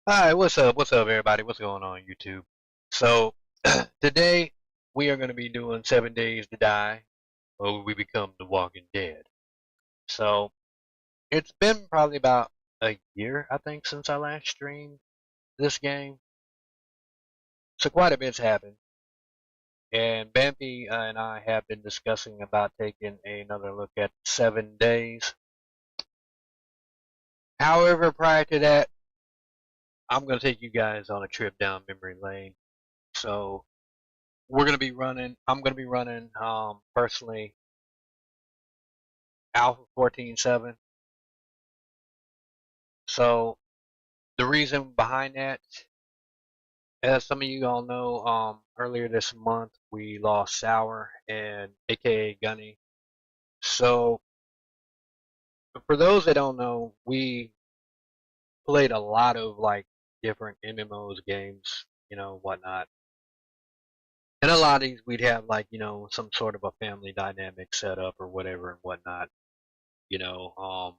Hi, what's up? What's up, everybody? What's going on, YouTube? So, today we are going to be doing 7 days to die, or we become the Walking Dead. So, it's been probably about a year, I think, since I last streamed this game. So, quite a bit's happened. And Bambi and I have been discussing about taking another look at 7 days. However, prior to that, I'm going to take you guys on a trip down memory lane. So, I'm going to be running, personally, A14.7. So the reason behind that, as some of you all know, earlier this month we lost Saur and AKA Gunny. So for those that don't know, we played a lot of like different MMOs games, whatnot. And a lot of these we'd have like, some sort of a family dynamic set up or whatever and whatnot, you know, um,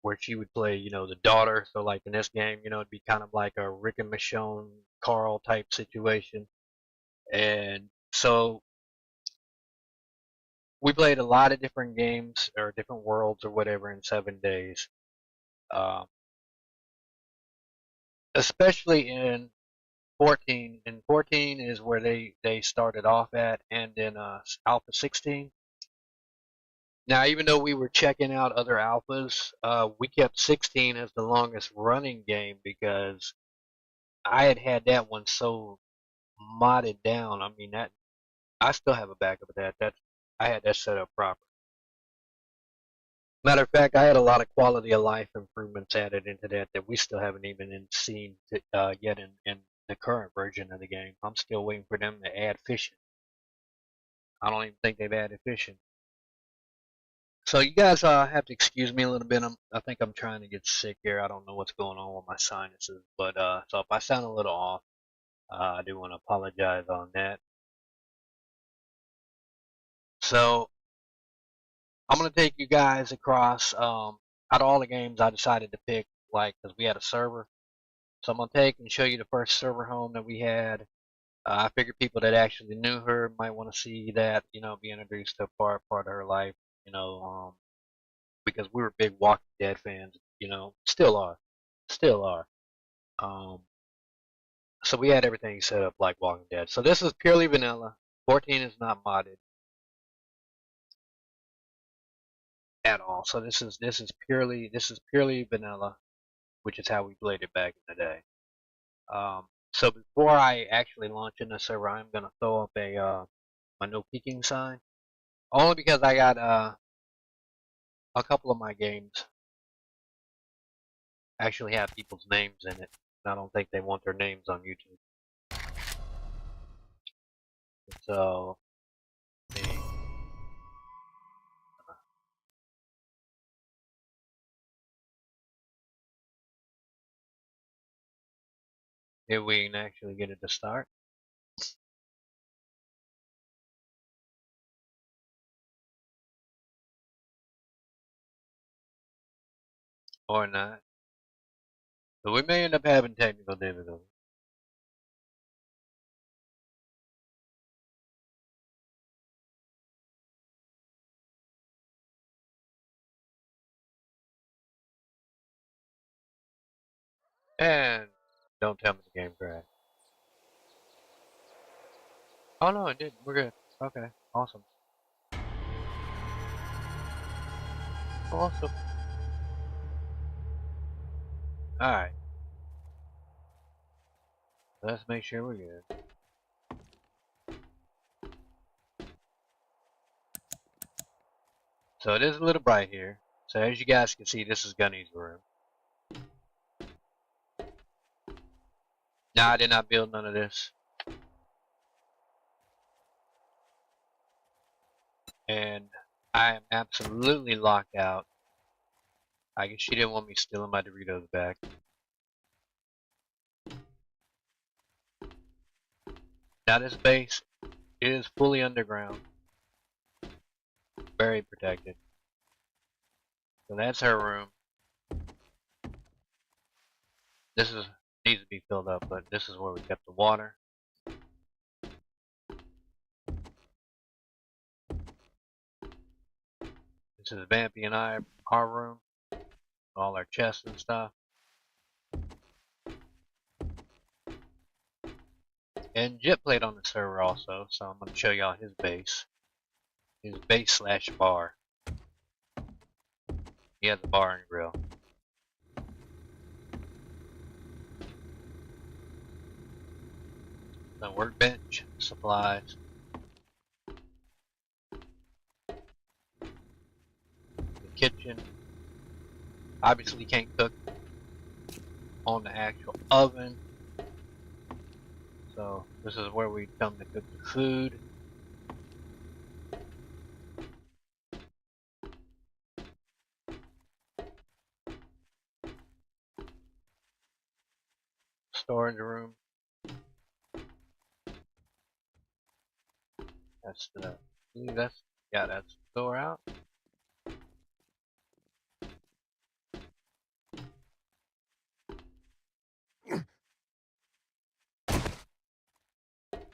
where she would play, the daughter. So like in this game, it'd be kind of like a Rick and Michonne Carl type situation. And so we played a lot of different games or different worlds or whatever in 7 days. Um, Especially in 14. And 14 is where they started off at, and then Alpha 16. Now, even though we were checking out other alphas, we kept 16 as the longest running game because I had that one so modded down. I mean that I still have a backup of that. I had that set up proper. Matter of fact, I had a lot of quality of life improvements added into that we still haven't even seen yet in the current version of the game. I'm still waiting for them to add fishing. I don't even think they've added fishing. So you guys have to excuse me a little bit. I think I'm trying to get sick here. I don't know what's going on with my sinuses, but so if I sound a little off, I do want to apologize on that. So I'm gonna take you guys across. Out of all the games, I decided to pick like because we had a server. So I'm gonna take and show you the first server home that we had. I figured people that actually knew her might want to see that, be introduced to a part of her life, you know, um, because we were big Walking Dead fans, still are. Um, so we had everything set up like Walking Dead. So this is purely vanilla. 14 is not modded at all. So this is purely vanilla, which is how we played it back in the day. So before I actually launch in the server, I'm gonna throw up my no peeking sign. Only because I got a couple of my games actually have people's names in it. And I don't think they want their names on YouTube. So if we can actually get it to start or not. So we may end up having technical difficulties. And don't tell me the game crashed. Oh no, it did. We're good. Okay, awesome. Awesome. Alright, let's make sure we're good. So it is a little bright here. So as you guys can see, this is Gunny's room. Now I did not build none of this. And I am absolutely locked out. I guess she didn't want me stealing my Doritos back. Now this base is fully underground. Very protected. So that's her room. This is needs to be filled up, but this is where we kept the water. This is Vampy and our room, all our chests and stuff. And Jet played on the server also, so I'm going to show y'all his base. His base slash bar. He has a bar and grill. The workbench, supplies. The kitchen. Obviously you can't cook on the actual oven. So this is where we come to cook the food. Storage room. That's the, that's the door out.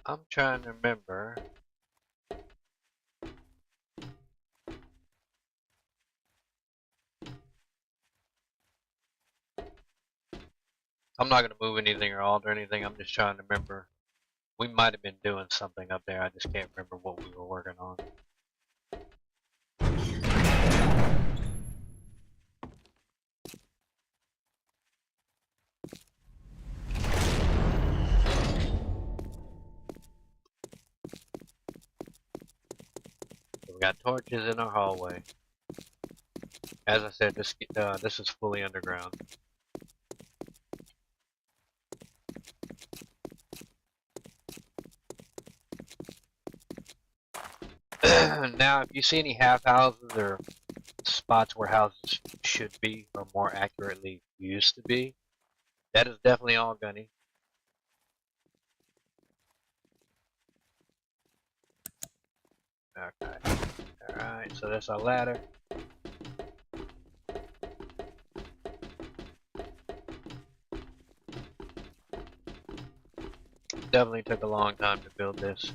I'm trying to remember. I'm not going to move anything or alter anything. I'm just trying to remember. We might have been doing something up there. I just can't remember what we were working on. We got torches in our hallway. As I said, this is fully underground. Now, if you see any half houses or spots where houses should be, or more accurately used to be, that is definitely all Gunny. Okay. Alright, so that's our ladder. Definitely took a long time to build this.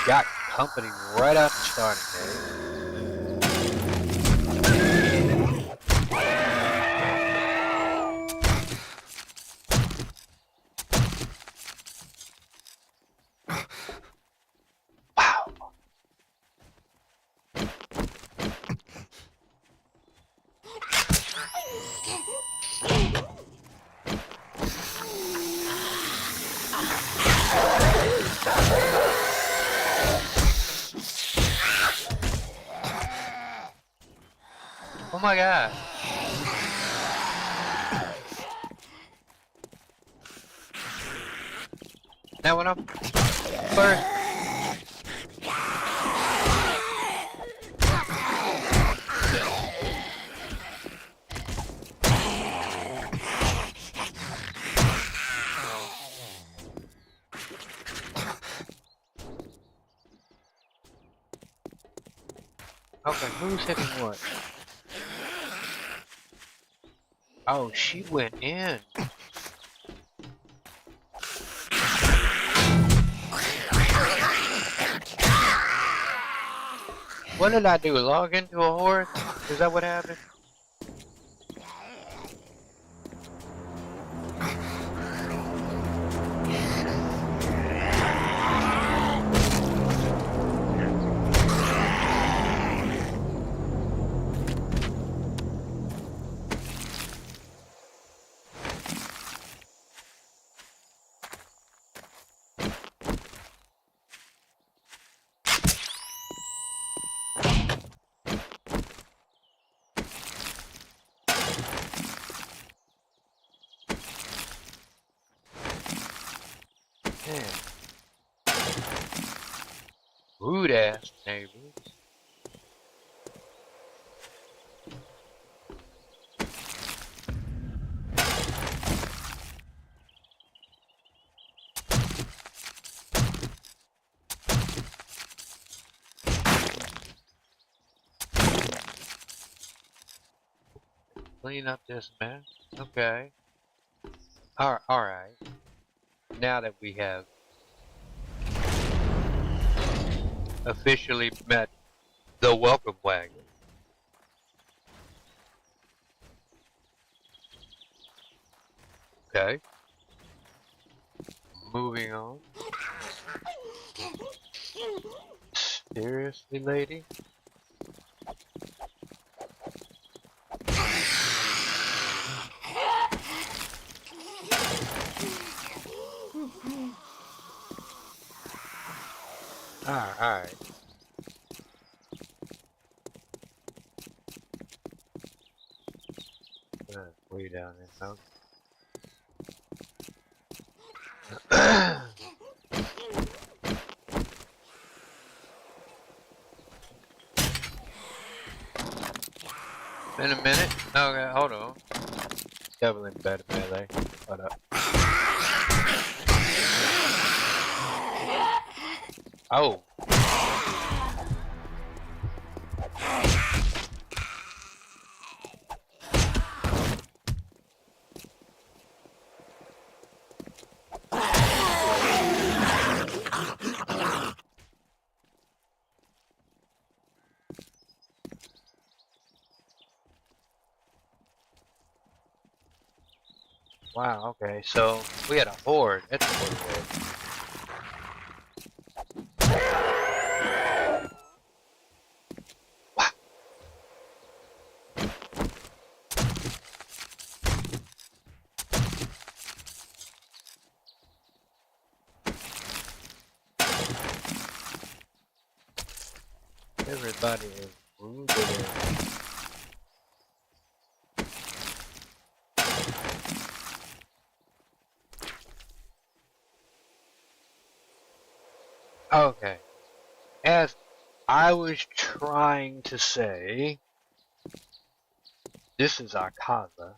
Got company right out the starting gate. Wow. Oh my god. Now when I'm first okay, who's hitting what? Oh, she went in. What did I do? Log into a horse? Is that what happened? Rude ass neighbors. Clean up this mess. Okay. Alright. Now that we have officially met the welcome wagon. Okay. Moving on. Seriously, lady? Alright. Way down there. Okay. In a minute. Okay, hold on. Definitely better melee. Hold up. Oh. Wow, okay, so we had a horde. That's what it was. Wow. Everybody is wounded. Okay. As I was trying to say, this is our casa.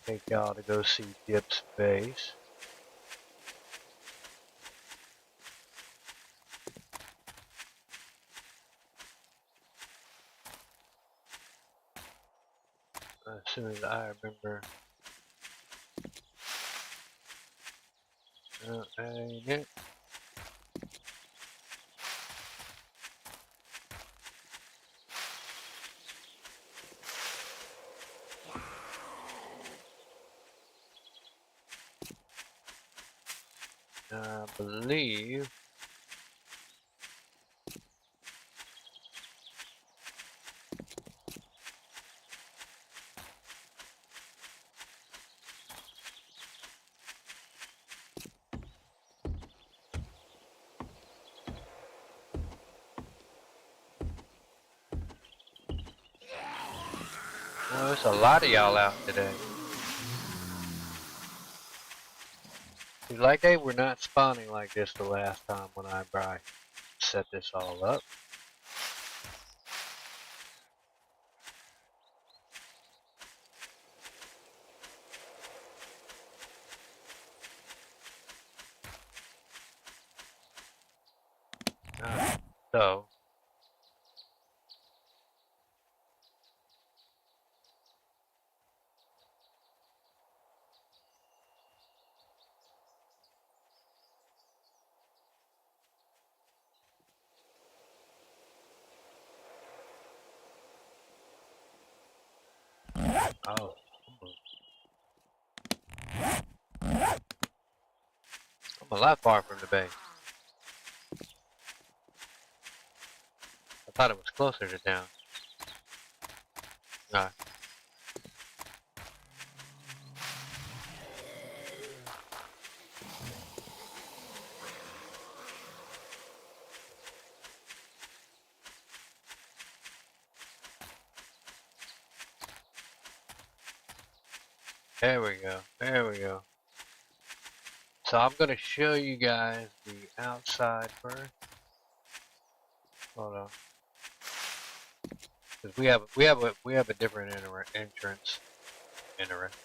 Take y'all to go see Dip's base. As soon as I remember. Ain't it? I believe. Oh, there's a lot of y'all out today. Like they were not spawning like this the last time when I set this all up. So. Oh. I'm a lot far from the base. I thought it was closer to town. Alright. There we go. There we go. So I'm gonna show you guys the outside first. Hold on. Cause we have a different entrance. Entrance.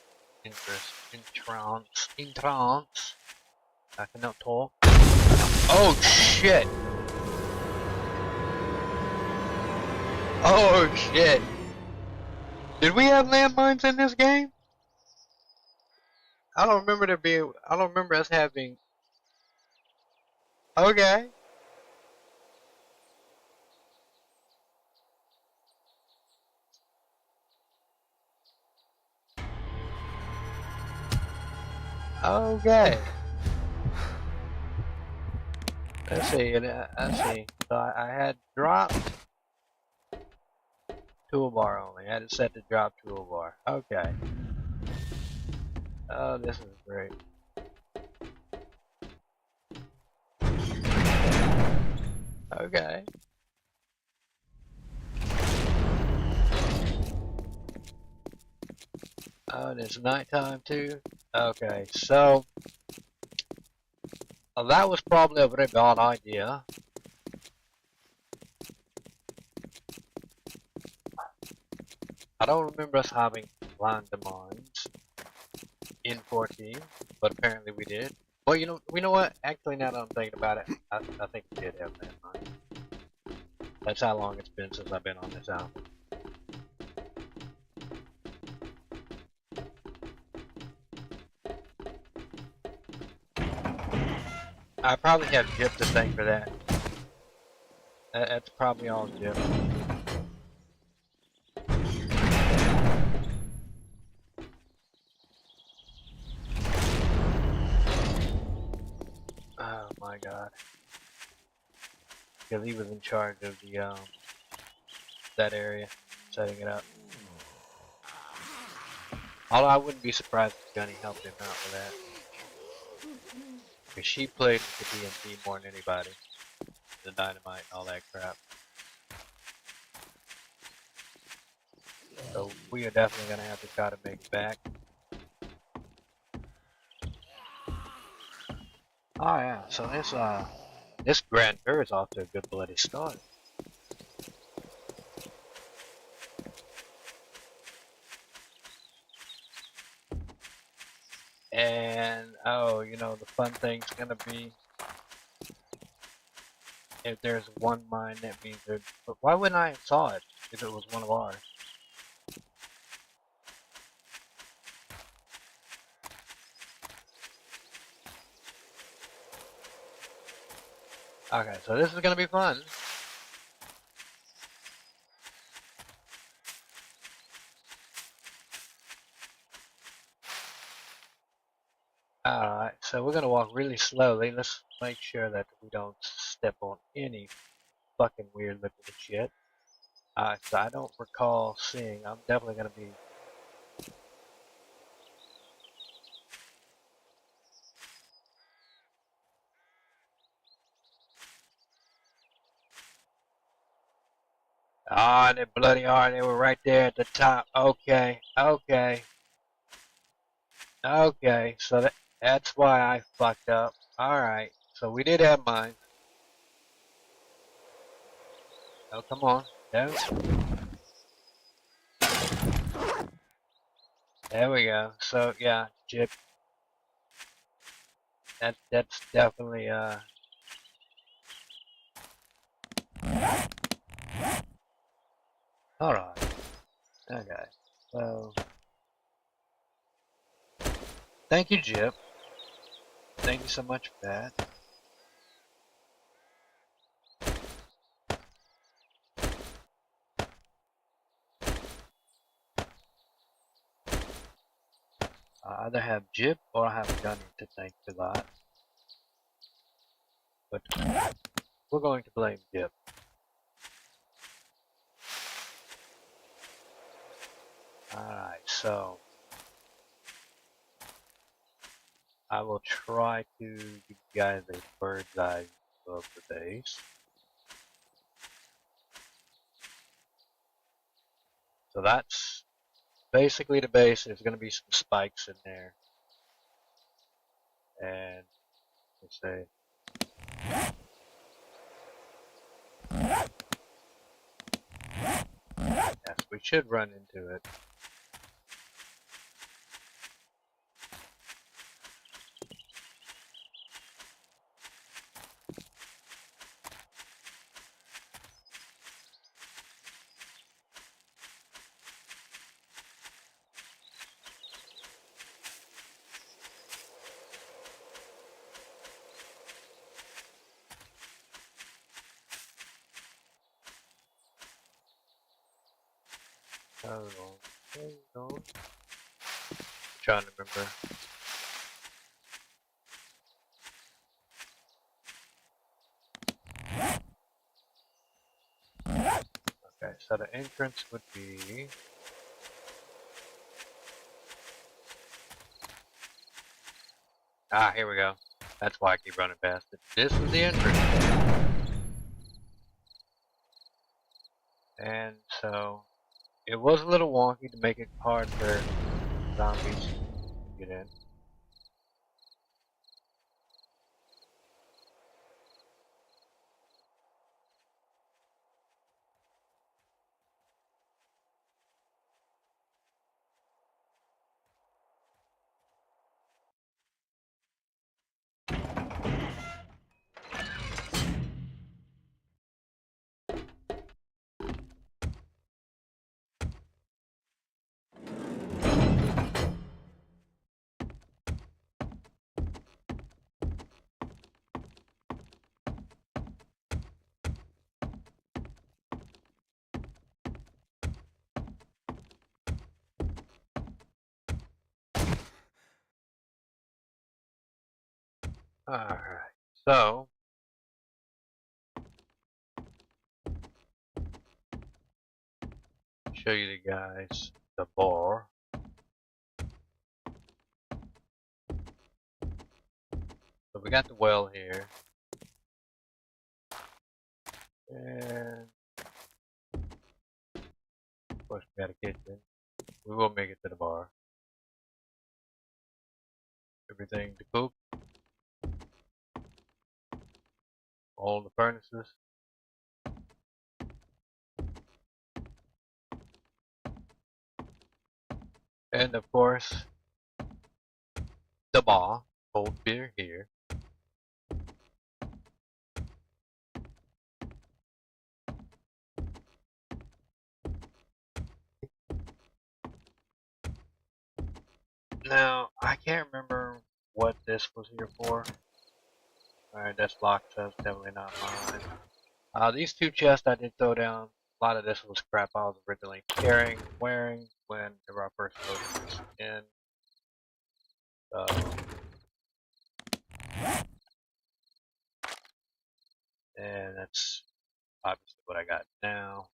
I cannot talk. Oh shit! Oh shit! Did we have landmines in this game? I don't remember there being. I don't remember us having. Okay. Okay. Let's see. Let's see. So I had dropped toolbar only. I had it set to drop toolbar. Okay. Oh, this is great. Okay. Oh, and it's nighttime too. Okay, so that was probably a very bad idea. I don't remember us having landmines in 14, but apparently we did. Well, we know what? Actually, now that I'm thinking about it, I think we did have landmines. That's how long it's been since I've been on this album. I probably have Jip to thank for that. That's probably all Jip. Oh my god. Because he was in charge of the that area, setting it up. Although I wouldn't be surprised if Gunny helped him out with that. Because she played with the TNT more than anybody. The dynamite and all that crap. So we are definitely going to have to try to make it back. Oh yeah, so this Grand Tour is off to a good bloody start. And oh, the fun thing's gonna be if there's one mine, that means there's. But why wouldn't I have saw it if it was one of ours? Okay, so this is gonna be fun. Alright, so we're gonna walk really slowly. Let's make sure that we don't step on any fucking weird looking shit. So I don't recall seeing. I'm definitely gonna be. Ah, they bloody hard. They were right there at the top. Okay, okay, okay. So that's why I fucked up. Alright, so we did have mine. Oh, come on. There we go. So, yeah, Chip. That's definitely, alright. Okay. So, thank you, Jip. Thank you so much for that. I either have Jip or I have Gunny to thank for that. But we're going to blame Jip. Alright, so I will try to give you guys a bird's eye view of the base. So that's basically the base. There's going to be some spikes in there. And let's say, yes, we should run into it. Hold on. Hold on. Trying to remember. Okay, so the entrance would be. Ah, here we go. That's why I keep running past it. This is the entrance. And so it was a little wonky to make it hard for zombies to get in. Alright, so show you the guys the bar. So we got the well here. And of course we got a kitchen. We will make it to the bar. Everything to cook. All the furnaces. And of course the bar. Cold beer here. Now I can't remember what this was here for. Alright, that's locked, so that's definitely not mine. These two chests I did throw down. A lot of this was crap I was originally carrying, wearing whenever I first loaded this in. And that's obviously what I got now.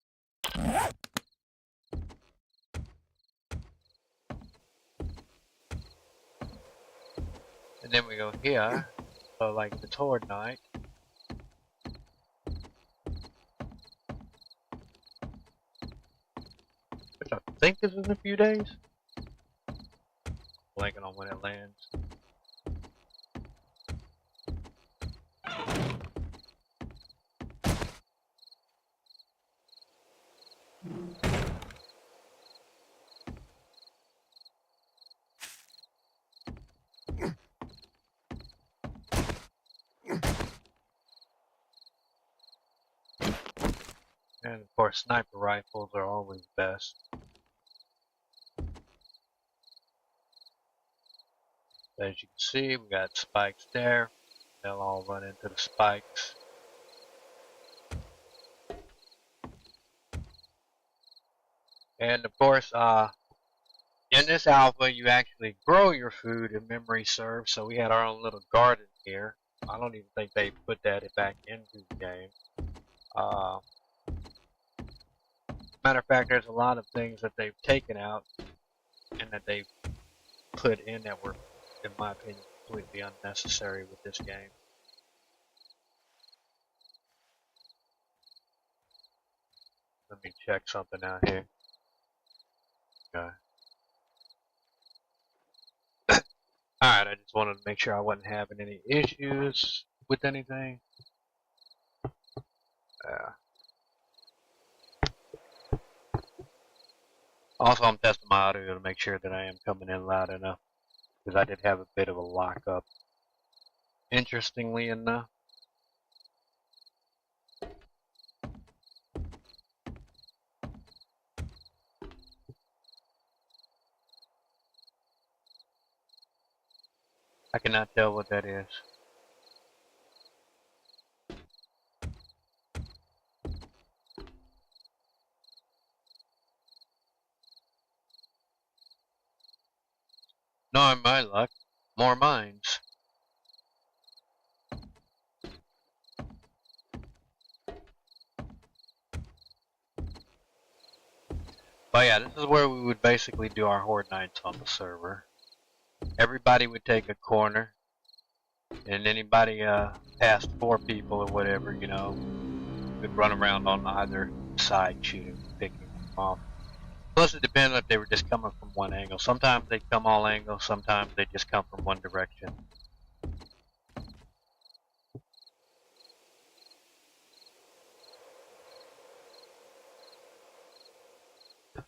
And then we go here, so like the Toward Night. Which I think is in a few days. Blanking on when it lands. And of course sniper rifles are always best. As you can see, we got spikes there. They'll all run into the spikes. And of course, in this alpha, you actually grow your food in memory serve. So we had our own little garden here. I don't even think they put that back into the game. Matter of fact, there's a lot of things that they've taken out and that they've put in that were, in my opinion, completely unnecessary with this game. Let me check something out here. Okay. Alright, I just wanted to make sure I wasn't having any issues with anything. Yeah. Also, I'm testing my audio to make sure that I am coming in loud enough, because I did have a bit of a lockup. Interestingly enough. I cannot tell what that is. Knowing my luck, more mines. But yeah, this is where we would basically do our horde nights on the server. Everybody would take a corner, and anybody past 4 people or whatever, you know, would run around on either side shooting, picking them off. Plus it depends if they were just coming from one angle. Sometimes they come all angles, sometimes they just come from one direction.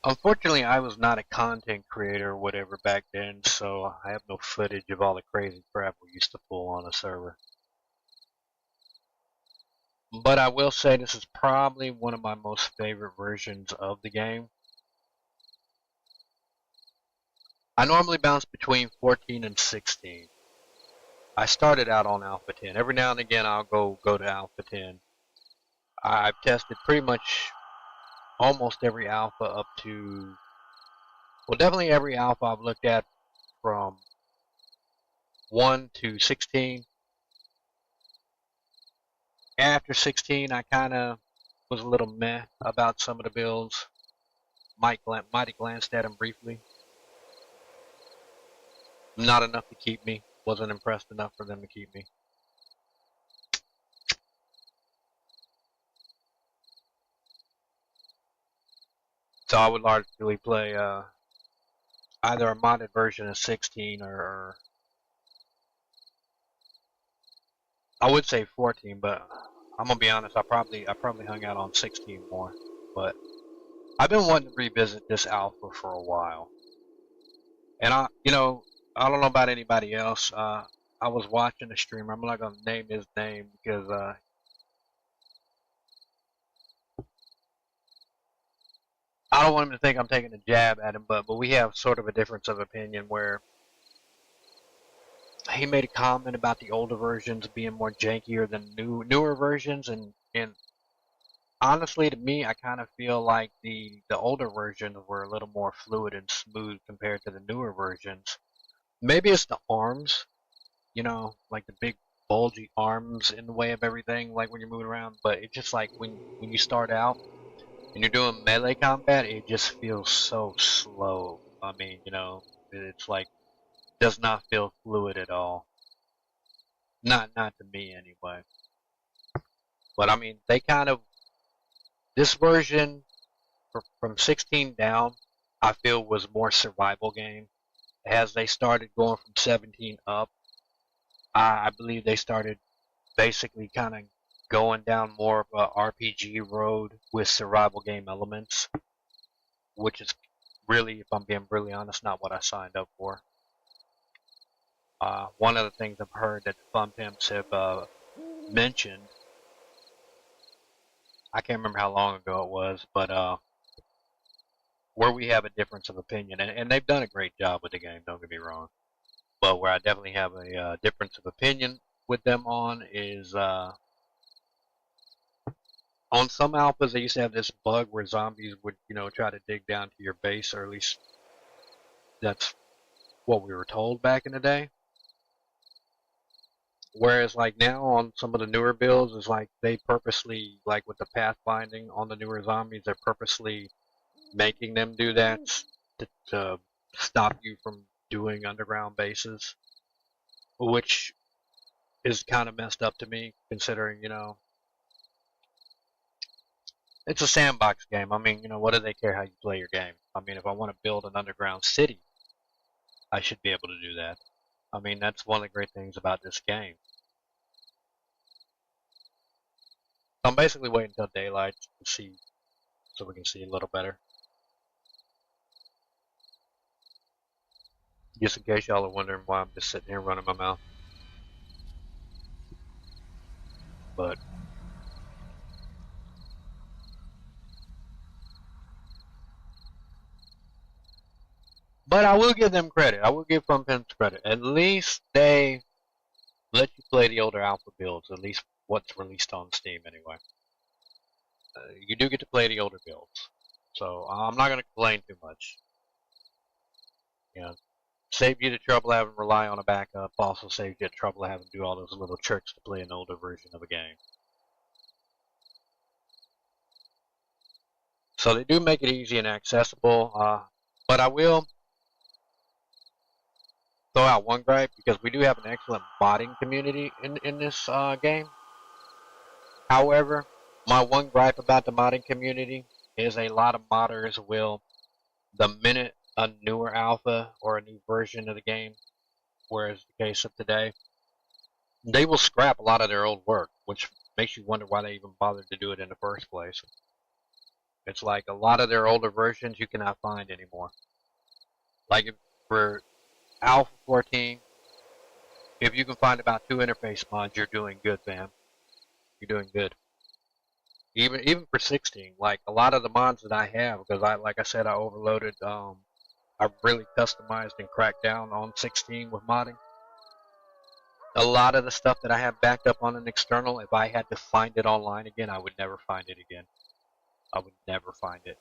Unfortunately, I was not a content creator or whatever back then, so I have no footage of all the crazy crap we used to pull on a server. But I will say this is probably one of my most favorite versions of the game. I normally bounce between 14 and 16. I started out on Alpha 10. Every now and again I'll go to Alpha 10. I've tested pretty much almost every alpha up to, well, definitely every alpha I've looked at from 1 to 16. After 16, I kind of was a little meh about some of the builds. Might have glanced at them briefly. Not enough to keep me. Wasn't impressed enough for them to keep me. So I would largely play either a modded version of 16 or I would say 14, but I'm gonna be honest. I probably hung out on 16 more. But I've been wanting to revisit this alpha for a while, and I don't know about anybody else. I was watching a streamer. I'm not gonna name his name because I don't want him to think I'm taking a jab at him. But we have sort of a difference of opinion where he made a comment about the older versions being more jankier than newer versions, and honestly, to me, I kind of feel like the older versions were a little more fluid and smooth compared to the newer versions. Maybe it's the arms, like the big bulgy arms in the way of everything, like when you're moving around. But it's just like when you start out and you're doing melee combat, it just feels so slow. I mean, it's like does not feel fluid at all. Not to me anyway. But I mean, they kind of this version from 16 down, I feel was more survival game. As they started going from 17 up, I believe they started basically kind of going down more of a RPG road with survival game elements, which is really, if I'm being really honest, not what I signed up for. One of the things I've heard that the Fun Pimps have mentioned, I can't remember how long ago it was, but where we have a difference of opinion, and they've done a great job with the game, don't get me wrong, but where I definitely have a difference of opinion with them on is on some alphas they used to have this bug where zombies would, try to dig down to your base, or at least that's what we were told back in the day. Whereas like now on some of the newer builds, it's like they purposely, like with the pathfinding on the newer zombies, they're purposely making them do that to stop you from doing underground bases, which is kind of messed up to me, considering, it's a sandbox game. I mean, what do they care how you play your game? I mean, if I want to build an underground city, I should be able to do that. I mean, that's one of the great things about this game. So I'm basically waiting until daylight to see, so we can see a little better. Just in case y'all are wondering why I'm just sitting here running my mouth. But I will give them credit. I will give Funpimps credit. At least they let you play the older alpha builds. At least what's released on Steam anyway. You do get to play the older builds. So I'm not going to complain too much. You know, save you the trouble of having to rely on a backup. Also saves you the trouble of having to do all those little tricks to play an older version of a game. So they do make it easy and accessible. But I will throw out one gripe because we do have an excellent modding community in this game. However, my one gripe about the modding community is a lot of modders will, the minute a newer alpha or a new version of the game, whereas the case of today, they will scrap a lot of their old work, which makes you wonder why they even bothered to do it in the first place. It's like a lot of their older versions you cannot find anymore. Like for Alpha 14, if you can find about 2 interface mods, you're doing good, fam. You're doing good. Even for 16, like a lot of the mods that I have, because like I said, I overloaded. I really customized and cracked down on 16 with modding. A lot of the stuff that I have backed up on an external, if I had to find it online again, I would never find it again. I would never find it.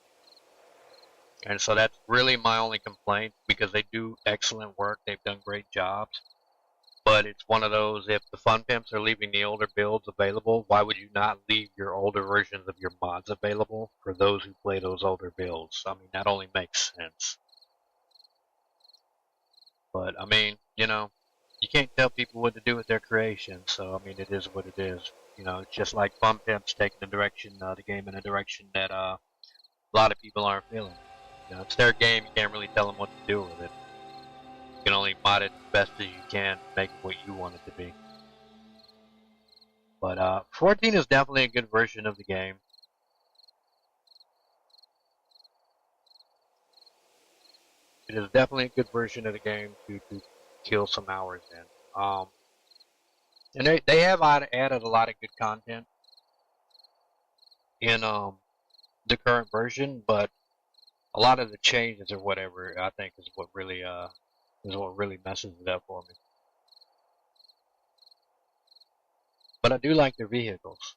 And so that's really my only complaint, because they do excellent work. They've done great jobs. But it's one of those, if the Fun Pimps are leaving the older builds available, why would you not leave your older versions of your mods available for those who play those older builds? I mean, that only makes sense. But, I mean, you know, you can't tell people what to do with their creations, so, I mean, it is what it is. You know, it's just like Fun Pimps taking the game in a direction that a lot of people aren't feeling. You know, it's their game, you can't really tell them what to do with it. You can only mod it as best as you can, make it what you want it to be. But 14 is definitely a good version of the game. It is definitely a good version of the game to kill some hours in. And they have added a lot of good content in the current version, but a lot of the changes or whatever, I think, is what really messes it up for me. But I do like their vehicles.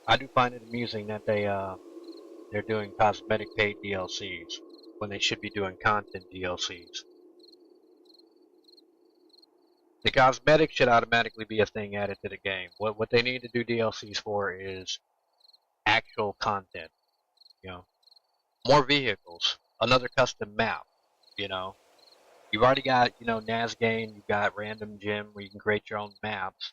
I do find it amusing that they're doing cosmetic paid DLCs when they should be doing content DLCs. The cosmetics should automatically be a thing added to the game. What they need to do DLCs for is actual content. You know, more vehicles, another custom map. You know, you've already got Nazgane, you've got Random Gym where you can create your own maps.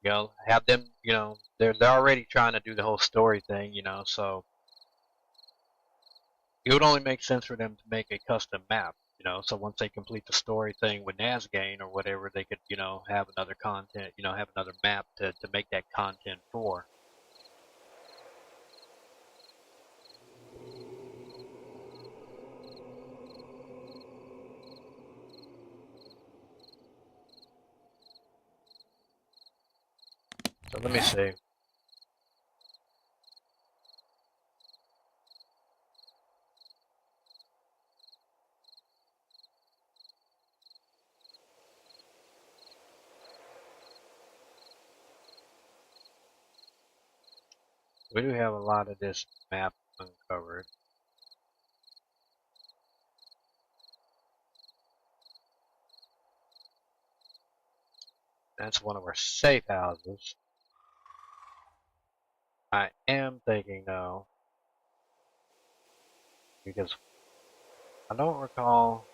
You know, have them. You know, they're already trying to do the whole story thing. You know, so it would only make sense for them to make a custom map. You know, so once they complete the story thing with Nazgane or whatever, they could, have another content, have another map to make that content for. So let me see. We do have a lot of this map uncovered. That's one of our safe houses. I am thinking though, because I don't recall,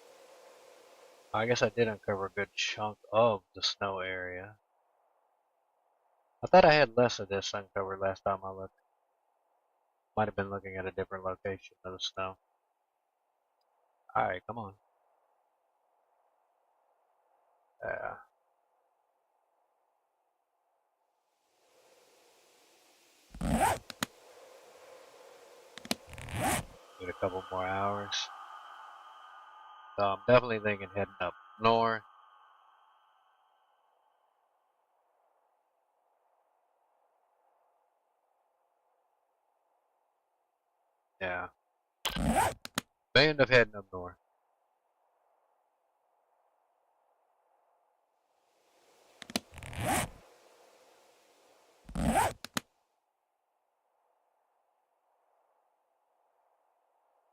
I guess I did uncover a good chunk of the snow area. I thought I had less of this uncovered last time I looked. Might have been looking at a different location of the snow. Alright, come on. couple more hours. So I'm definitely thinking heading up north. Yeah. May end up heading up north.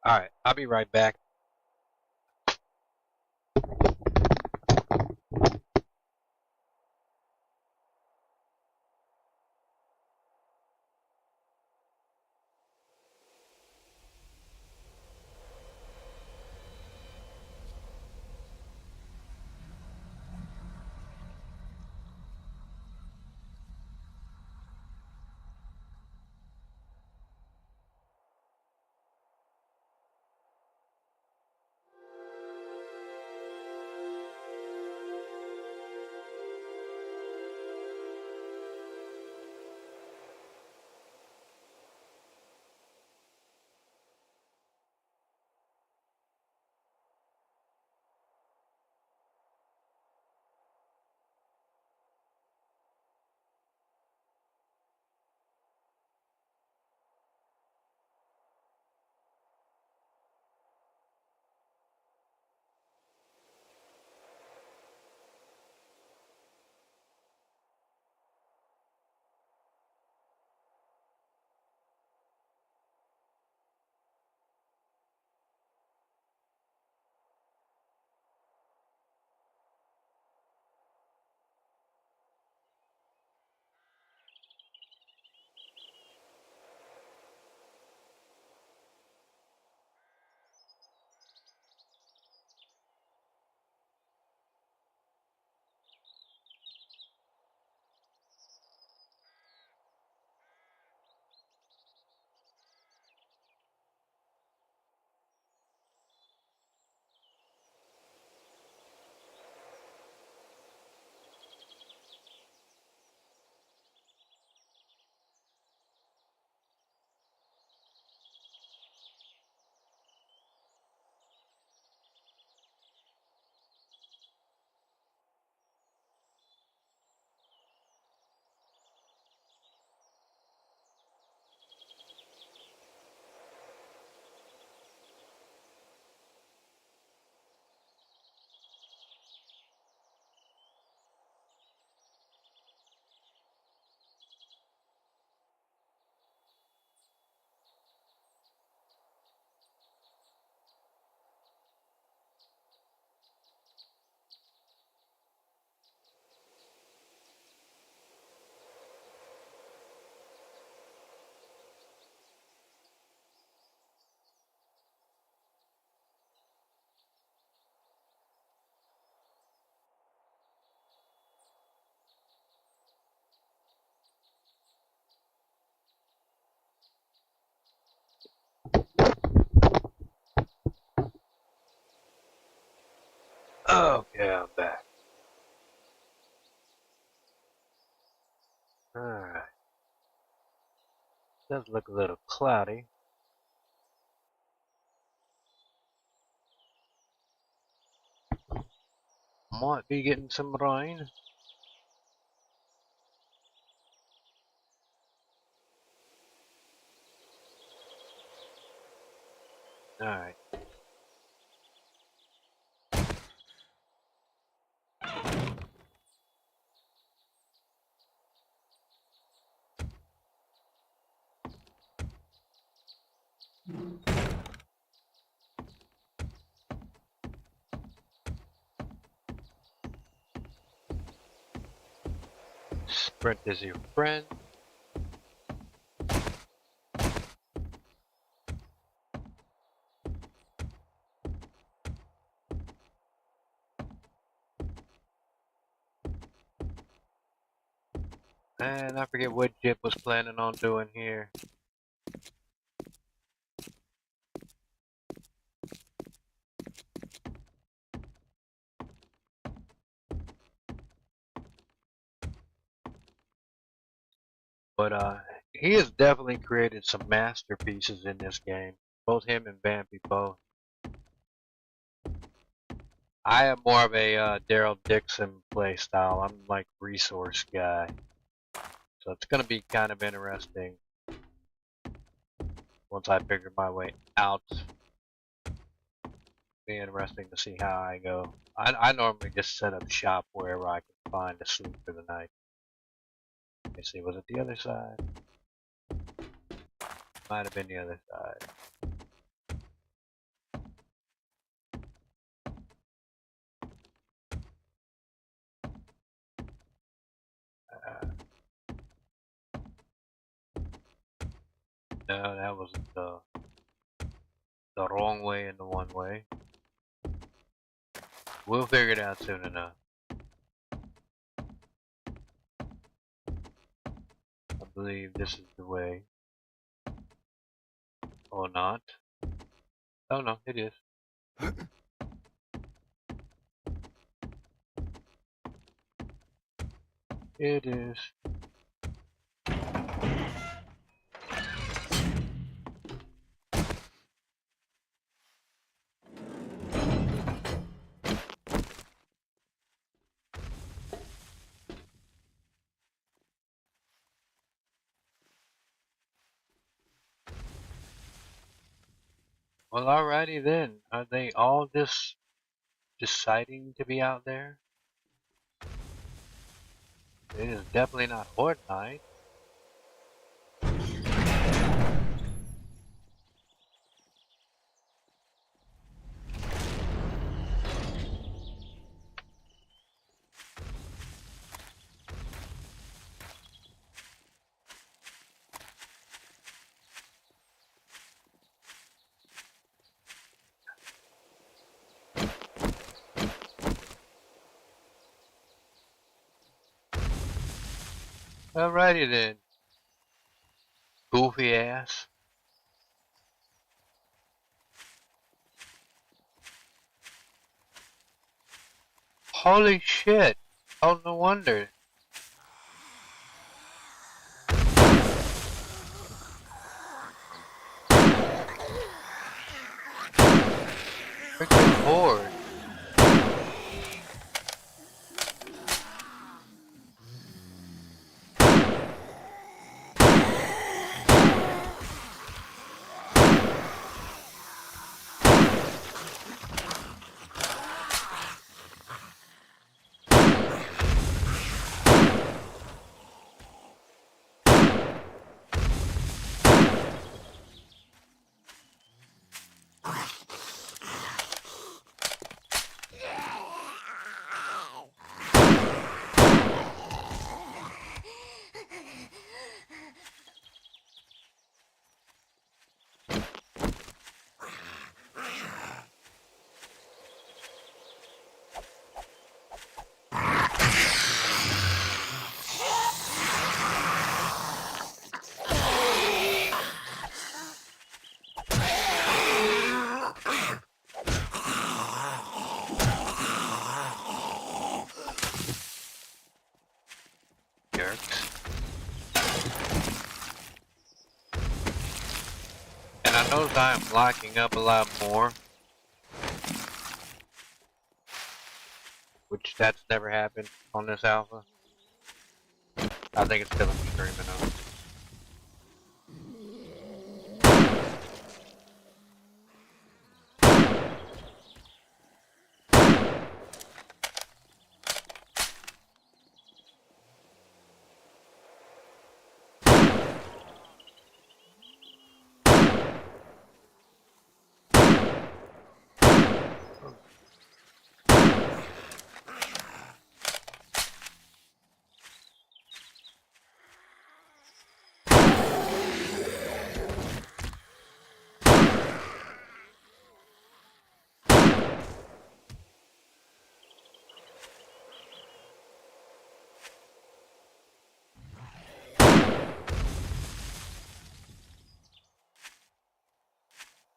Alright, I'll be right back. Okay, I'm back. Alright. Does look a little cloudy. Might be getting some rain. Alright. Sprint is your friend. And I forget what Jip was planning on doing here. But he has definitely created some masterpieces in this game. Both him and Vampy both. I am more of a Daryl Dixon play style. I'm like resource guy. So it's gonna be kind of interesting once I figure my way out. Be interesting to see how I go. I normally just set up shop wherever I can find to sleep for the night. Let me see, was it the other side? Might have been the other side. No, that was the wrong way and the one way. We'll figure it out soon enough. I believe this is the way. Or not. Oh no, it is. It is. Well, alrighty then. Are they all just deciding to be out there? It is definitely not Fortnite. Alrighty then. Goofy ass. Holy shit. Oh, no wonder. Freaking horde. Jerks. And I notice I am locking up a lot more. Which that's never happened on this alpha. I think it's still I'm screaming on.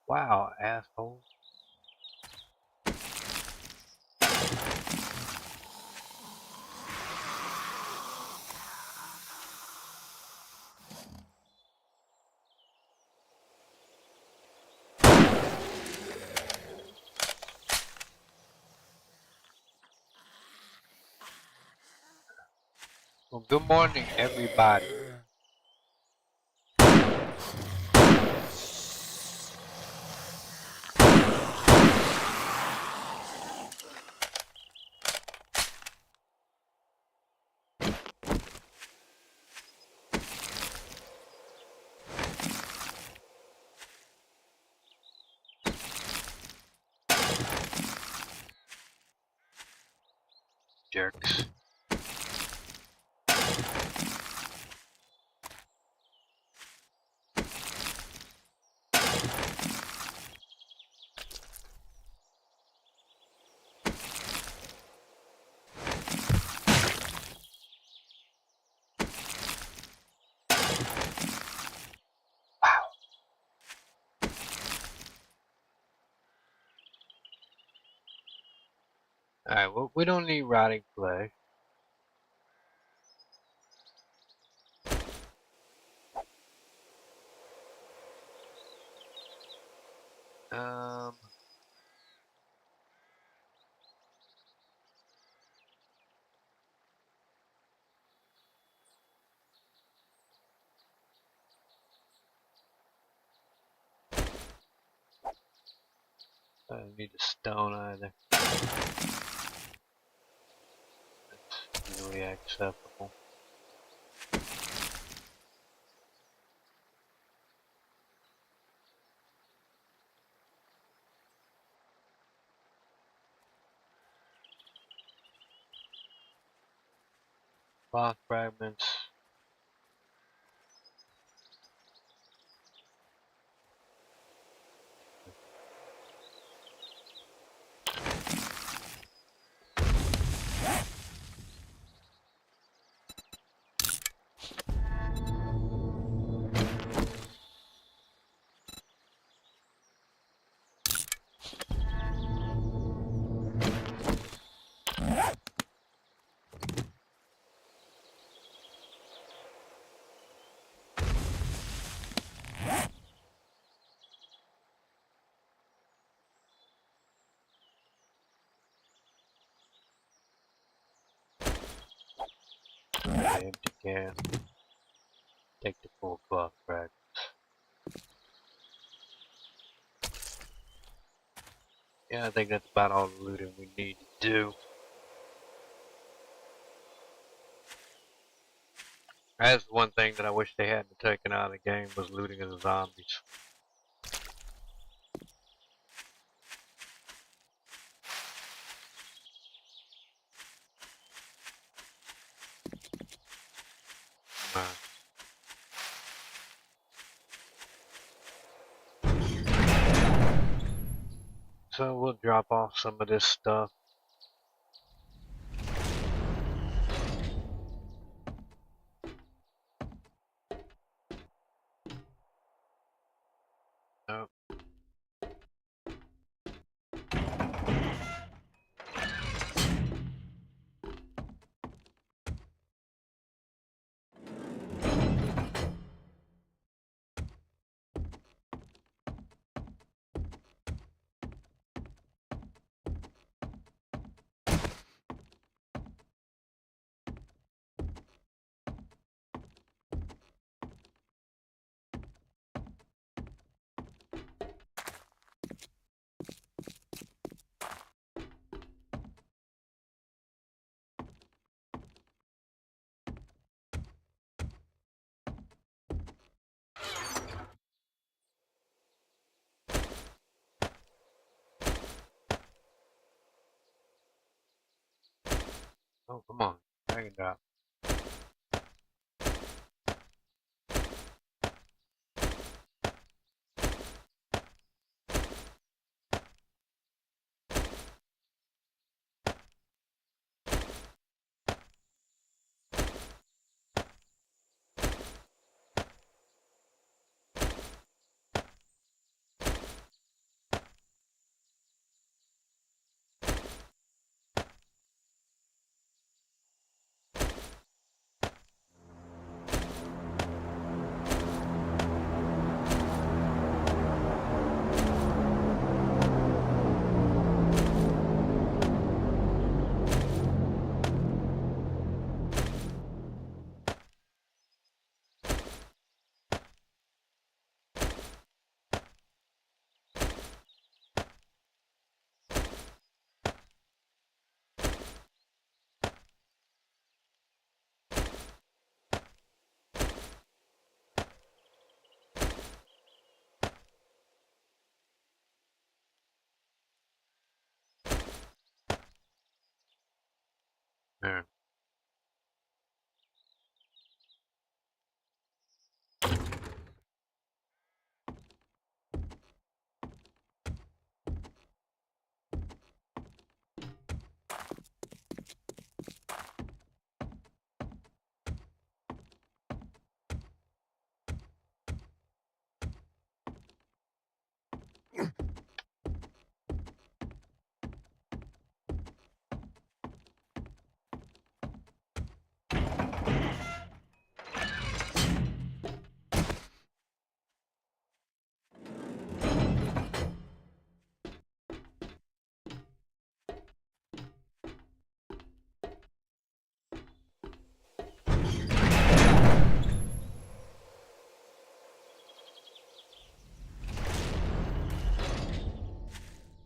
Wow, asshole. Well, good morning, everybody. Jerks. Wow. Alright, well, we don't need routing play. Um, I don't need a stone either. That's really acceptable. Cloth fragments. Empty can. Take the full cloth fragment. Yeah, I think that's about all the looting we need to do. That's one thing that I wish they hadn't taken out of the game was looting of the zombies. Uh, so we'll drop off some of this stuff. Oh, oh, come on, drag it drop. Yeah.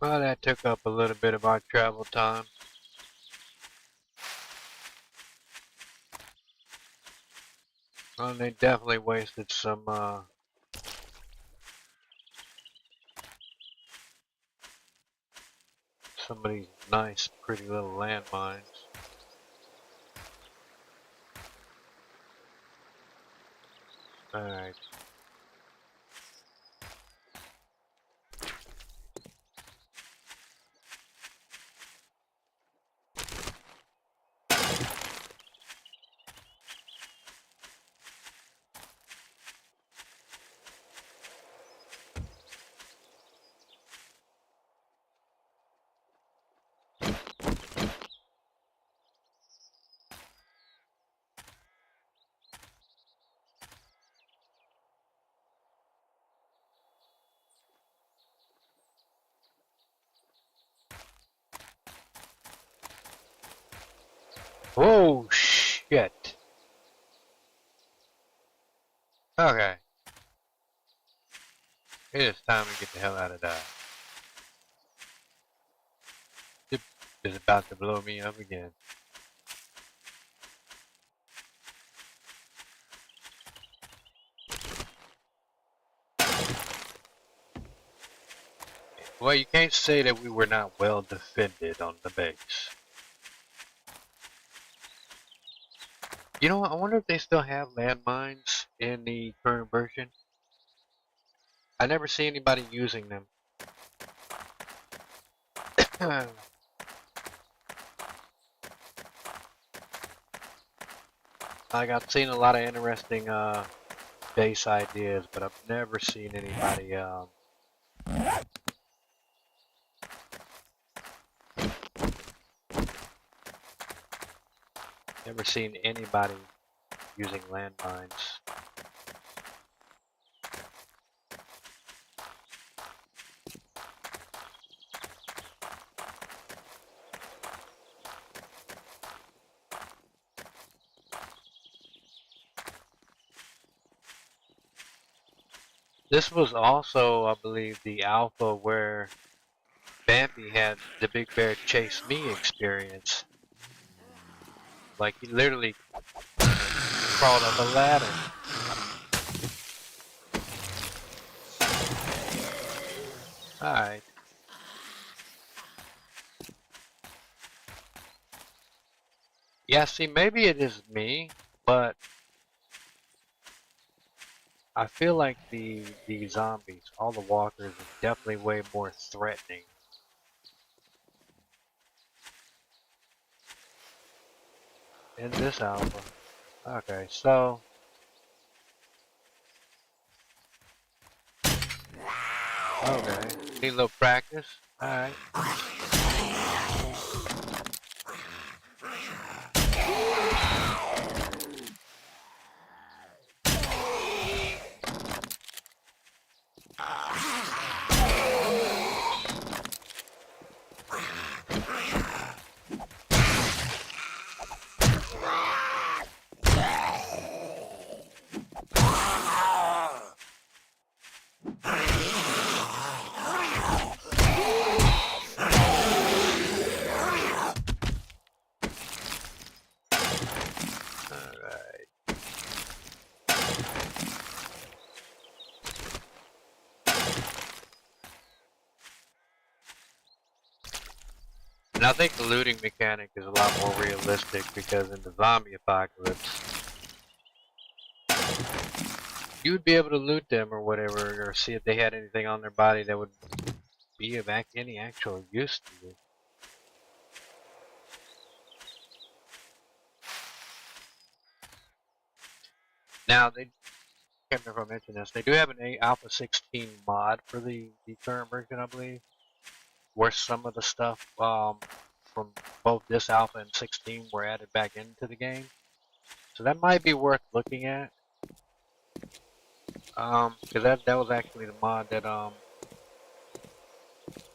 Well, that took up a little bit of our travel time. Well, they definitely wasted some of these nice, pretty little landmines. Alright. Whoa, shit. Okay. It is time to get the hell out of there. It is about to blow me up again. Well, you can't say that we were not well defended on the base. You know what? I wonder if they still have landmines in the current version. I never see anybody using them. Like, I've seen a lot of interesting base ideas, but I've never seen anybody using landmines. This was also, I believe, the alpha where Bambi had the big bear chase me experience. Like, he literally crawled up a ladder. Alright. Yeah, see, maybe it is me, but I feel like the zombies, all the walkers, are definitely way more threatening. In this alpha. Okay, so okay. Need a little practice. Alright. And I think the looting mechanic is a lot more realistic because in the zombie apocalypse, you would be able to loot them or whatever, or see if they had anything on their body that would be of any actual use to you. Now, they can't remember if I mentioned this. They do have an Alpha 16 mod for the current version, I believe, where some of the stuff from both this Alpha and 16 were added back into the game. So that might be worth looking at. Because that was actually the mod that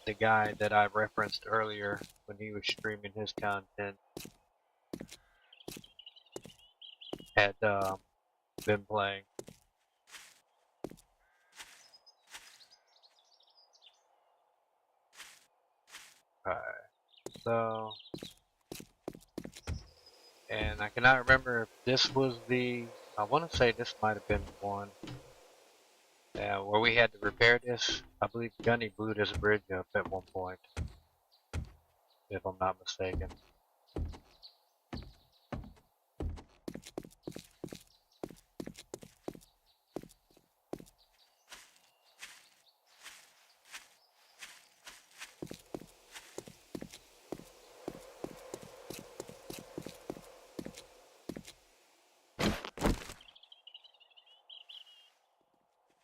the guy that I referenced earlier when he was streaming his content had been playing. Alright, so, and I cannot remember if this was I want to say this might have been one where we had to repair this. I believe Gunny blew this bridge up at one point, if I'm not mistaken.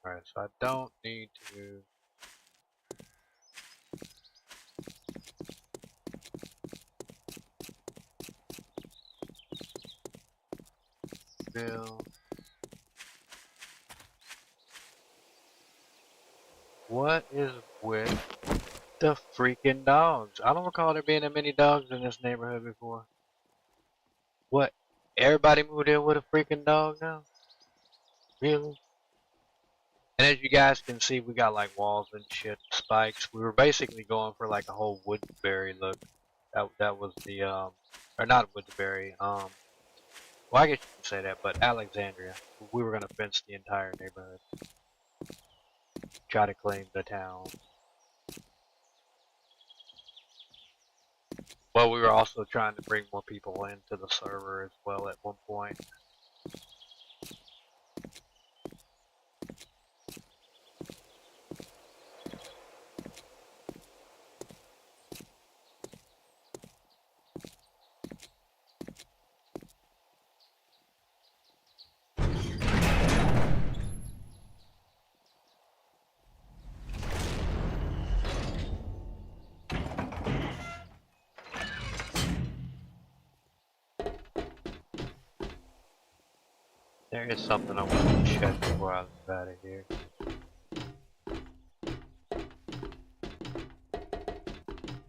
Alright, so I don't need to build. What is with the freaking dogs? I don't recall there being that many dogs in this neighborhood before. What? Everybody moved in with a freaking dog now? Really? And as you guys can see, we got like walls and shit, spikes. We were basically going for like a whole Woodbury look. That was the or not Woodbury. Well, I guess you can say that, but Alexandria. We were gonna fence the entire neighborhood, try to claim the town. Well, we were also trying to bring more people into the server as well at one point. There is something I want to check before I leave out of here.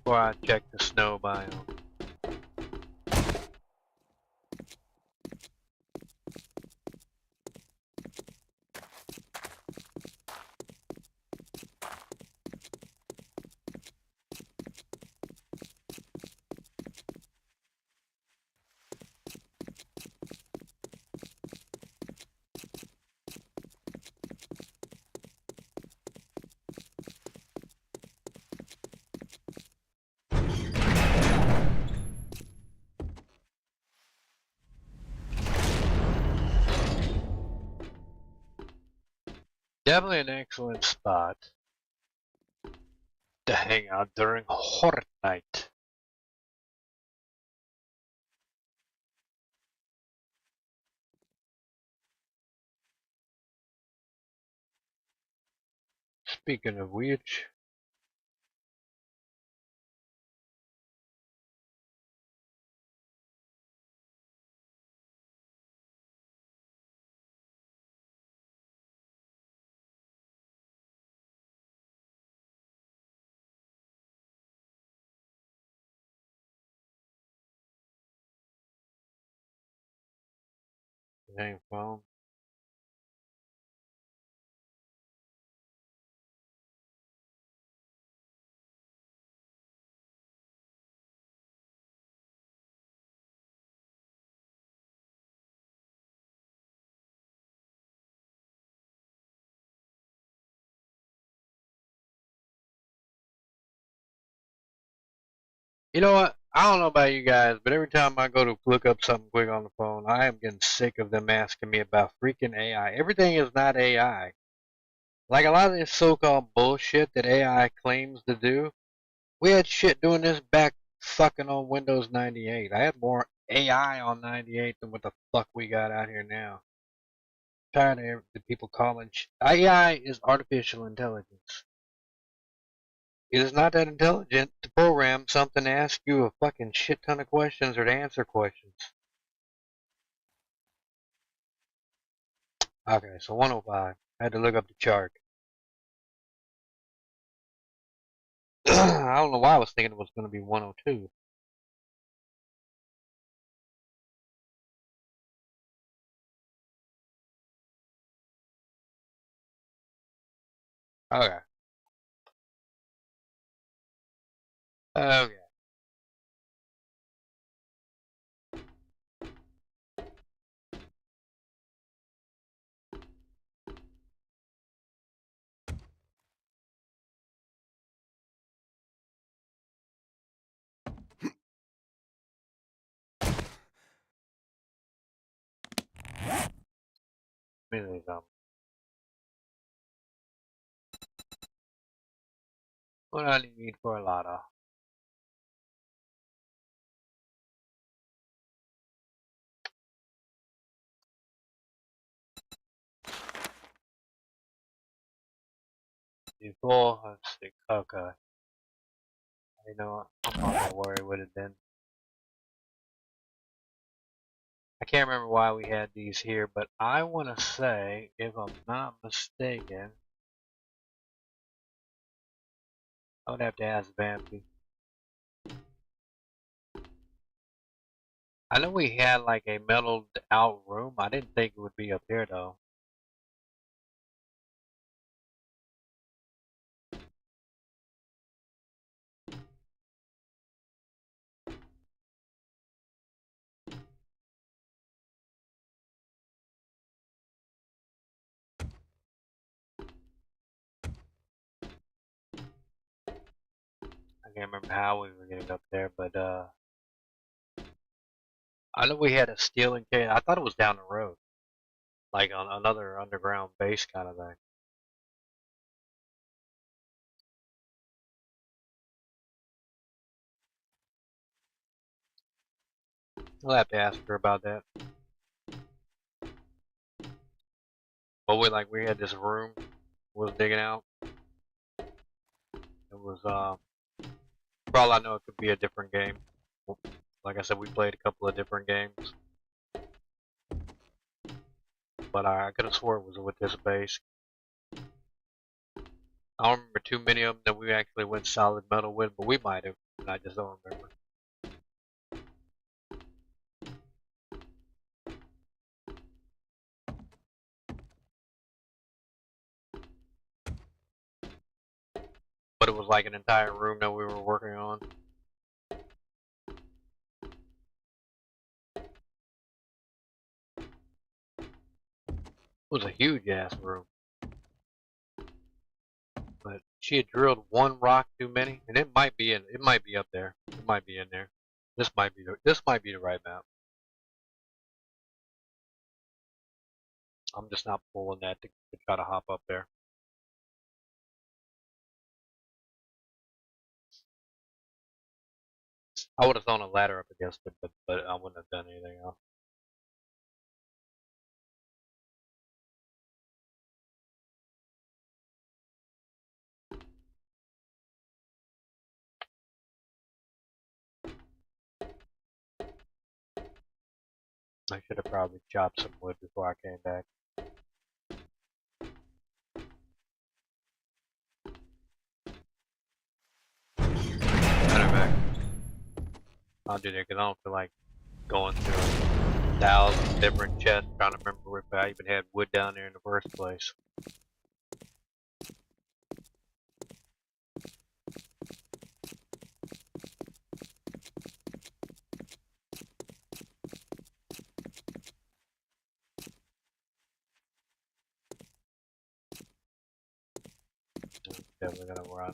Before I check the snow biome. Definitely an excellent spot to hang out during Horde Night. Speaking of which, name phone. You know what? I don't know about you guys, but every time I go to look up something quick on the phone, I am getting sick of them asking me about freaking AI. Everything is not AI. Like a lot of this so-called bullshit that AI claims to do, we had shit doing this back fucking on Windows 98. I had more AI on 98 than what the fuck we got out here now. Tired of the people calling AI is artificial intelligence. It is not that intelligent to program something to ask you a fucking shit ton of questions or to answer questions. Okay, so 105. I had to look up the chart. I don't know why I was thinking it was going to be 102. Okay. Okay. Let me see something. What do I need for a lot of? D4, let's see. Okay. You know what? I'm not gonna worry with it then. I can't remember why we had these here, but I want to say, if I'm not mistaken, I would have to ask Vampy. I know we had like a metalled out room. I didn't think it would be up here though. I can't remember how we were getting up there, but I know we had a stealing case. I thought it was down the road, like on another underground base kind of thing. We'll have to ask her about that. But we had this room was digging out. It was for all I know it could be a different game. Like I said, we played a couple of different games, but I could have swore it was with this base. I don't remember too many of them that we actually went solid metal with, but we might have, and I just don't remember. But it was like an entire room that we were working on. It was a huge ass room. But she had drilled one rock too many, and it might be up there. It might be in there. This might be the right map. I'm just not pulling that to try to hop up there. I would have thrown a ladder up against it, but I wouldn't have done anything else. I should have probably chopped some wood before I came back. Matter of fact, I'll do that because I don't feel like going through 1,000 different chests trying to remember if I even had wood down there in the first place. I'm definitely gonna run.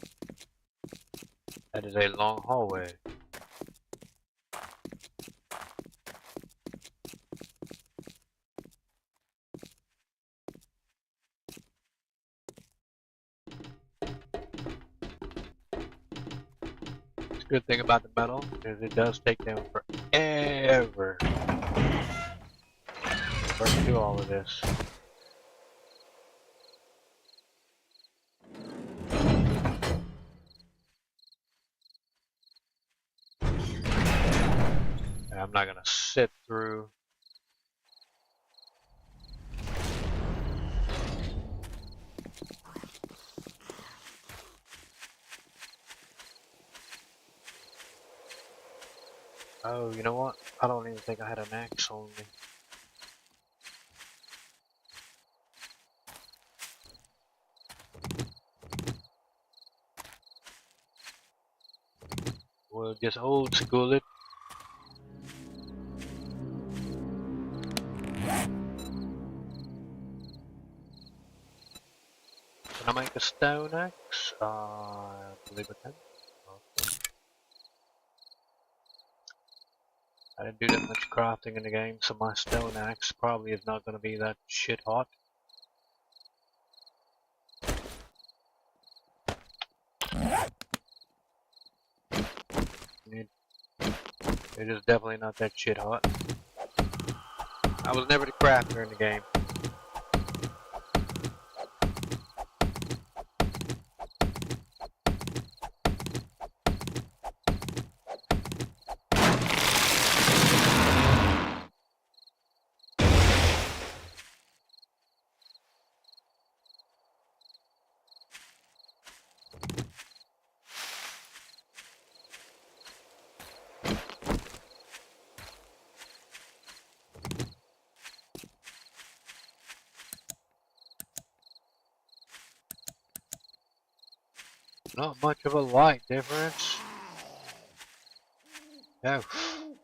That is a long hallway. Good thing about the metal is it does take them forever to work through all of this. And I'm not gonna sit through. Oh, you know what? I don't even think I had an axe on me. We'll just old school it. Can I make a stone axe? I believe I can. Okay. I didn't do that much crafting in the game, so my stone axe probably is not going to be that shit hot. It is definitely not that shit hot. I was never the crafter in the game. Not much of a light difference. Oh,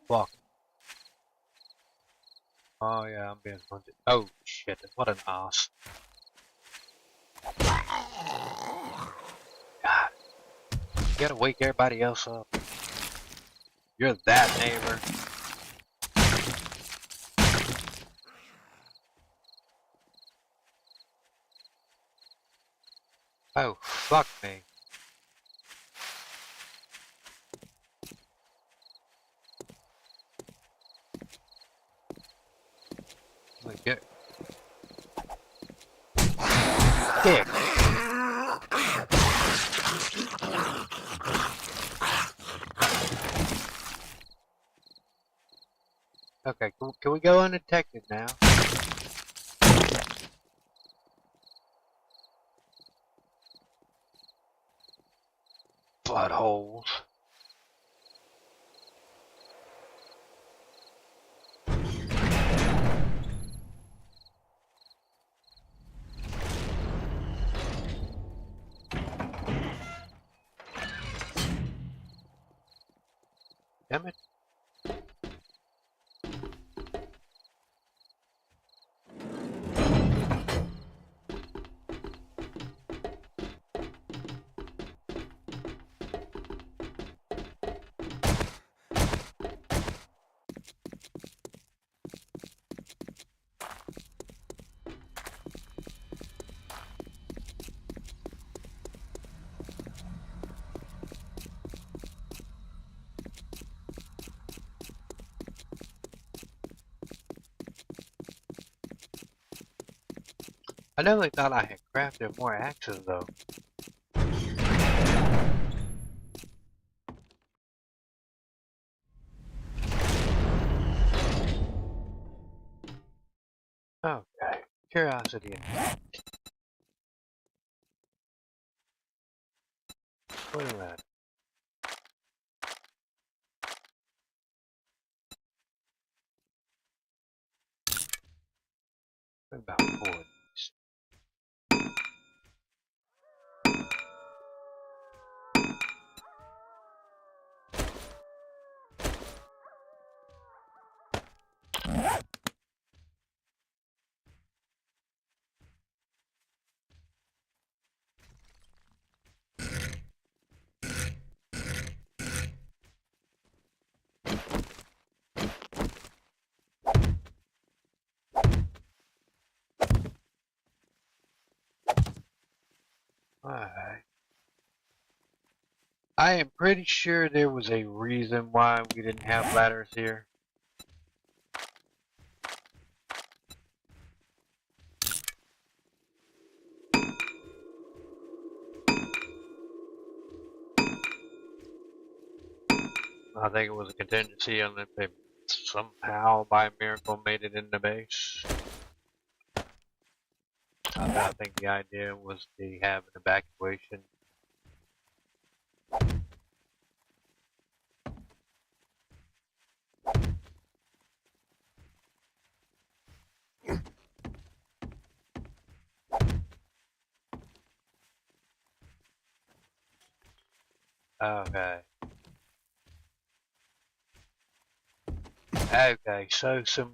fuck. Oh yeah, I'm being hunted. Oh shit, what an ass. God, you gotta wake everybody else up. You're that neighbor. Oh, fuck me. Get. Dick. Okay, can we go undetected now? Buttholes. Damn it. I definitely thought I had crafted more axes though. Okay, curiosity. Wait a minute. What about wood? Alright. I am pretty sure there was a reason why we didn't have ladders here. I think it was a contingency on if they somehow by miracle made it in the base. I think the idea was to have an evacuation. Okay. Okay, so some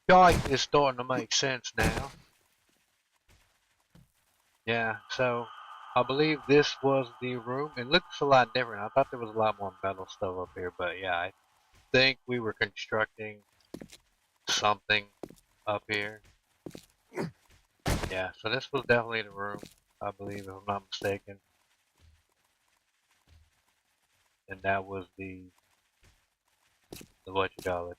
like is starting to make sense now. Yeah, so I believe this was the room. It looks a lot different. I thought there was a lot more metal stuff up here, but yeah, I think we were constructing something up here. Yeah, so this was definitely the room, I believe, if I'm not mistaken. And that was the what you call it.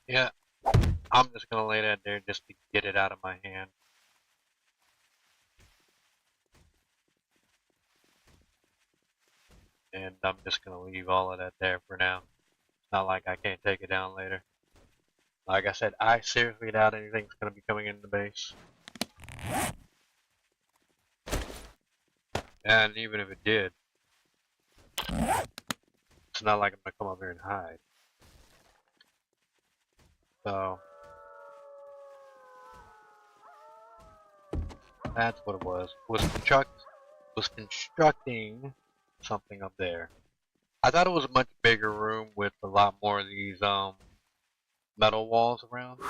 Yeah, I'm just gonna lay that there just to get it out of my hand. And I'm just gonna leave all of that there for now. It's not like I can't take it down later. Like I said, I seriously doubt anything's gonna be coming in the base. And even if it did, it's not like I'm gonna come up here and hide. So that's what it was. Was constructing something up there. I thought it was a much bigger room with a lot more of these metal walls around.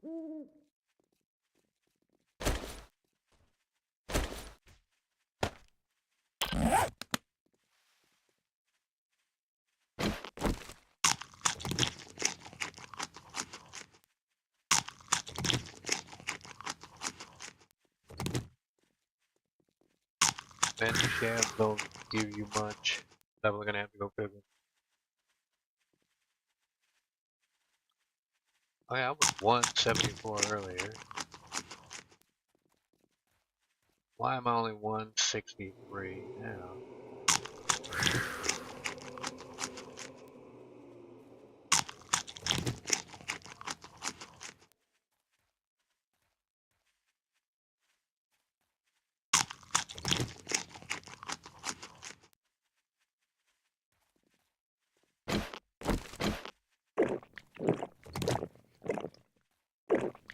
Mm. Man, these shams don't give you much. Definitely gonna have to go cooking. Oh yeah, I was 174 earlier. Why am I only 163 now?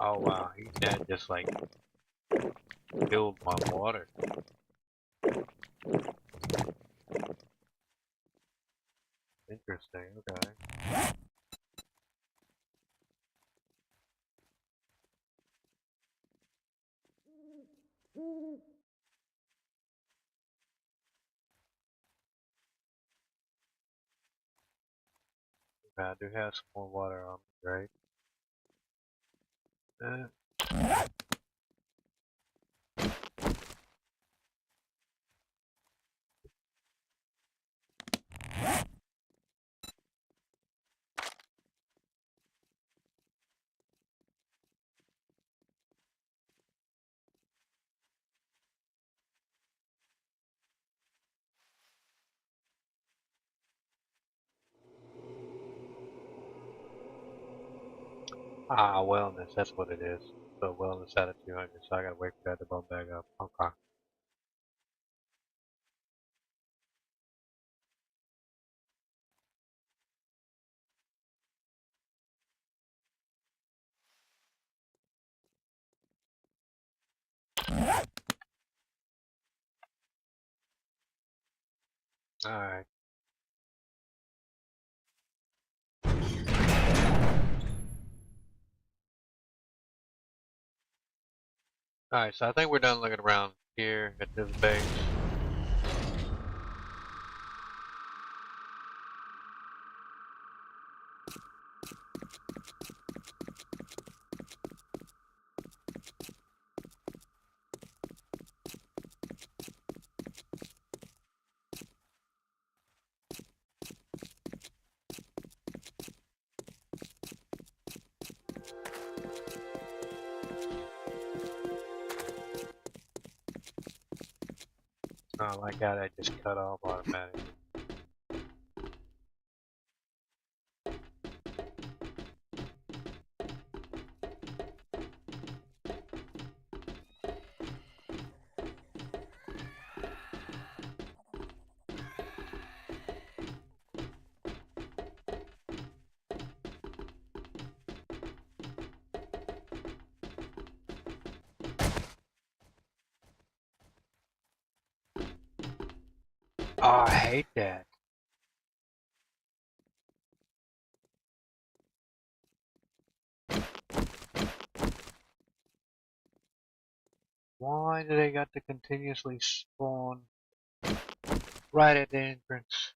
Oh wow, that just like filled my water. Interesting, okay. Okay, I do have some more water on me, right? Uh, Ah, wellness, that's what it is. So wellness out of 200, so I gotta wait for that to bump back up. Okay. Alright. Alright, so I think we're done looking around here at this base. I don't like how that just cut off automatically. Oh, I hate that. Why do they got to continuously spawn right at the entrance?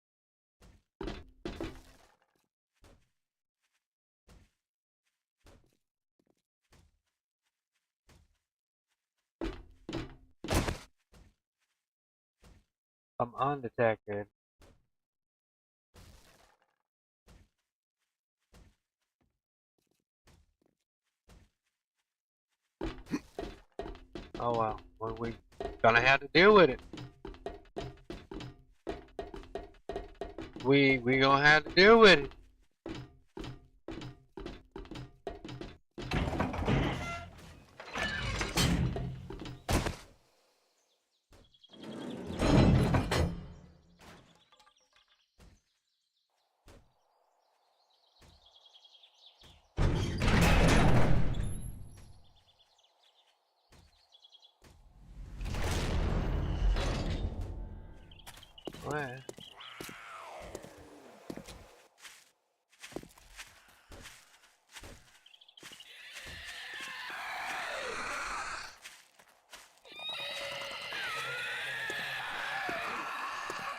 I'm undetected. Oh well, we gonna have to deal with it. We gonna have to deal with it. Well,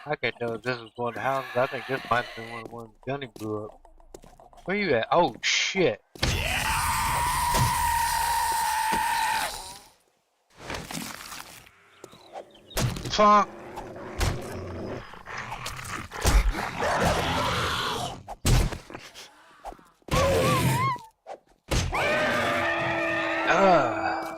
I can't tell if this is one of the houses. I think this might have been one of the ones Gunny blew up. Where you at? Oh shit! Fuck! Ugh.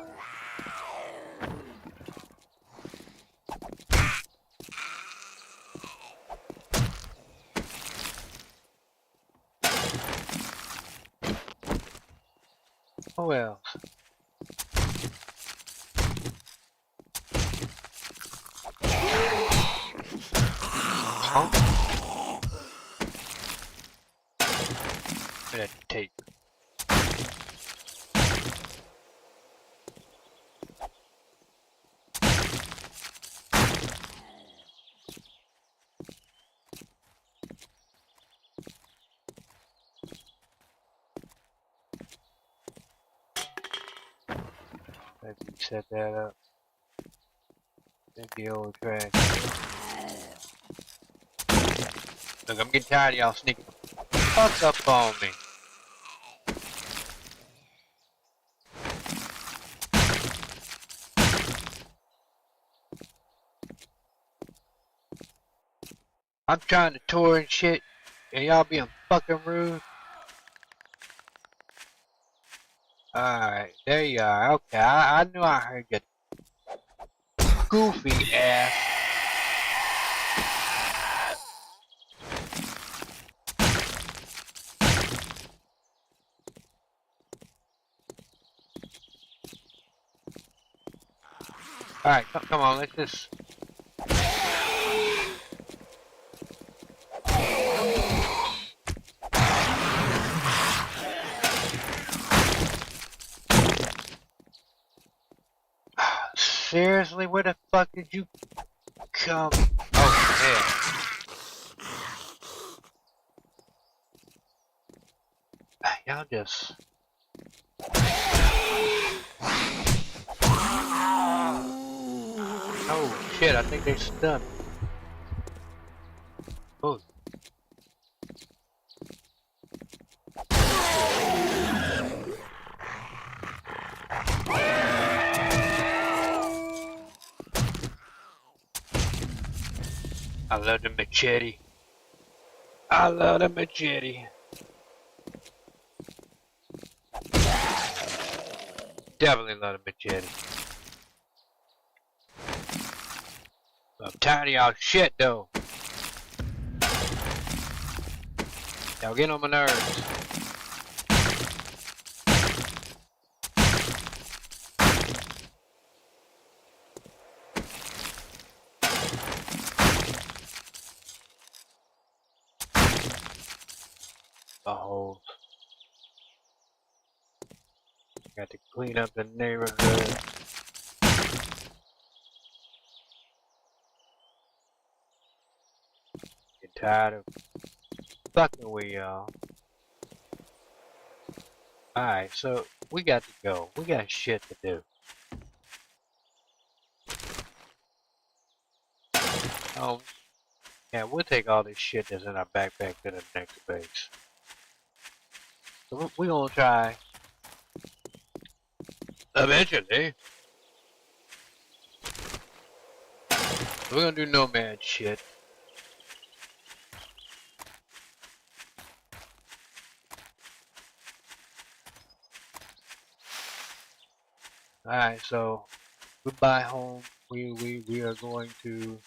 Oh well. Huh? That tape. Maybe set that up. Empty old trash. Look, I'm getting tired of y'all sneaking the fuck up on me. I'm trying to tour and shit, and y'all being fucking rude. Alright, there you are. Okay, I knew I heard you goofy ass. Alright, come on, let's just... Seriously, where the fuck did you come? Oh, hell. Y'all just... Oh shit, I think they stunned. Oh. I love the machete. I love the machete. Definitely love the machete. I'm tired of y'all shit though. Y'all getting on my nerves. Oh, got to clean up the neighborhood. Get tired of fucking with y'all. Alright, so we got to go. We got shit to do. Oh, yeah, we'll take all this shit that's in our backpack to the next base. So we're gonna try eventually. We're gonna do nomad shit. Alright, so goodbye home. We are going to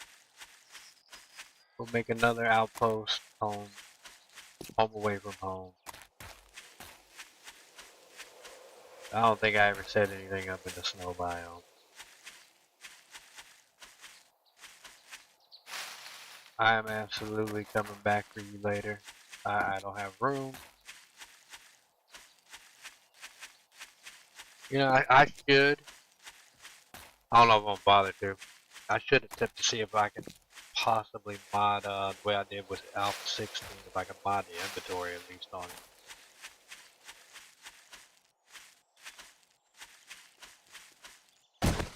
go make another outpost home. Home away from home. I don't think I ever said anything up in the snow biome. I am absolutely coming back for you later. I don't have room. You know, I should. I don't know if I'm gonna bother to. I should attempt to see if I can possibly mod the way I did with Alpha 16, if I can mod the inventory at least on it.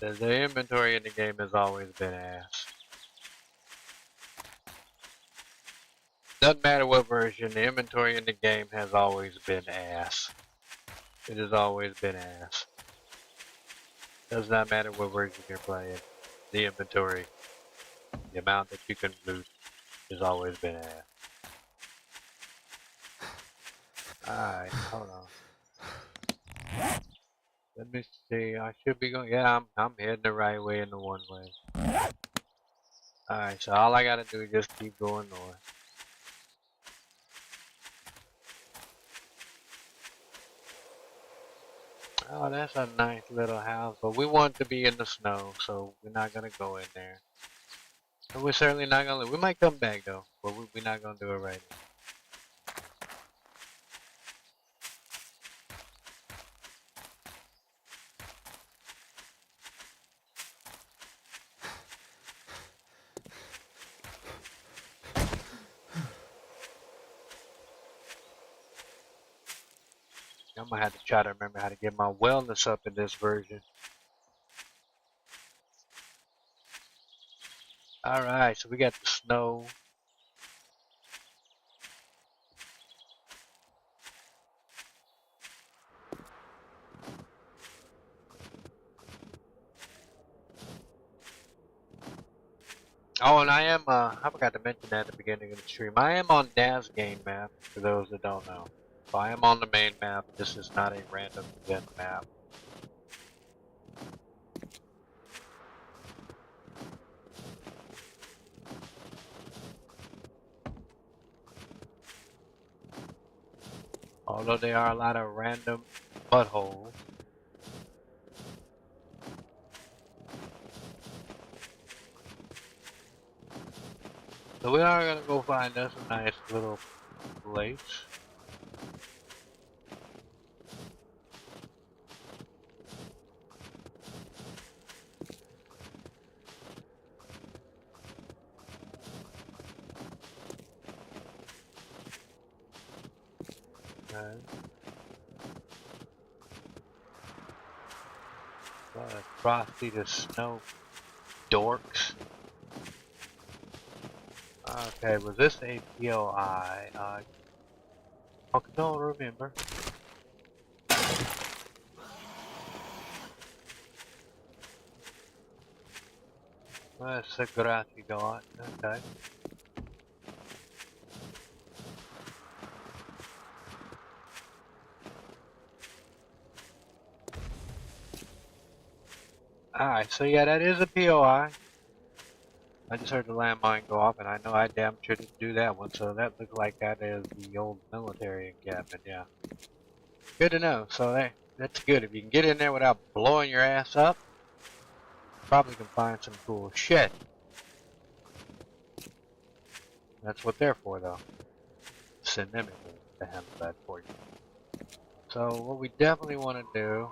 The inventory in the game has always been ass. Doesn't matter what version, the inventory in the game has always been ass. It has always been ass. Does not matter what version you're playing. The inventory, the amount that you can loot, has always been ass. Alright, hold on. Let me see. I should be going. Yeah, I'm heading the right way in the one way. Alright, so all I gotta do is just keep going north. Oh, that's a nice little house, but we want to be in the snow, so we're not gonna go in there. And we're certainly not gonna. We might come back though, but we're not gonna do it right now. I'm gonna have to try to remember how to get my wellness up in this version. Alright, so we got the snow. Oh, and I am, I forgot to mention that at the beginning of the stream. I am on Daz game map, for those that don't know. So I am on the main map. This is not a random event map. Although there are a lot of random buttholes. So we are gonna go find us a nice little place. Okay. Frosty the Snow Dorks. Okay, was this a POI? I don't remember. That's a grassy dot. Okay. Alright, so yeah, that is a POI. I just heard the landmine go off, and I know I damn sure didn't do that one, so that looks like that is the old military encampment, yeah. Good to know, so that's good. If you can get in there without blowing your ass up, probably can find some cool shit. That's what they're for, though. Send them in to handle that for you. So what we definitely want to do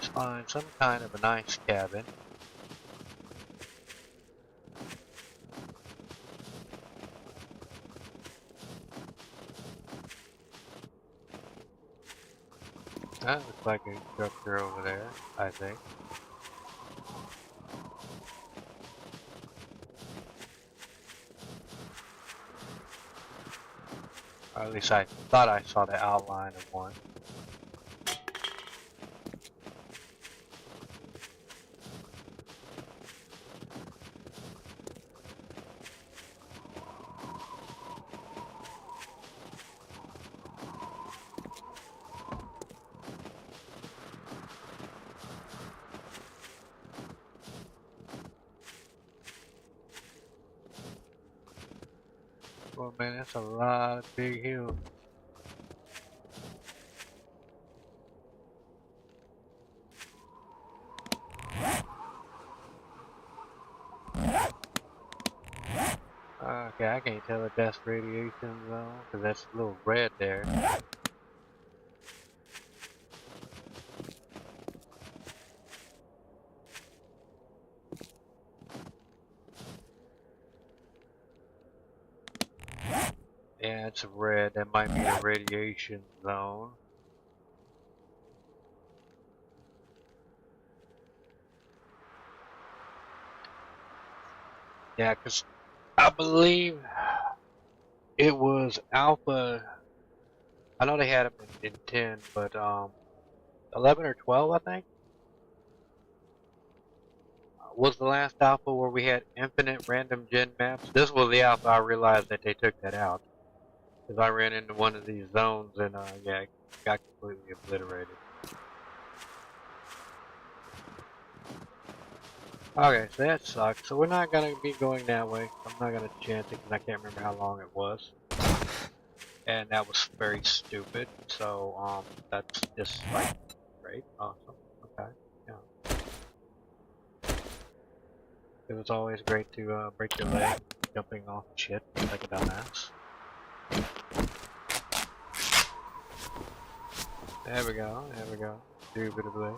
is find some kind of a nice cabin. That looks like a structure over there, I think. Or at least I thought I saw the outline of one. Well, man, that's a lot of big hills. Okay, I can't tell if that's radiation zone, because that's a little red there. Yeah, it's red. That might be a radiation zone. Yeah, because I believe it was Alpha. I know they had them in 10, but 11 or 12, I think, was the last Alpha where we had infinite random gen maps. This was the Alpha I realized that they took that out. Because I ran into one of these zones and yeah, it got completely obliterated. Okay, so that sucks. So we're not gonna be going that way. I'm not gonna chance it because I can't remember how long it was. And that was very stupid. So that's just like great, awesome. Okay, yeah. It was always great to break your leg jumping off shit like a dumbass. There we go, there we go. Indubitably.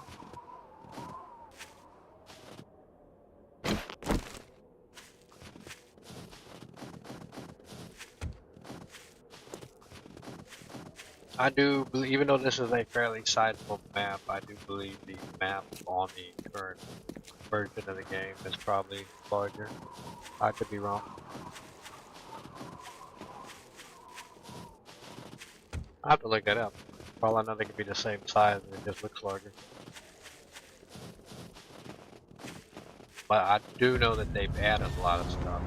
I do believe, even though this is a fairly sizable map, I do believe the map on the current version of the game is probably larger. I could be wrong. I have to look that up. For all I know, they could be the same size and it just looks larger. But I do know that they've added a lot of stuff.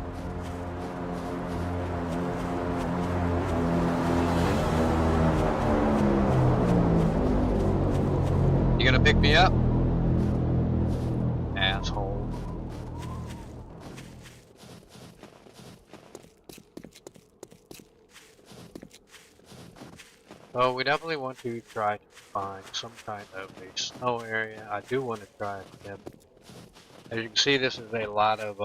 You gonna pick me up? Asshole. So we definitely want to try to find some kind of a snow area. I do want to try them. As you can see, this is a lot of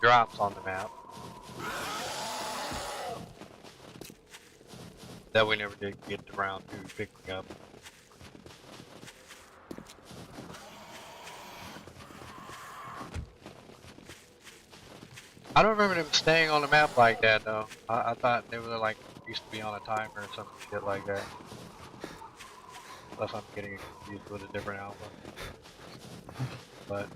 drops on the map that we never did get around to picking up. I don't remember them staying on the map like that though. I thought they were like used to be on a timer or some shit like that. Unless I'm getting confused with a different album. But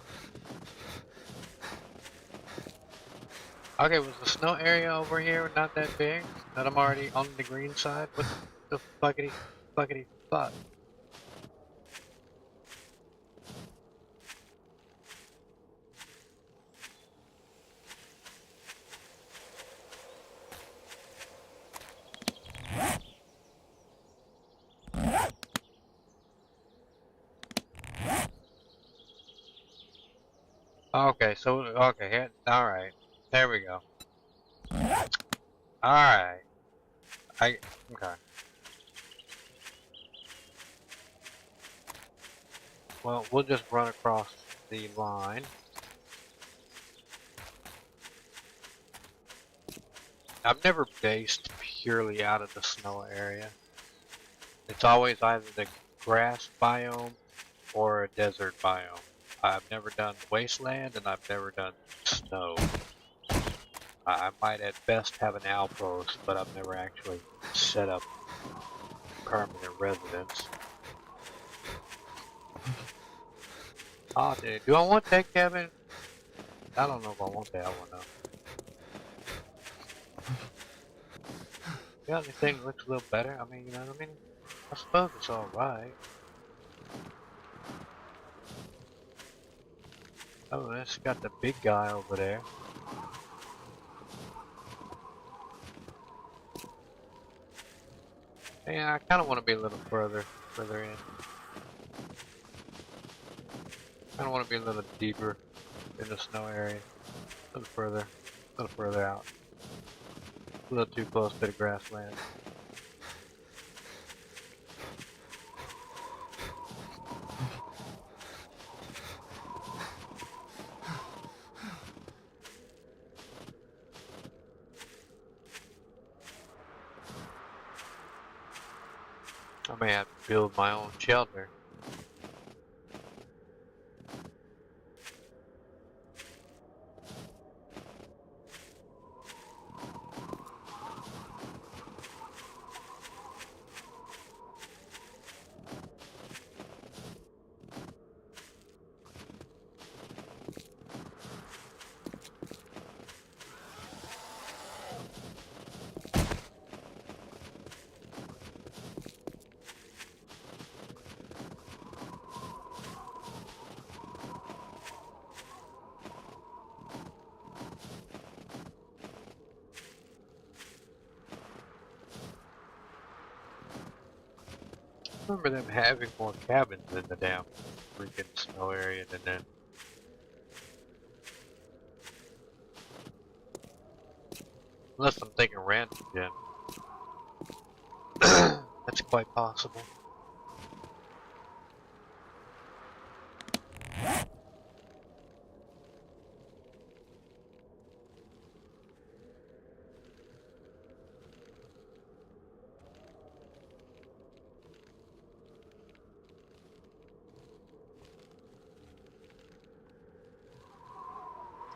okay, was the snow area over here not that big? That I'm already on the green side? What the fuckity fuck? Okay, so okay, here, all right, there we go. All right, okay. Well, we'll just run across the line. I've never based purely out of the snow area. It's always either the grass biome or a desert biome. I've never done wasteland and I've never done snow. I might at best have an outpost, but I've never actually set up permanent residence. Oh, dude, do I want that cabin? I don't know if I want that one though. Yeah, the thing looks a little better. I mean, you know what I mean? I suppose it's alright. Oh, it's got the big guy over there. Yeah, I kind of want to be a little further in. I don't want to be a little deeper in the snow area. A little further out. A little too close to the grassland. I may have to build my own shelter. I remember them having more cabins in the damn freaking snow area than that. Unless I'm thinking random again. That's quite possible.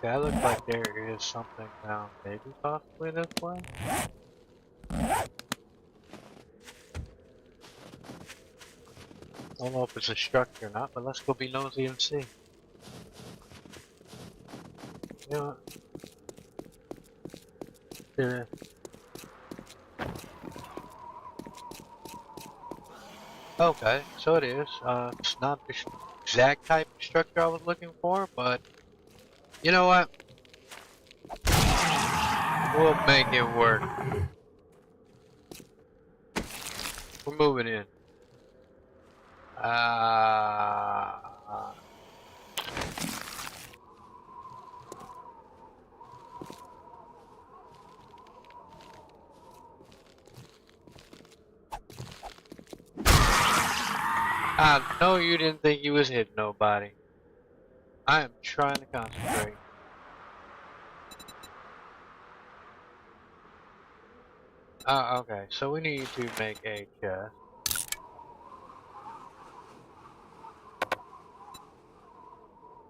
Yeah, it looks like there is something down, maybe possibly this way. I don't know if it's a structure or not, but let's go be nosy and see. You know what? There is. Okay, so it is. It's not the exact type of structure I was looking for, but you know what? We'll make it work. We're moving in. I know you didn't think you was hitting nobody. I am trying to concentrate. Okay, so we need to make a chest.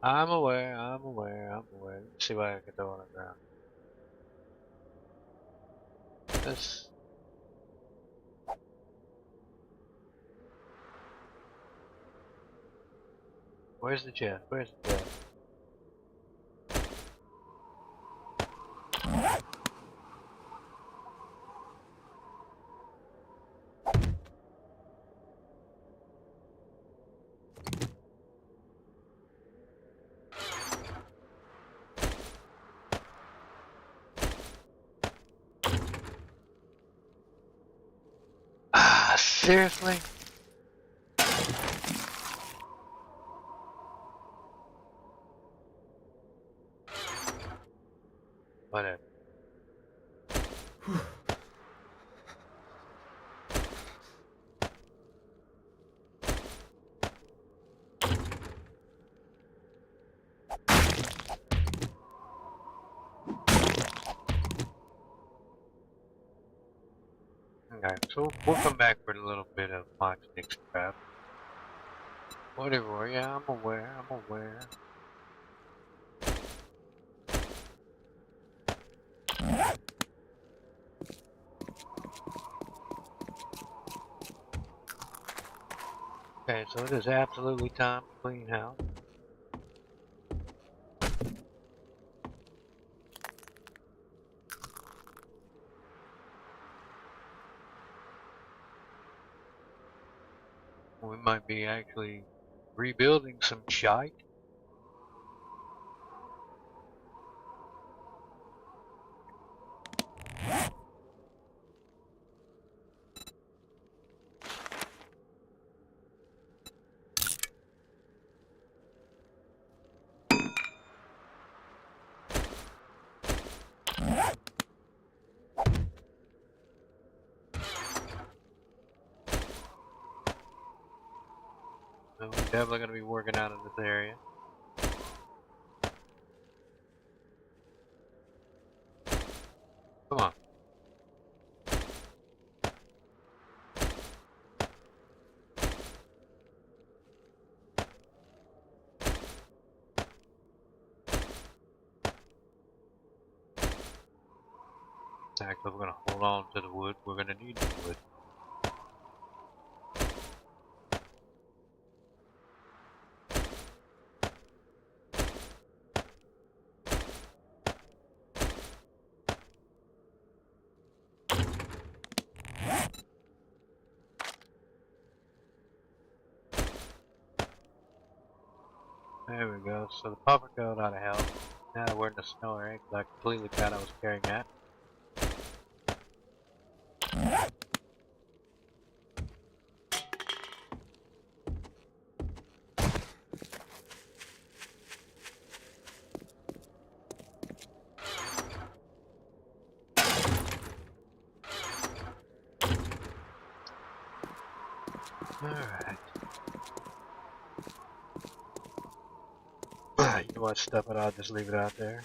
I'm aware, I'm aware, I'm aware. Let's see what I can throw on the ground. This. Where's the chest? Where's the chest? Ah, seriously? Whatever. Okay, so we'll come back for a little bit of my sticks crap. Whatever, yeah, I'm aware, I'm aware. Okay, so it is absolutely time to clean house. We might be actually rebuilding some shite. So we're definitely going to be working out in this area. Come on. Actually, we're going to hold on to the wood. We're going to need the wood. There we go. So the puffer coat ought to help. Now that we're in the snow area, because I completely forgot I was carrying that. Alright. You know what? Stuff it, I'll just leave it out there.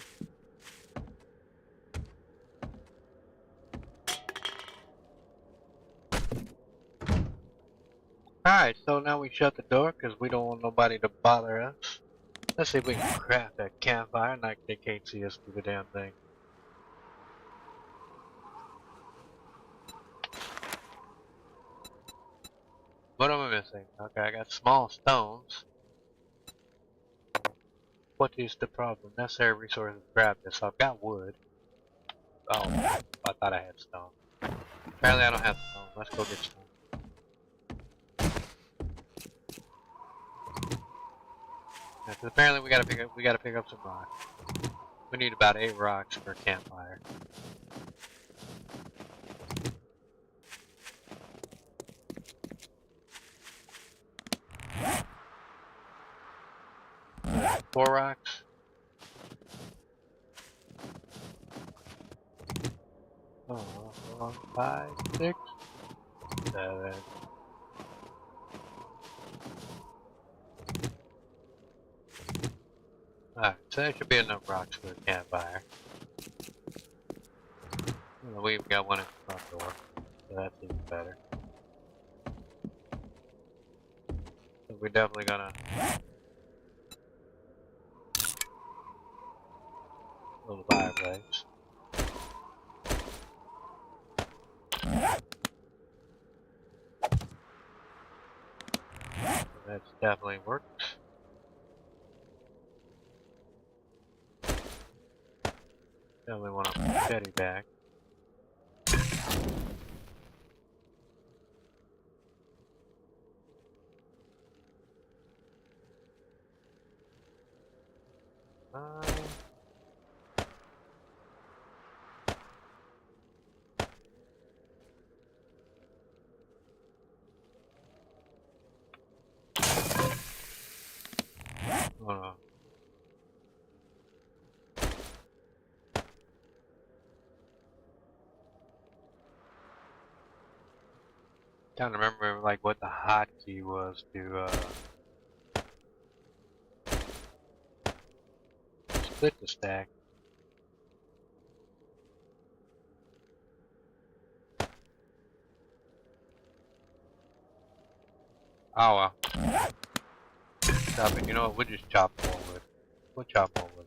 Alright, so now we shut the door because we don't want nobody to bother us. Let's see if we can craft that campfire like they can't see us through the damn thing. What am I missing? Okay, I got small stones. What is the problem? Necessary resources to grab this. I've got wood. Oh, I thought I had stone. Apparently I don't have stone. Let's go get stone. Yeah, 'cause apparently we gotta pick up some rocks. We need about 8 rocks for a campfire. Four rocks. Oh, 5, 6, 7. So that should be enough rocks for a campfire. We've got one at the front door, so that's even better. So we're definitely gonna build a fireplace. So that's definitely works. Definitely want a machete back. Uh, Hold on. Trying to remember like what the hotkey was to split the stack. Oh well. Stop it. You know what? We'll just chop more wood. We'll chop more wood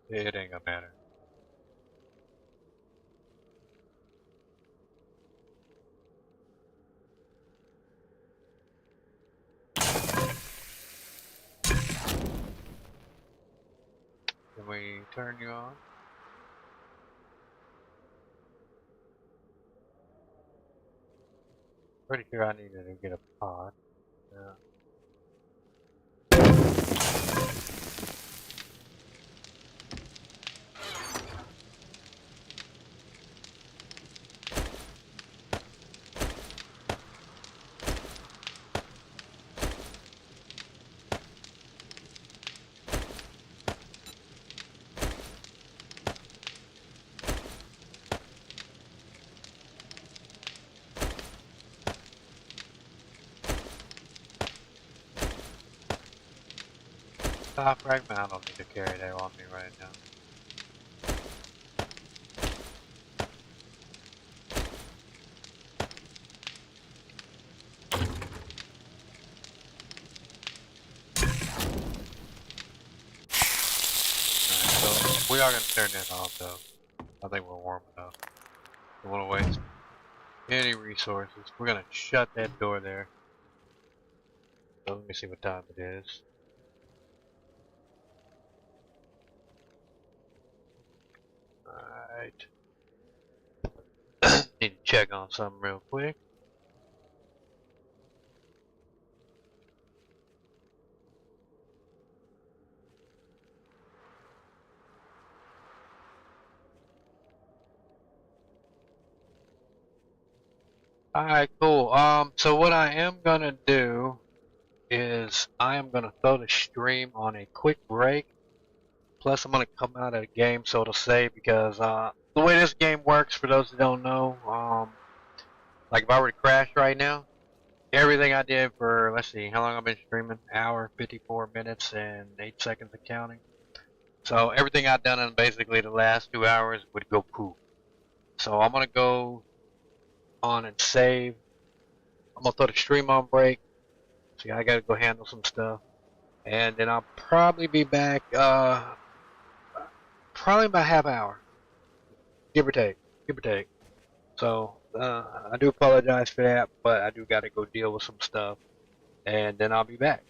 later. It ain't gonna matter. Can we turn you on? Pretty sure I needed to get a pot. Yeah. Stop right now. I don't need to carry that on me right now. Alright, so we are gonna turn it off though. I think we're warm enough. Don't wanna waste any resources. We're gonna shut that door there. So let me see what time it is. Alright. Need to check on something real quick. Alright, cool. So what I am gonna do is I am gonna throw the stream on a quick break. Plus, I'm gonna come out of the game, so to say, because the way this game works, for those that don't know, like if I were to crash right now, everything I did for, let's see, how long I've been streaming? Hour, 54 minutes, and 8 seconds of counting. So everything I've done in basically the last 2 hours would go poof. So I'm gonna go on and save. I'm gonna throw the stream on break. So I gotta go handle some stuff. And then I'll probably be back, probably about half hour. Give or take. Give or take. So, I do apologize for that, but I do gotta go deal with some stuff. And then I'll be back.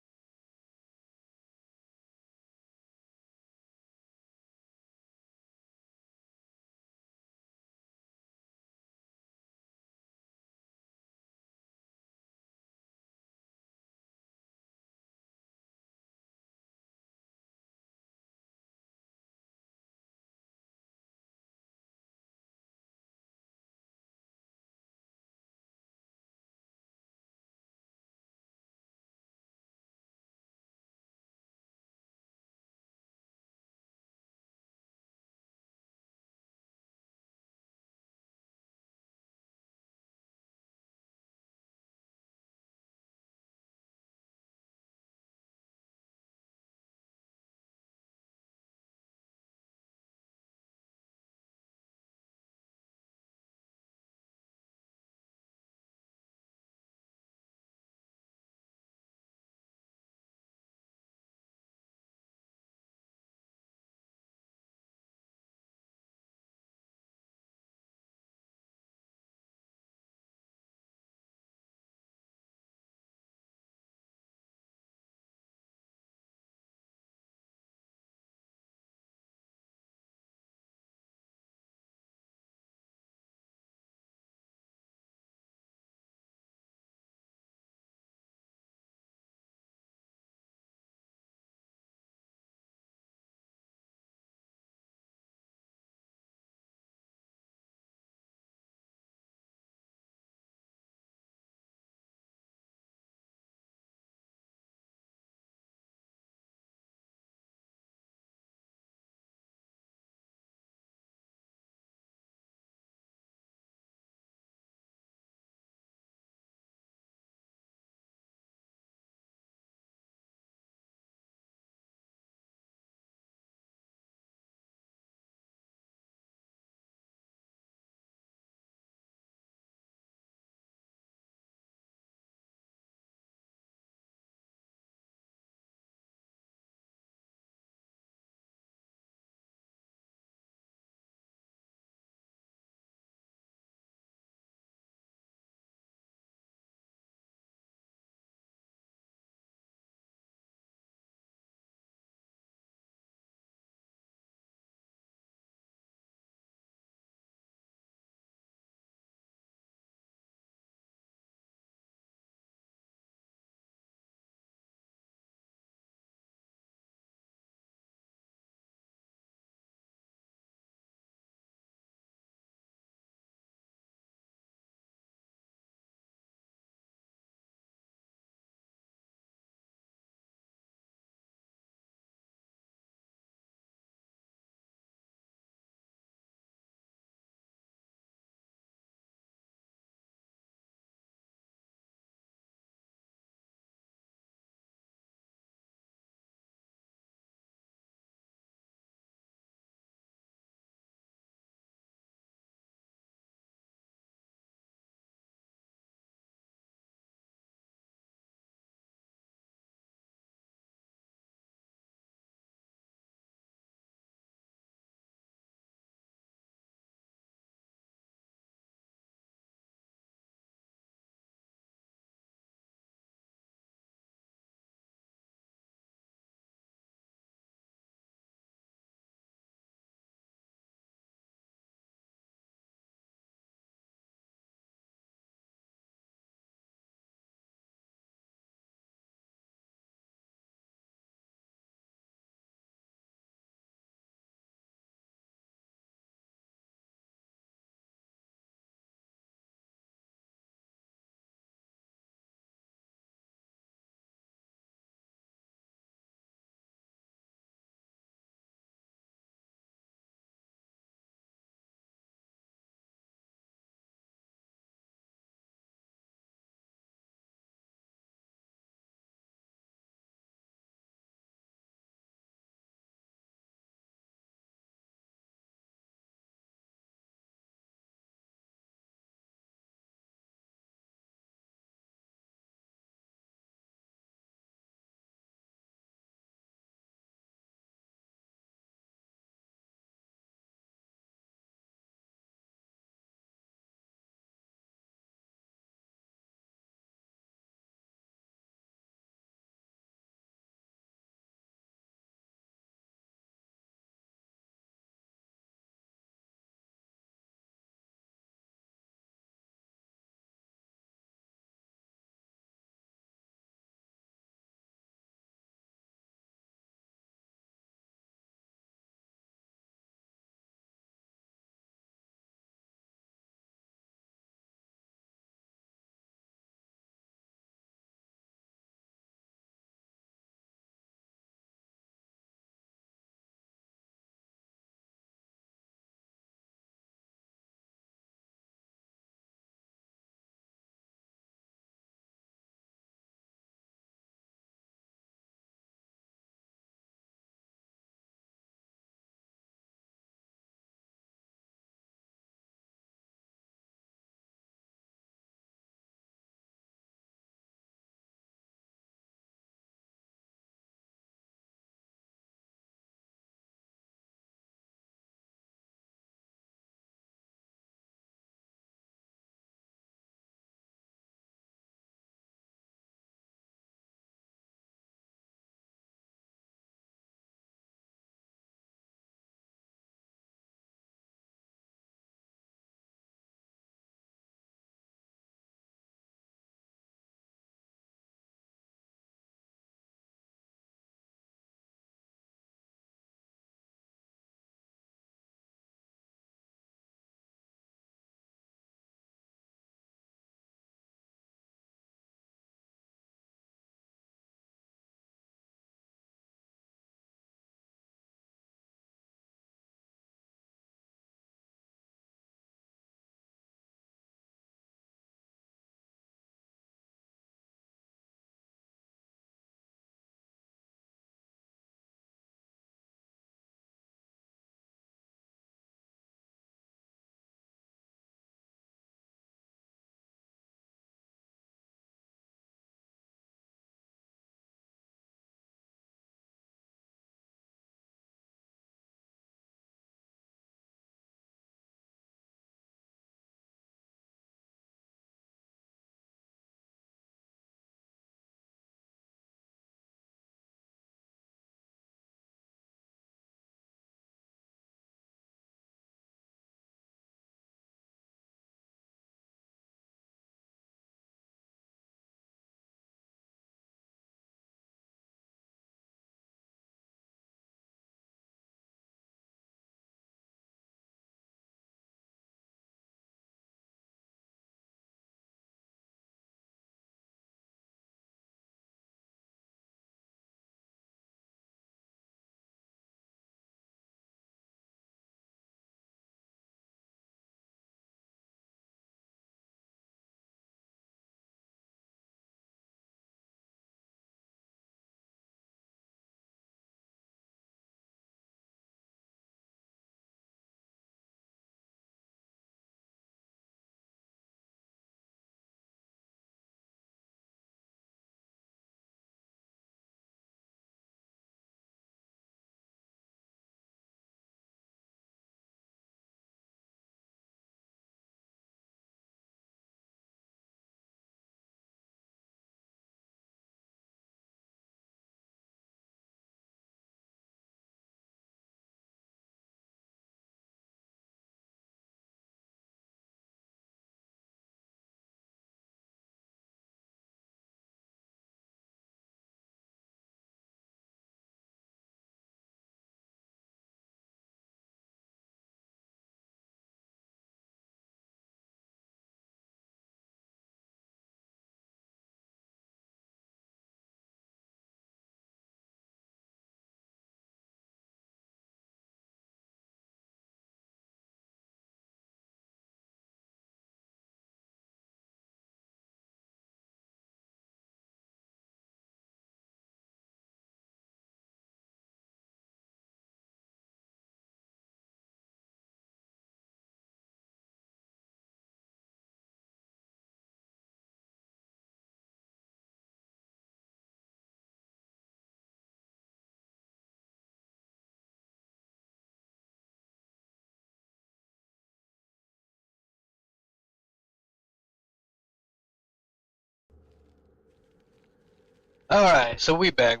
Alright, so we back.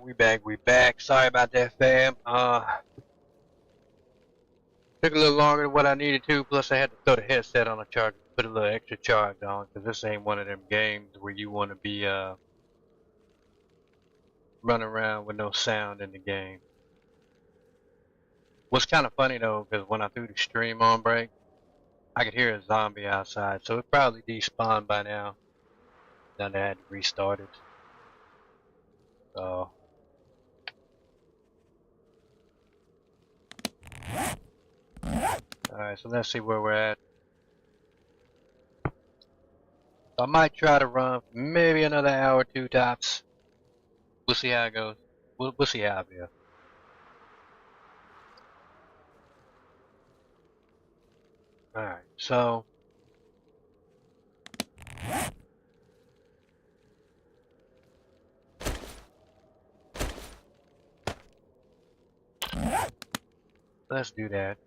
Sorry about that, fam. Took a little longer than what I needed to, plus I had to throw the headset on a charger, put a little extra charge on, because this ain't one of them games where you want to be, running around with no sound in the game. What's kind of funny though, because when I threw the stream on break, I could hear a zombie outside, so it probably despawned by now. Then I had to restart it. So, alright, so let's see where we're at. I might try to run maybe another hour or two tops. We'll see how it goes. We'll see how it feels. Alright, so let's do that.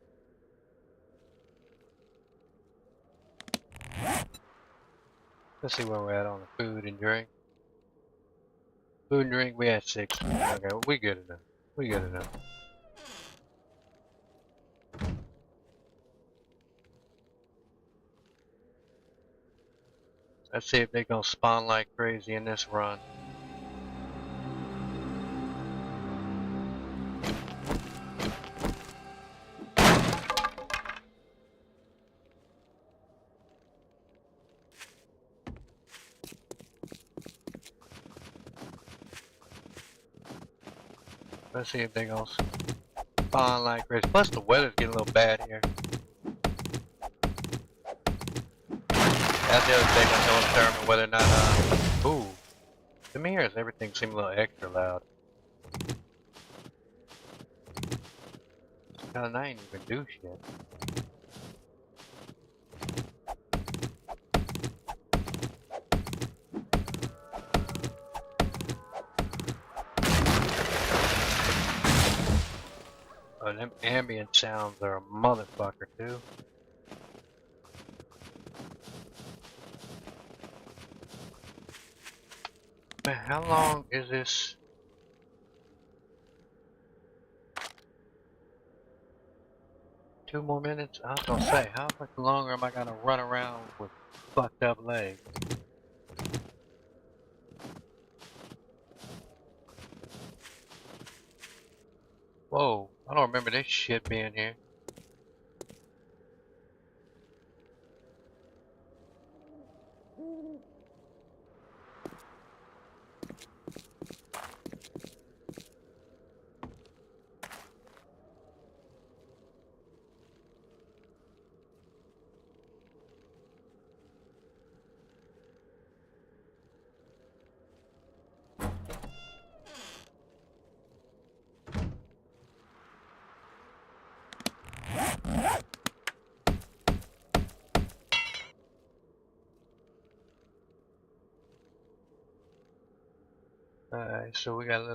Let's see where we're at on the food and drink. Food and drink, we had 6. Okay, we good enough. We good enough. Let's see if they gonna spawn like crazy in this run. Let's see if they gonna spawn like crazy. Plus the weather's getting a little bad here. That's the other thing that's gonna determine whether or not, ooh. To me here, everything seems a little extra loud. And I ain't even do shit. Oh, them ambient sounds are a motherfucker too. Man, how long is this? Two more minutes? I was gonna say, how much longer am I gonna run around with fucked up legs? Whoa, I don't remember this shit being here. Alright, so we got a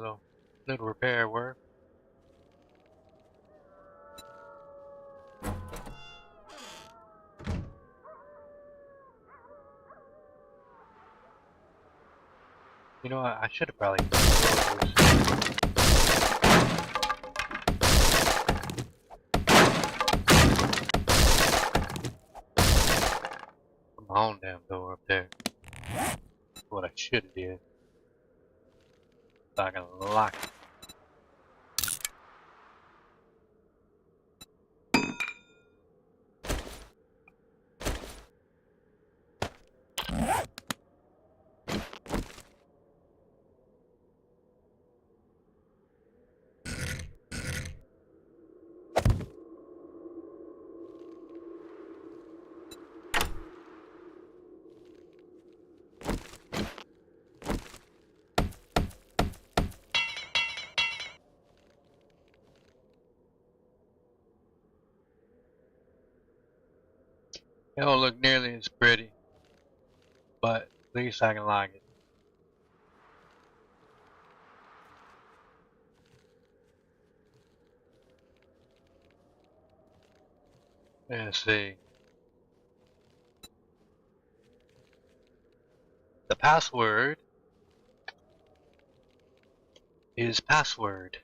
little repair work. You know what, I should have probably closed this. Put my own damn door up there. That's what I should have did. So I can lock it. It don't look nearly as pretty, but at least I can lock it. Let's see. The password is password.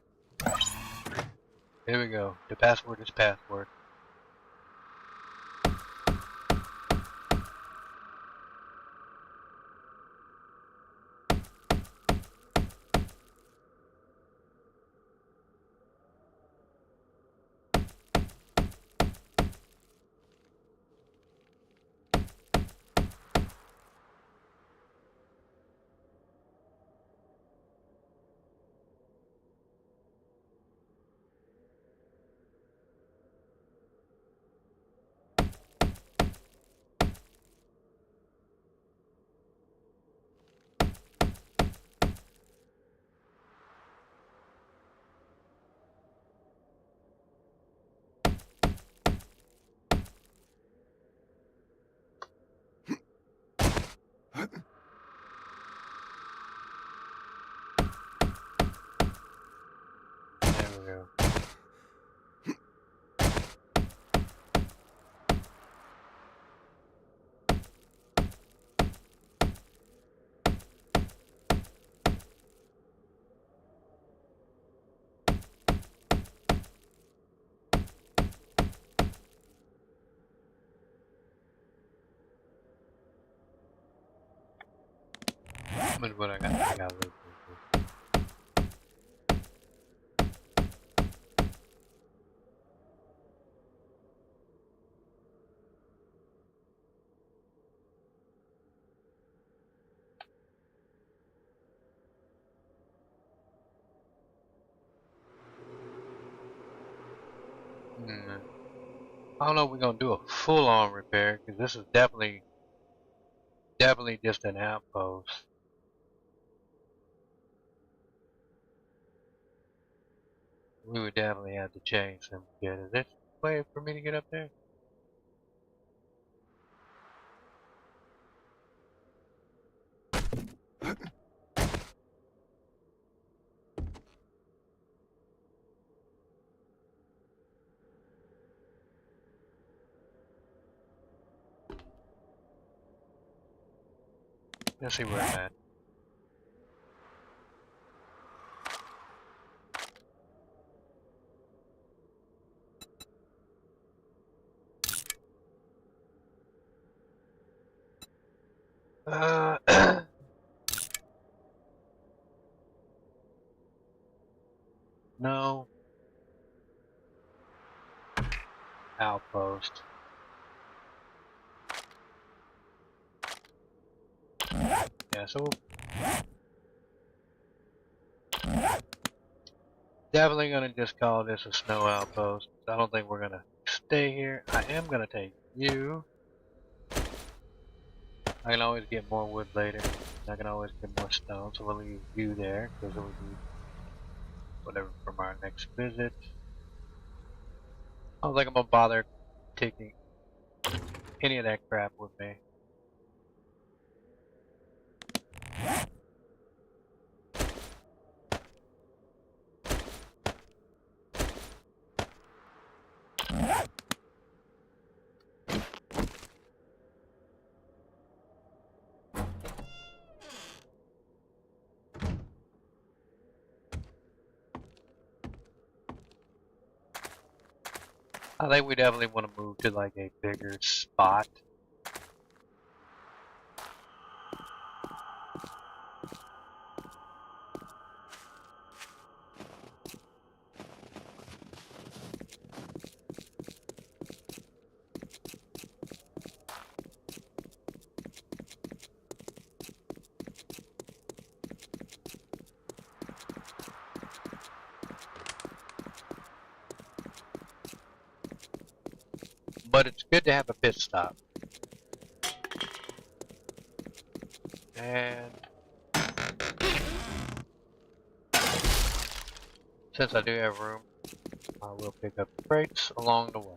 Here we go. The password is password. There we go. But what I got look. I don't know if we're gonna do a full-on repair because this is definitely just an outpost. We would definitely have to change some shit. Is this a way for me to get up there? Let's see where I'm at. No. Outpost. Yeah, so definitely gonna just call this a snow outpost. I don't think we're gonna stay here. I am gonna take you. I can always get more wood later. I can always get more stone, so we'll leave you there because we'll need whatever from our next visit. I don't think I'm gonna bother taking any of that crap with me. I think we definitely want to move to like a bigger spot. But it's good to have a pit stop. And since I do have room, I will pick up crates along the way.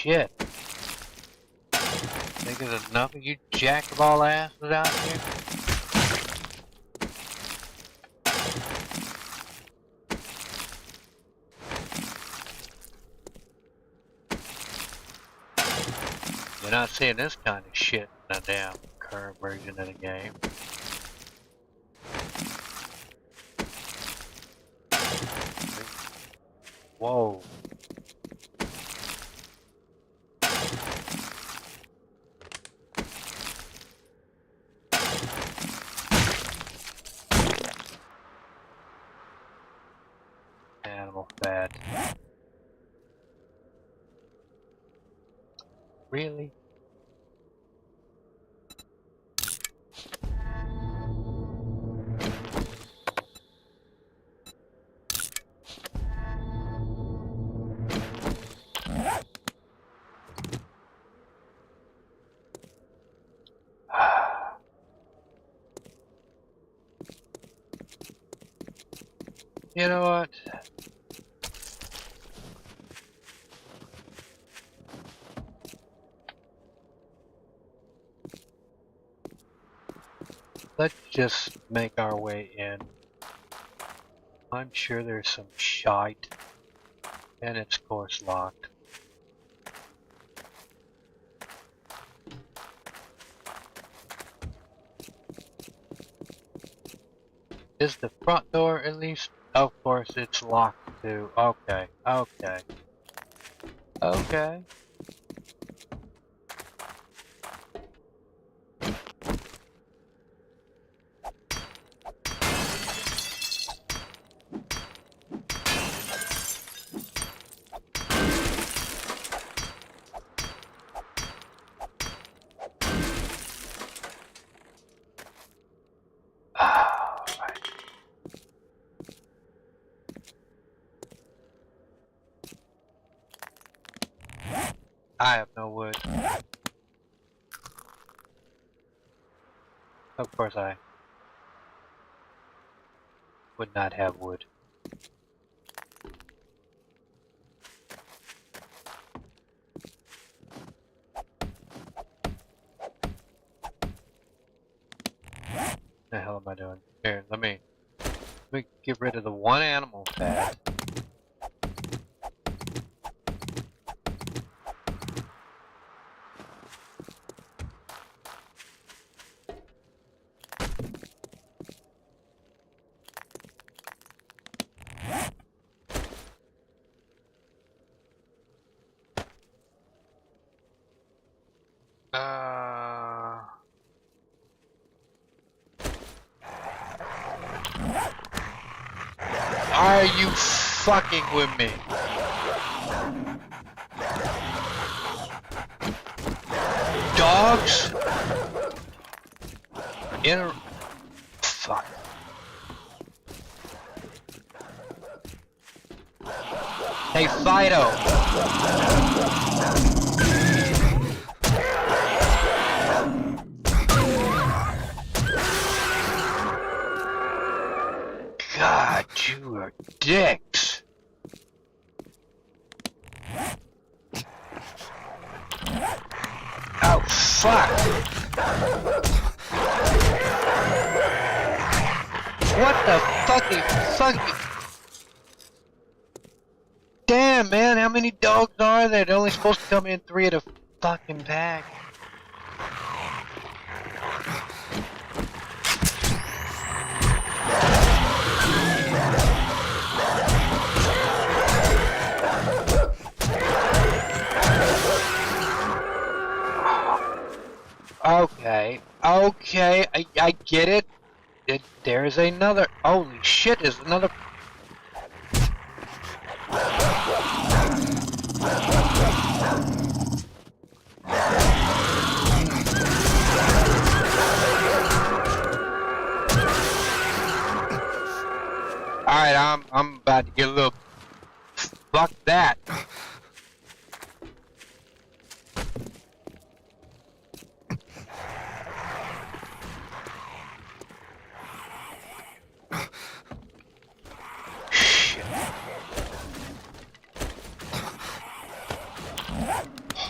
shit. Think there's enough of you jack of all asses out here? You're not seeing this kind of shit in the damn current version of the game. Whoa. Animal fat. Really? You know what? Let's just make our way in. I'm sure there's some shite, and it's of course locked. Is the front door at least? Of course it's locked too. Okay, okay. Okay. I have no wood. Of course I would not have wood. The hell am I doing? Here, let me get rid of the one animal fat. Are you fucking with me? Dogs? Fuck. Hey, Fido. God, you are dicks. Oh, fuck. What the fucking... Damn, man, how many dogs are there? They're only supposed to come in 3 at a fucking pack. Okay, I get it. There's another. Holy shit, there's another. Alright, I'm about to get a little. Fuck that.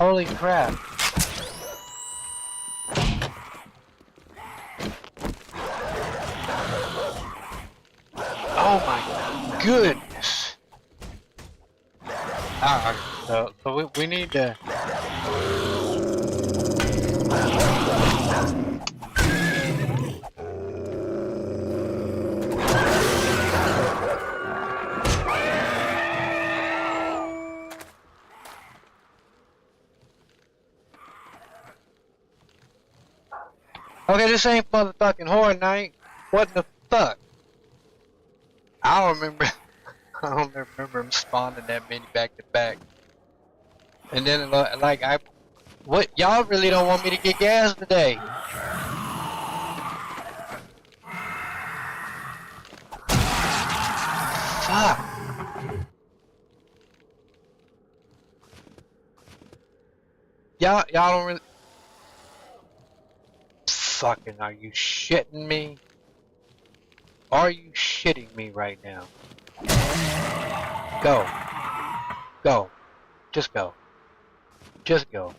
Holy crap. Oh my goodness. Alright, so we need to... Okay, this ain't motherfucking horror night. What the fuck? I don't remember. I don't remember him spawning that many back to back. And then like what? Y'all really don't want me to get gas today? Fuck. Y'all don't really. Fucking, are you shitting me? Are you shitting me right now? Go. Go. Just go. Just go.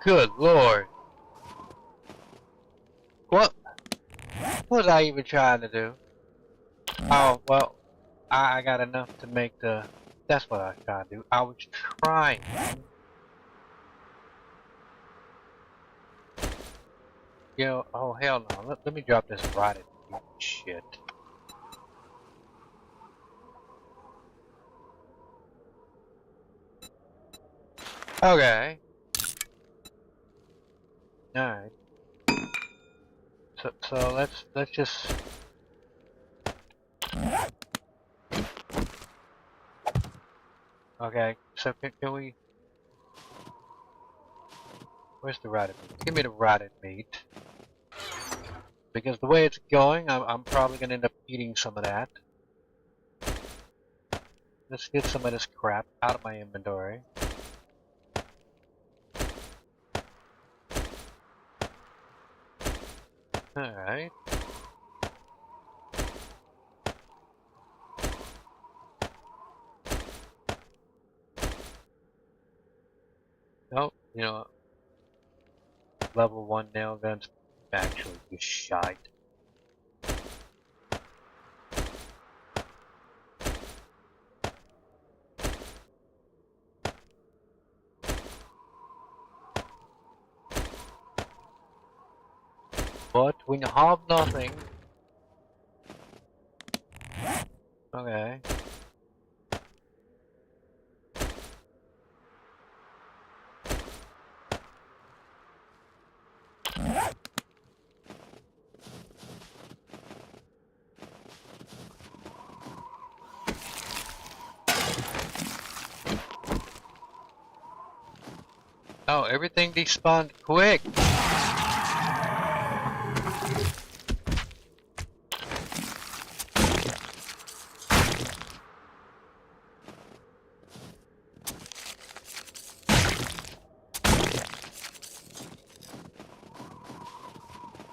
Good lord. What was I even trying to do? Oh, well, I got enough to make the... That's what I was trying to do. I was trying. Yo, oh hell no. Let me drop this rotted shit. Okay. Alright. So let's just... Okay, so can we... Where's the rotted meat? Give me the rotted meat. Because the way it's going, I'm probably gonna end up eating some of that. Let's get some of this crap out of my inventory. Alright. Nope, you know, level 1 nail guns actually just shite. But when you have nothing... Okay. Oh, everything despawned quick!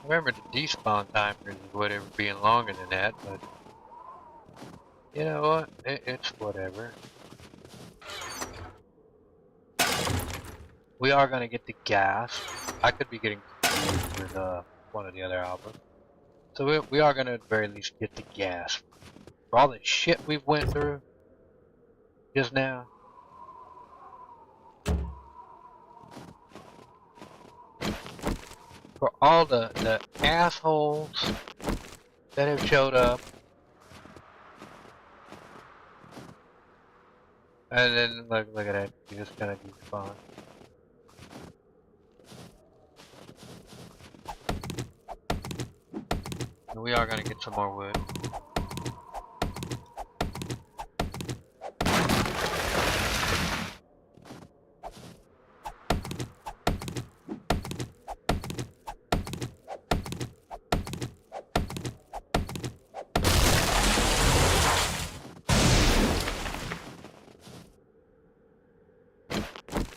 Remember the despawn timer is whatever being longer than that, but you know what? It's whatever. We are gonna get the gas. I could be getting confused with one of the other albums. So we are gonna at the very least get the gas. For all the shit we've went through just now. For all the assholes that have showed up. And then look at that, you just gonna despawn. And we are gonna get some more wood.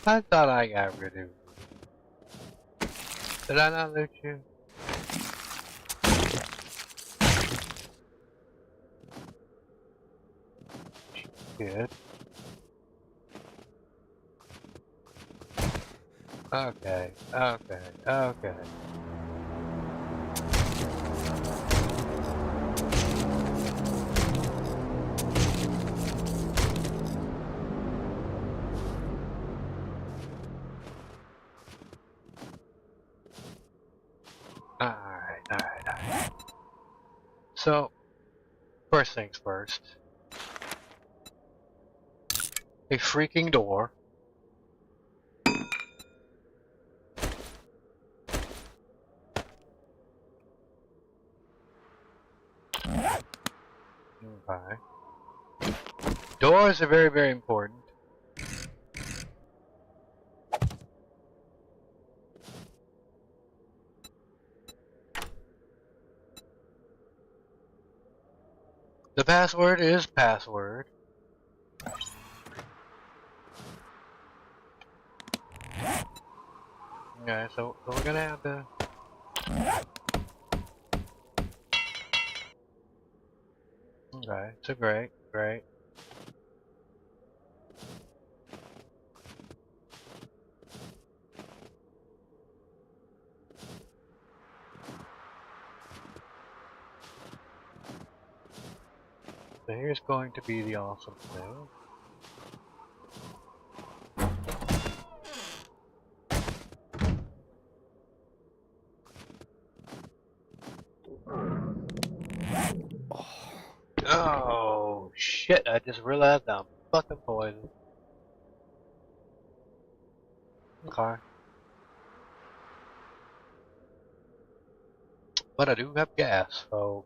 I thought I got rid of you. Did I not loot you? good. Okay, okay, okay. Alright. So, first things first. A freaking door. Okay. Doors are very, very important. The password is password. Okay, so we're gonna have to. Okay, so great. So here's going to be the awesome thing. Oh shit! I just realized I'm fucking poisoned. Okay. But I do have gas, so.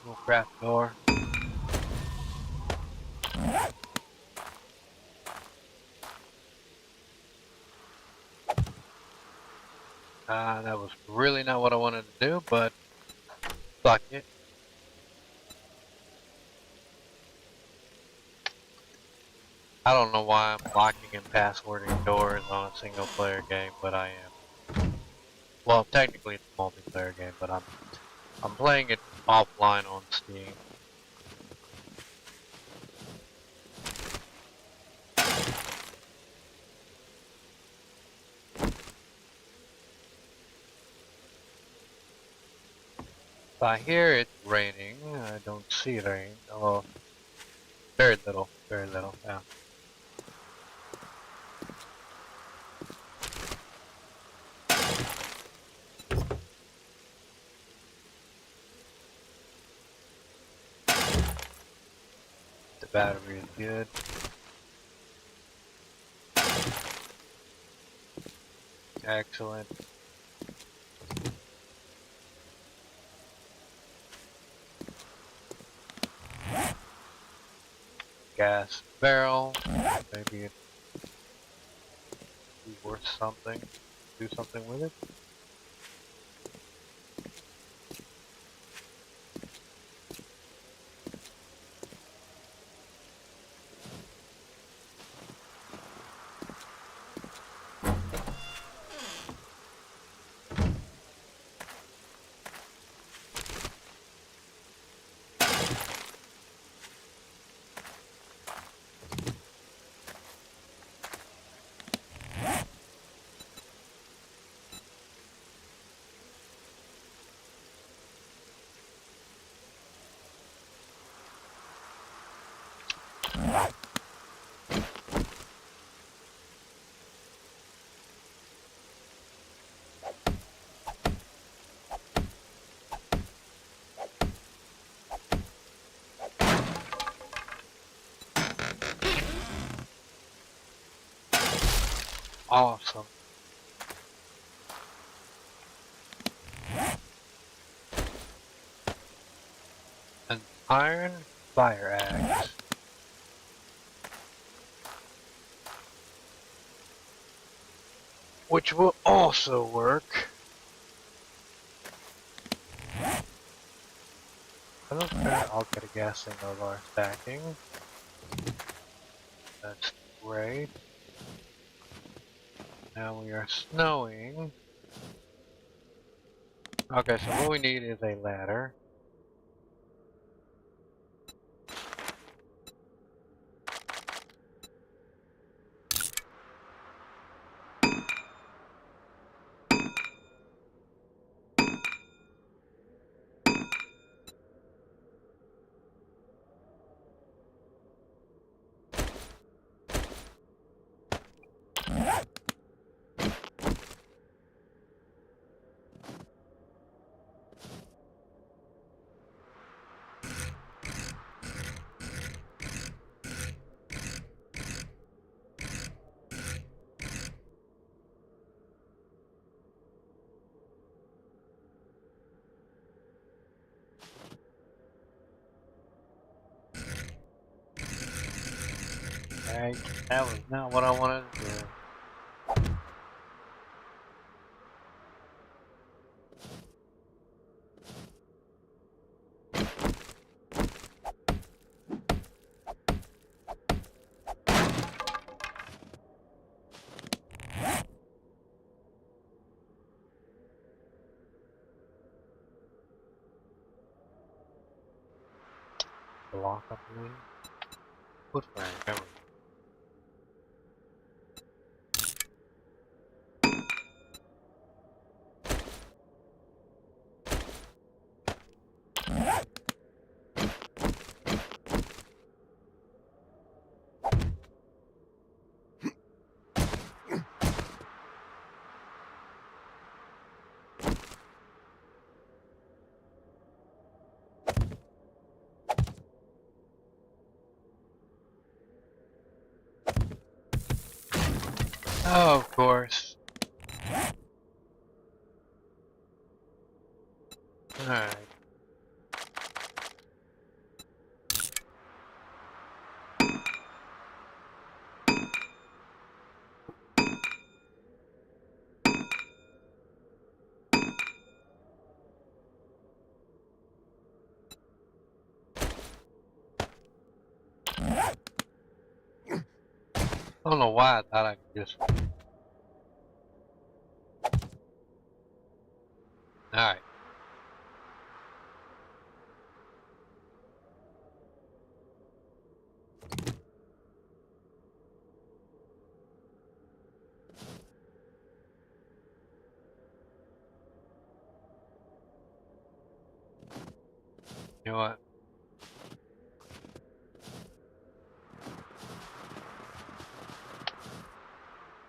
We'll craft door. That was really not what I wanted to do, but fuck it. I don't know why I'm locking and passwording doors on a single player game, but I am. Well, technically it's a multiplayer game, but I'm playing it offline on Steam. If I hear it raining, I don't see rain. Oh, very little, yeah. The battery is good. Excellent. Gas barrel. Maybe it'd be worth something. Do something with it. Awesome. And iron. fire axe. Which will also work. I don't care, I'll get a guessing of our stacking. That's great. Now we are snowing. Okay, so what we need is a ladder. Right, that was not what I wanted to do. Block, I believe. Wood frame, never. Oh, of course. Alright. I don't know why I thought I could just. Alright. You know what?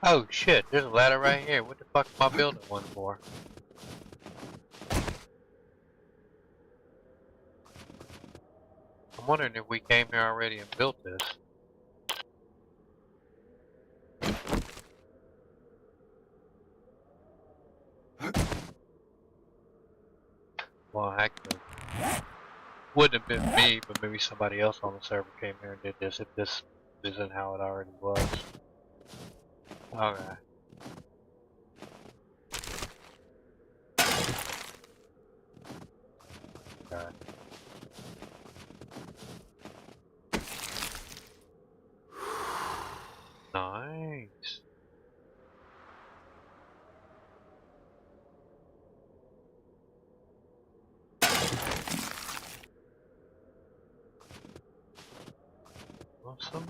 Oh shit, there's a ladder right here. What the fuck am I building one for? I'm wondering if we came here already and built this. Well, actually, wouldn't have been me, but maybe somebody else on the server came here and did this if this isn't how it already was. Okay. God. Nice. Awesome.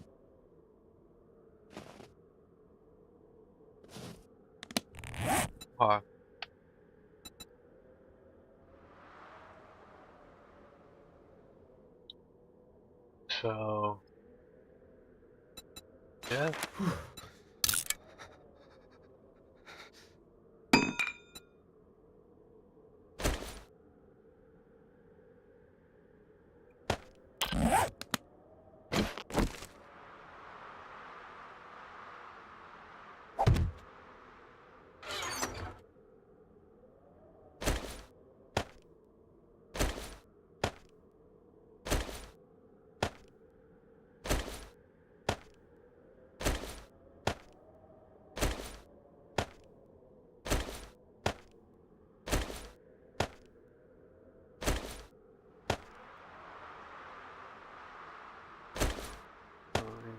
Alright. So, yeah.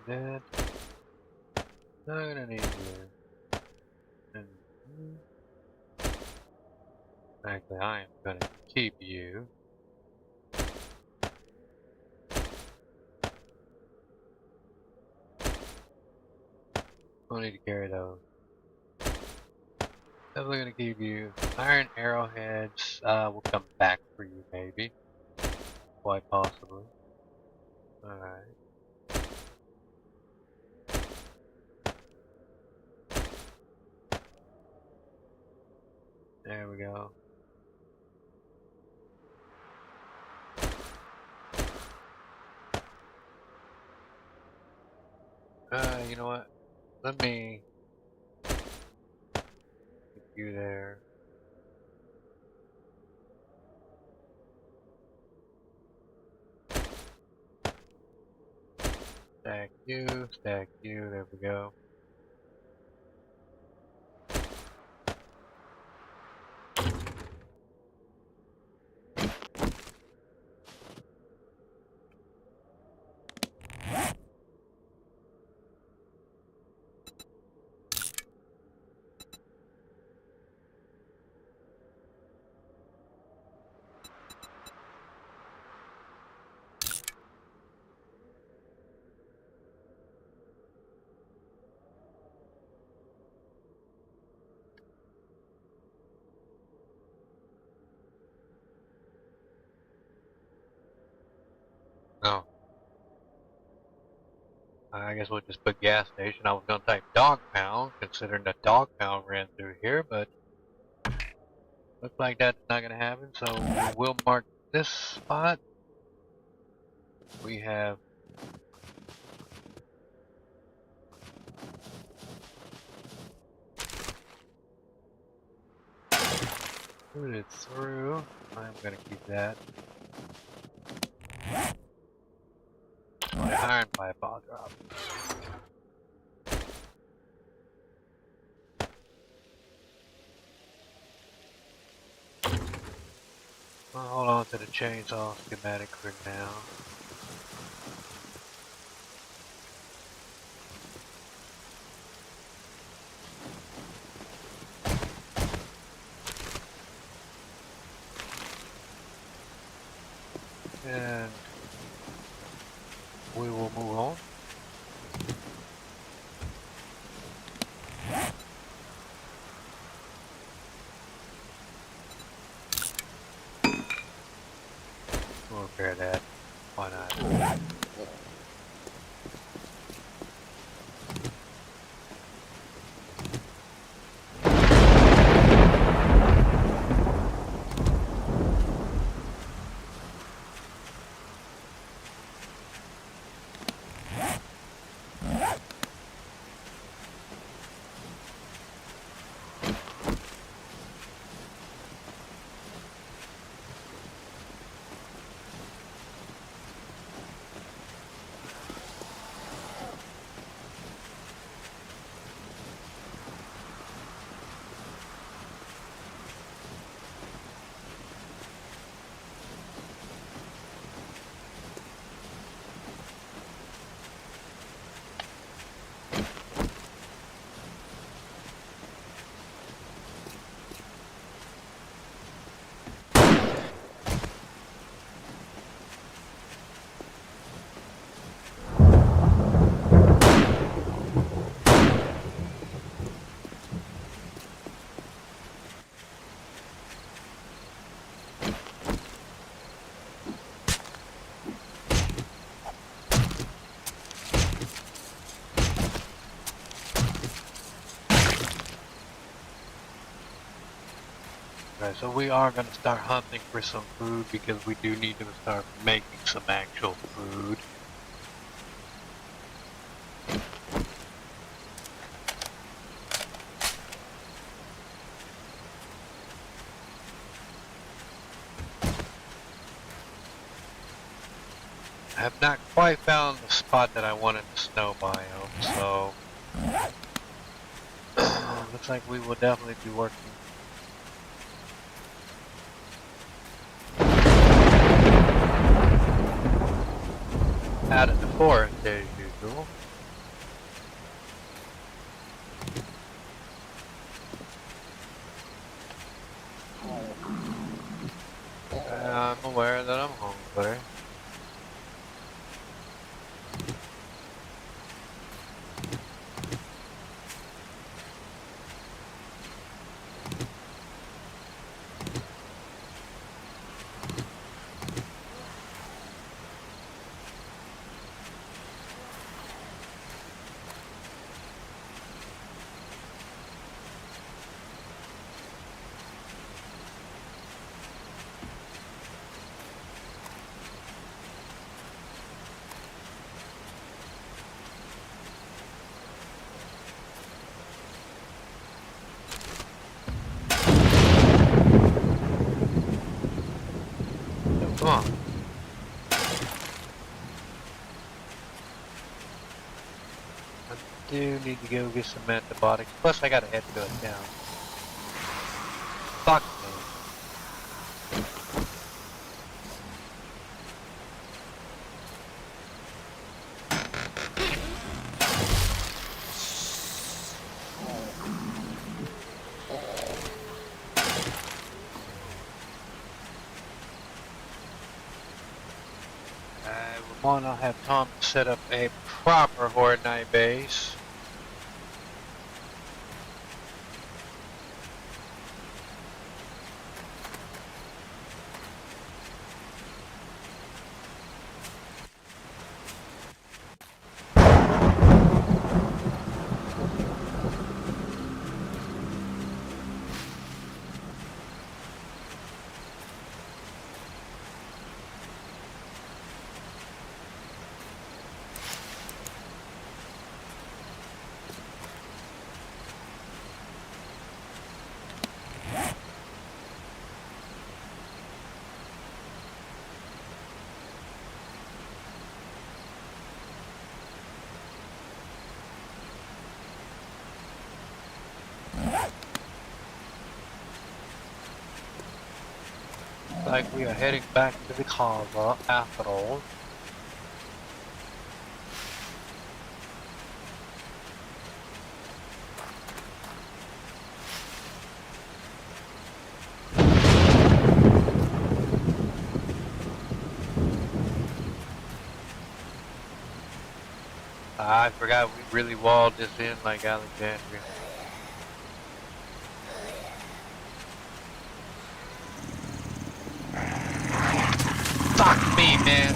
dead. Not gonna need you. And you. Actually, I am gonna keep you. Don't need to carry those. Definitely gonna keep you. Iron arrowheads will come back for you, maybe. Quite possibly. Alright. There we go. You know what? Let me get you there. Stack you, there we go. Oh, I guess we'll just put gas station. I was gonna type dog pound, considering the dog pound ran through here, but looks like that's not gonna happen, so we'll mark this spot. We have put it through. I'm gonna keep that. My iron pipe I'll drop. I'll hold on to the chainsaw schematic for now. And we will move on. We'll repair that. Why not? Right, so we are going to start hunting for some food because we do need to start making some actual food. I have not quite found the spot that I wanted the snow biome, so looks like we will definitely be working out of the forest as usual. I do need to go get some antibiotics. Plus, I gotta head to a town. Fuck me. We might not have time to set up a proper Horde Night base. Like we are heading back to the carver after all. I forgot we really walled this in like Alexandria. Fuck me, man.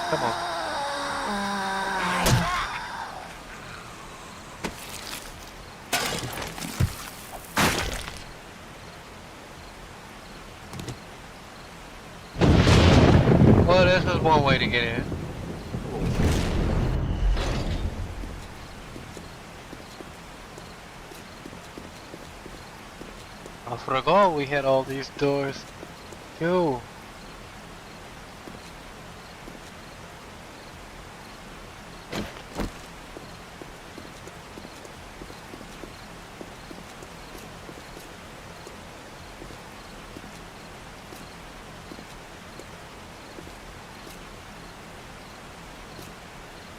Come on. Well, this is one way to get in. I forgot we had all these doors. Yo.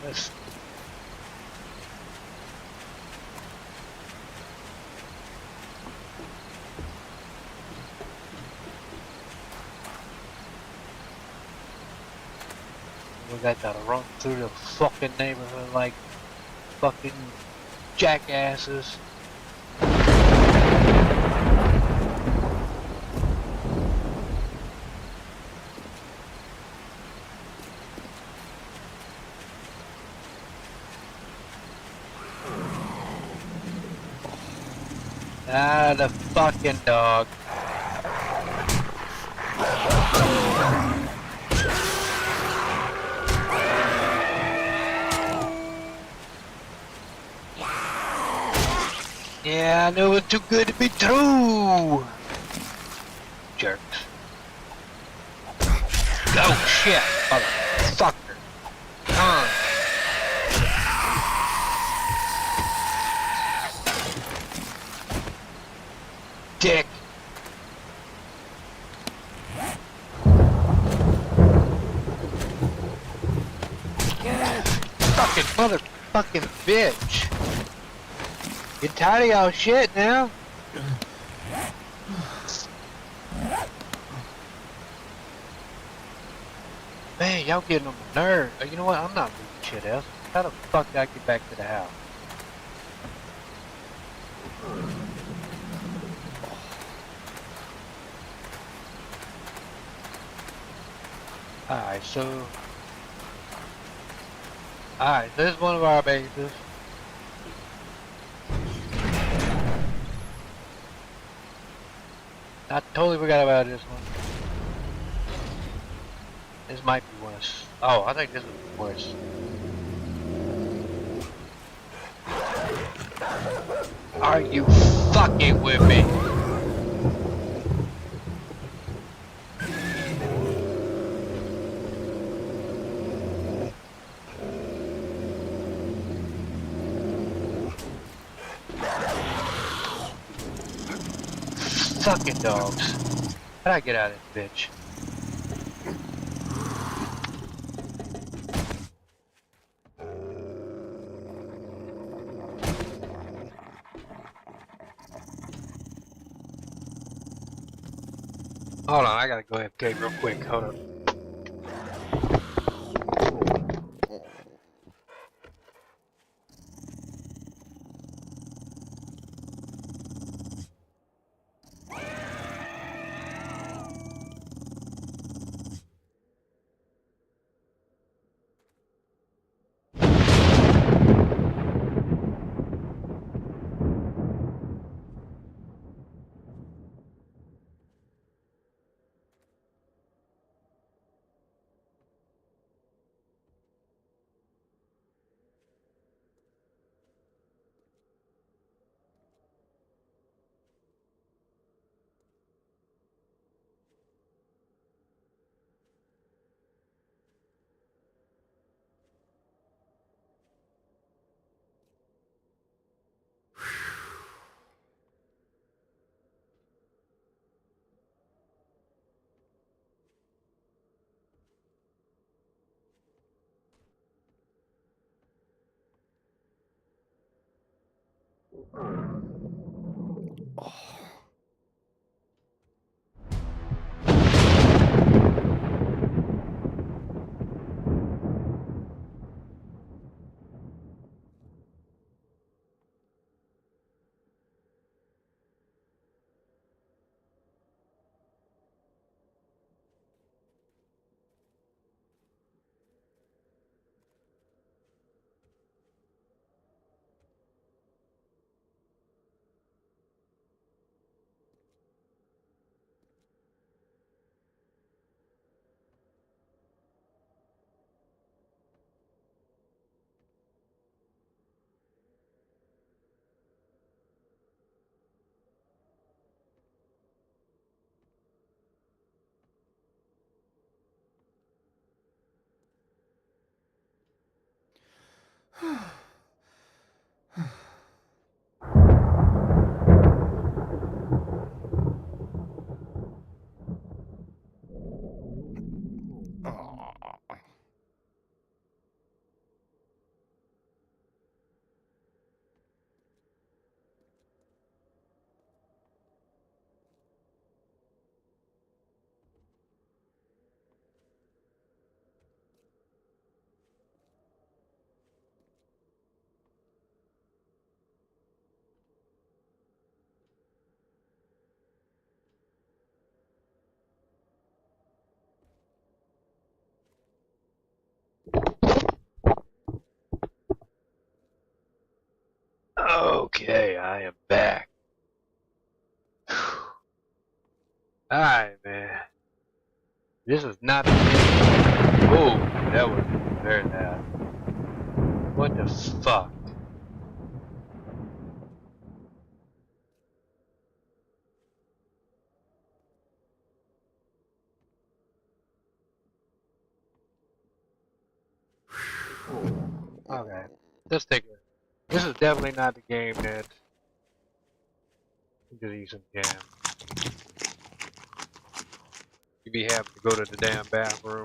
Let's we got to run through the fucking neighborhood like fucking jackasses. Ah, the fucking dog. Yeah, I knew it was too good to be true. Jerks. Oh shit, motherfucker. Come on. Dick. Fucking motherfucking bitch. Get tired of y'all shit now? Man, y'all getting on my nerves. You know what? I'm not moving shit else. How the fuck did I get back to the house? Alright, so... Alright, this is one of our bases. I totally forgot about this one. This might be worse. Oh, I think this is worse. Are you fucking with me? Fucking dogs. How'd I get out of this bitch? Hold on, I gotta go AFK real quick. Hold on. Okay, I am back. Alright, man. This is not the game. Oh, that was very loud. What the fuck? Okay, let's take it. This is definitely not the game that you just eat some jam. You be happy to go to the damn bathroom.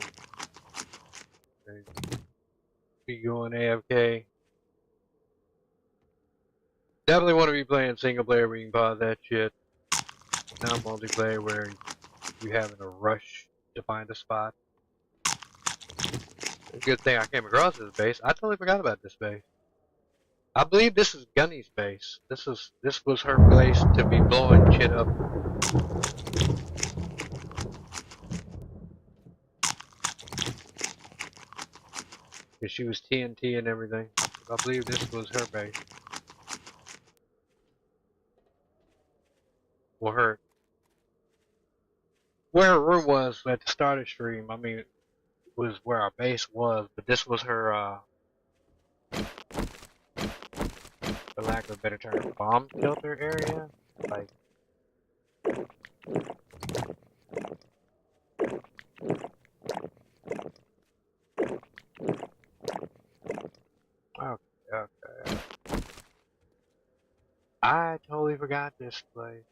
And be going AFK. Definitely want to be playing single player where you can pause that shit. Not multiplayer where you having a rush to find a spot. A good thing I came across this base. I totally forgot about this base. I believe this is Gunny's base. This was her place to be blowing shit up. Cause she was TNT and everything. I believe this was her base. Well, her room was at the start of stream. I mean, was where our base was, but this was her, for lack of a better term, bomb shelter area. Like, okay, okay. I totally forgot this place.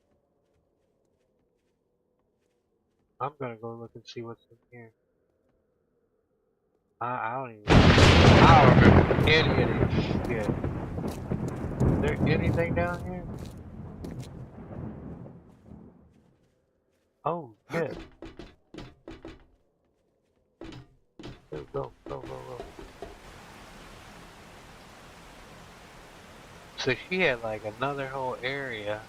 I'm gonna go look and see what's in here. I don't even. I don't remember any of this shit. Is there anything down here? Oh shit! Go go go go go. So she had like another whole area.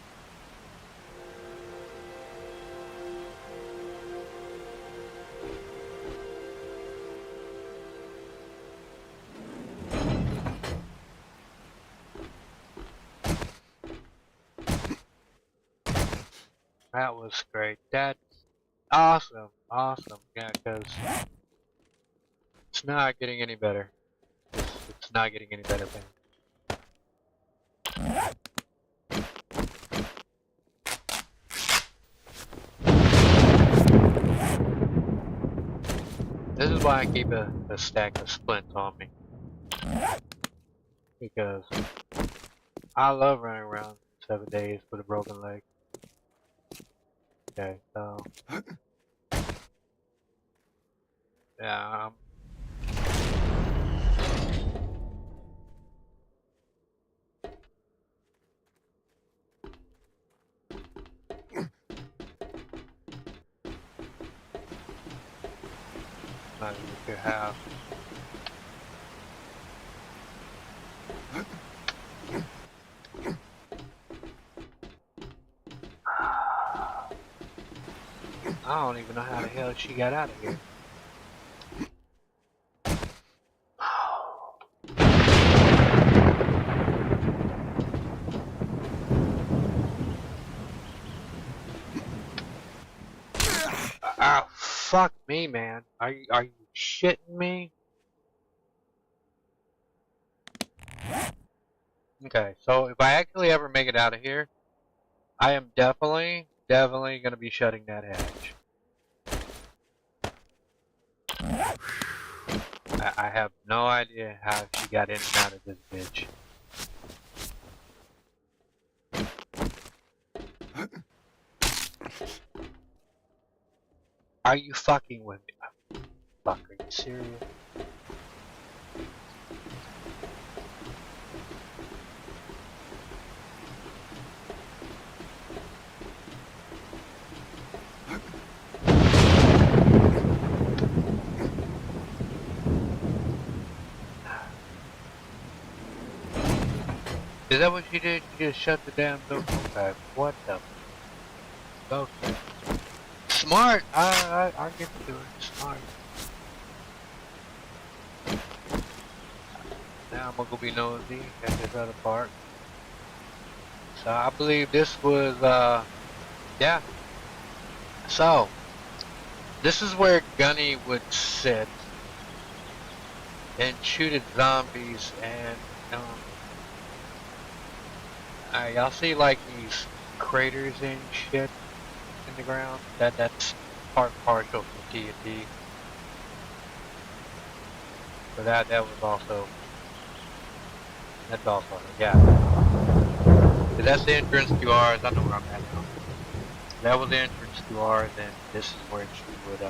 That was great. That's awesome. Awesome. Yeah, because it's not getting any better. It's not getting any better, man. This is why I keep a stack of splints on me. Because I love running around 7 days with a broken leg. Okay, so yeah, not even your house. I don't even know how the hell she got out of here. Ah, fuck me, man. Are you shitting me? Okay, so if I actually ever make it out of here, I am definitely gonna be shutting that hatch. I have no idea how she got in and out of this bitch. Are you fucking with me? Fuck, are you serious? Is that what she did? She just shut the damn door? Okay, what the? Okay. Smart! I get to do it. Smart. Now I'm gonna go be nosy at this other part. So I believe this was, yeah. So, this is where Gunny would sit and shoot at zombies and, y'all see like these craters and shit in the ground? That's partial from TNT. But that was also, yeah. So that's the entrance to ours. I know where I'm at now. That was the entrance to ours, and this is where she would,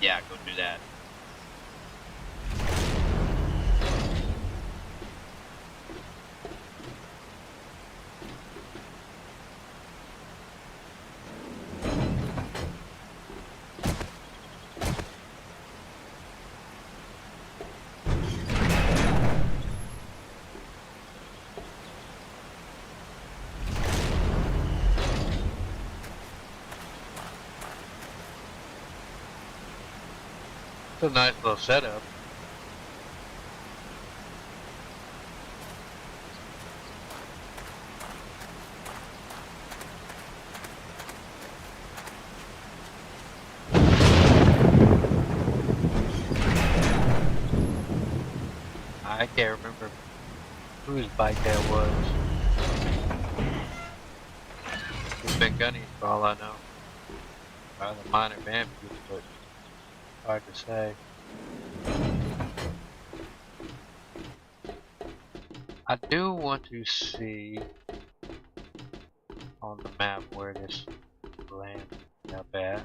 yeah, go do that. It's a nice little setup. I can't remember whose bike that was. It's been Gunny for all I know. Either mine or Bambi's, but hard to say. I do want to see on the map where this land up at.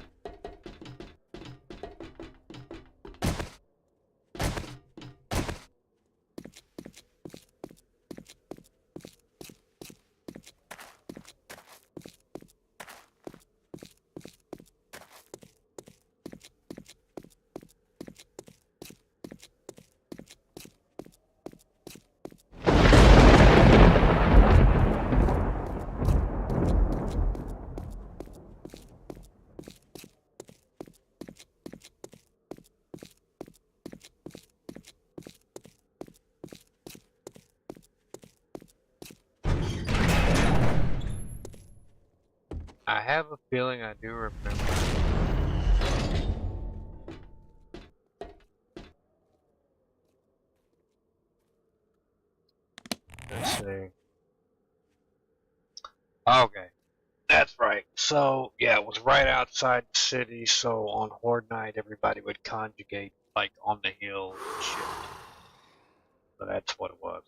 I have a feeling I do remember. Let's see. Okay, that's right. So, yeah, it was right outside the city, so on Horde Night, everybody would conjugate, like, on the hill and shit. So that's what it was.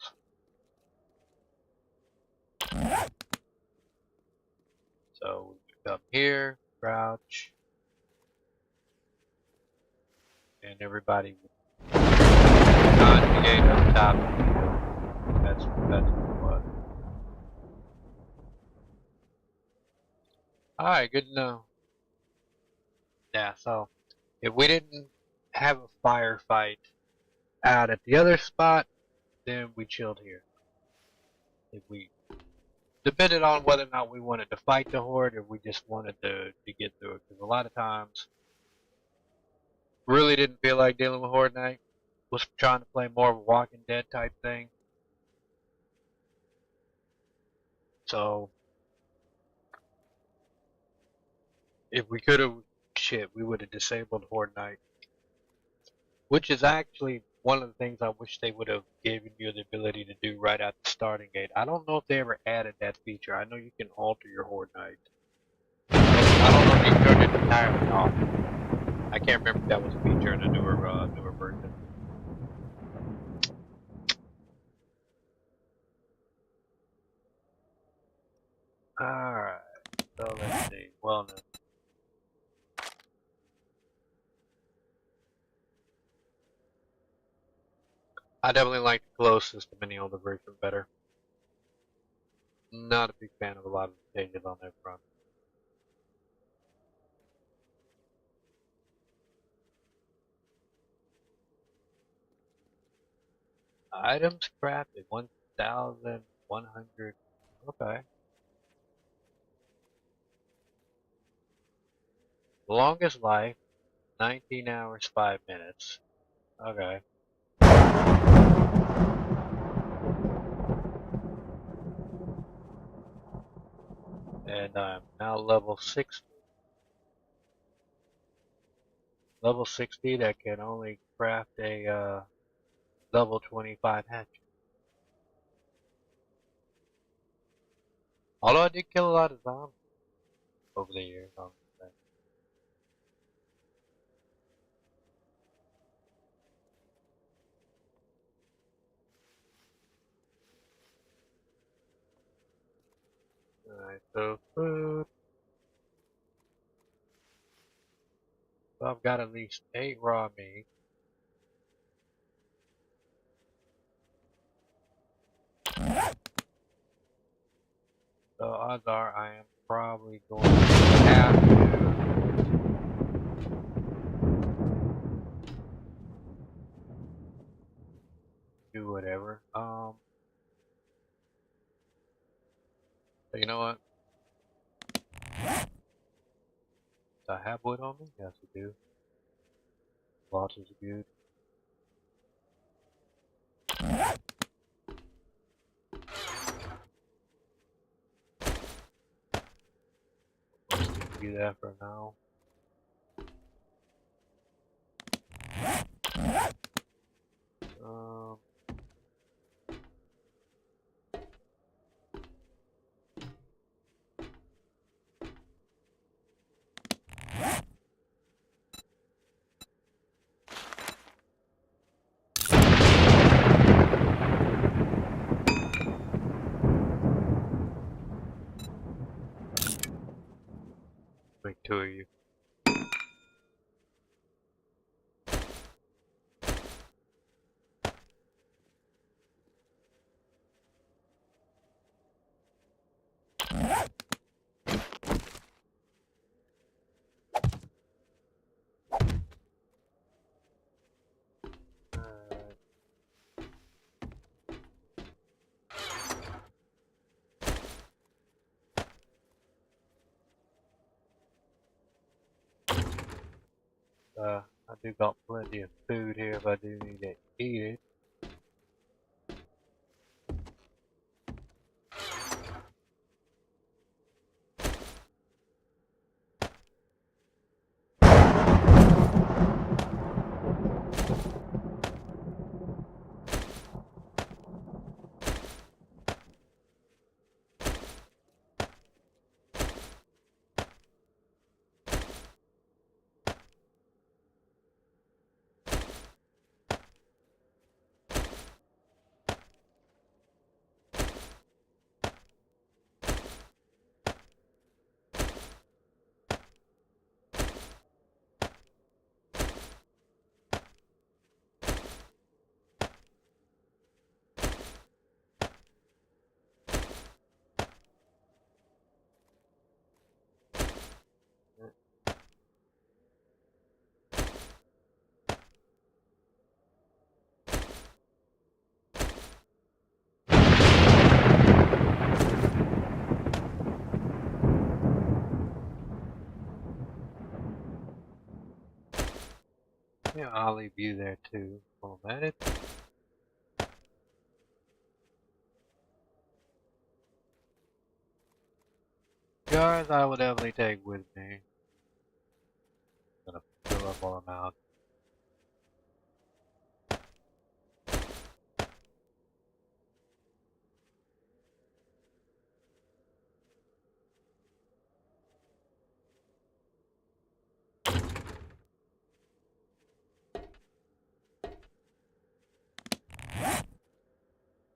So, we come here, crouch, and everybody would conjugate up top of the hill. That's what it was. Alright, good to know. Yeah, so if we didn't have a firefight out at the other spot, then we chilled here. If we depended on whether or not we wanted to fight the horde or we just wanted to get through it. Because a lot of times, really didn't feel like dealing with Horde Night. Was trying to play more of a Walking Dead type thing. So if we could have, shit, we would have disabled Horde Night. Which is actually one of the things I wish they would have given you the ability to do right at the starting gate. I don't know if they ever added that feature. I know you can alter your Horde Night. I don't know if you turned it entirely off. I can't remember if that was a feature in a newer version. Alright, so let's see. Wellness. I definitely like the closed system in the older version better. Not a big fan of a lot of the changes on that front. Items crafted 1,100. Okay. Longest life 19 hours 5 minutes. Okay. And I'm now level 60. Level 60 that can only craft a level 25 hatchet. Although I did kill a lot of zombies over the years on this thing. Alright, so food. So I've got at least 8 raw meat. So odds are I am probably going to have to do whatever. So you know what? Do I have wood on me? Yes, I do. Lots is good. Do that for now. Um, I do got plenty of food here if I do need to eat it. Yeah, I'll leave you there too for a minute. Guys, I would definitely take with me. Gonna fill up while I'm out.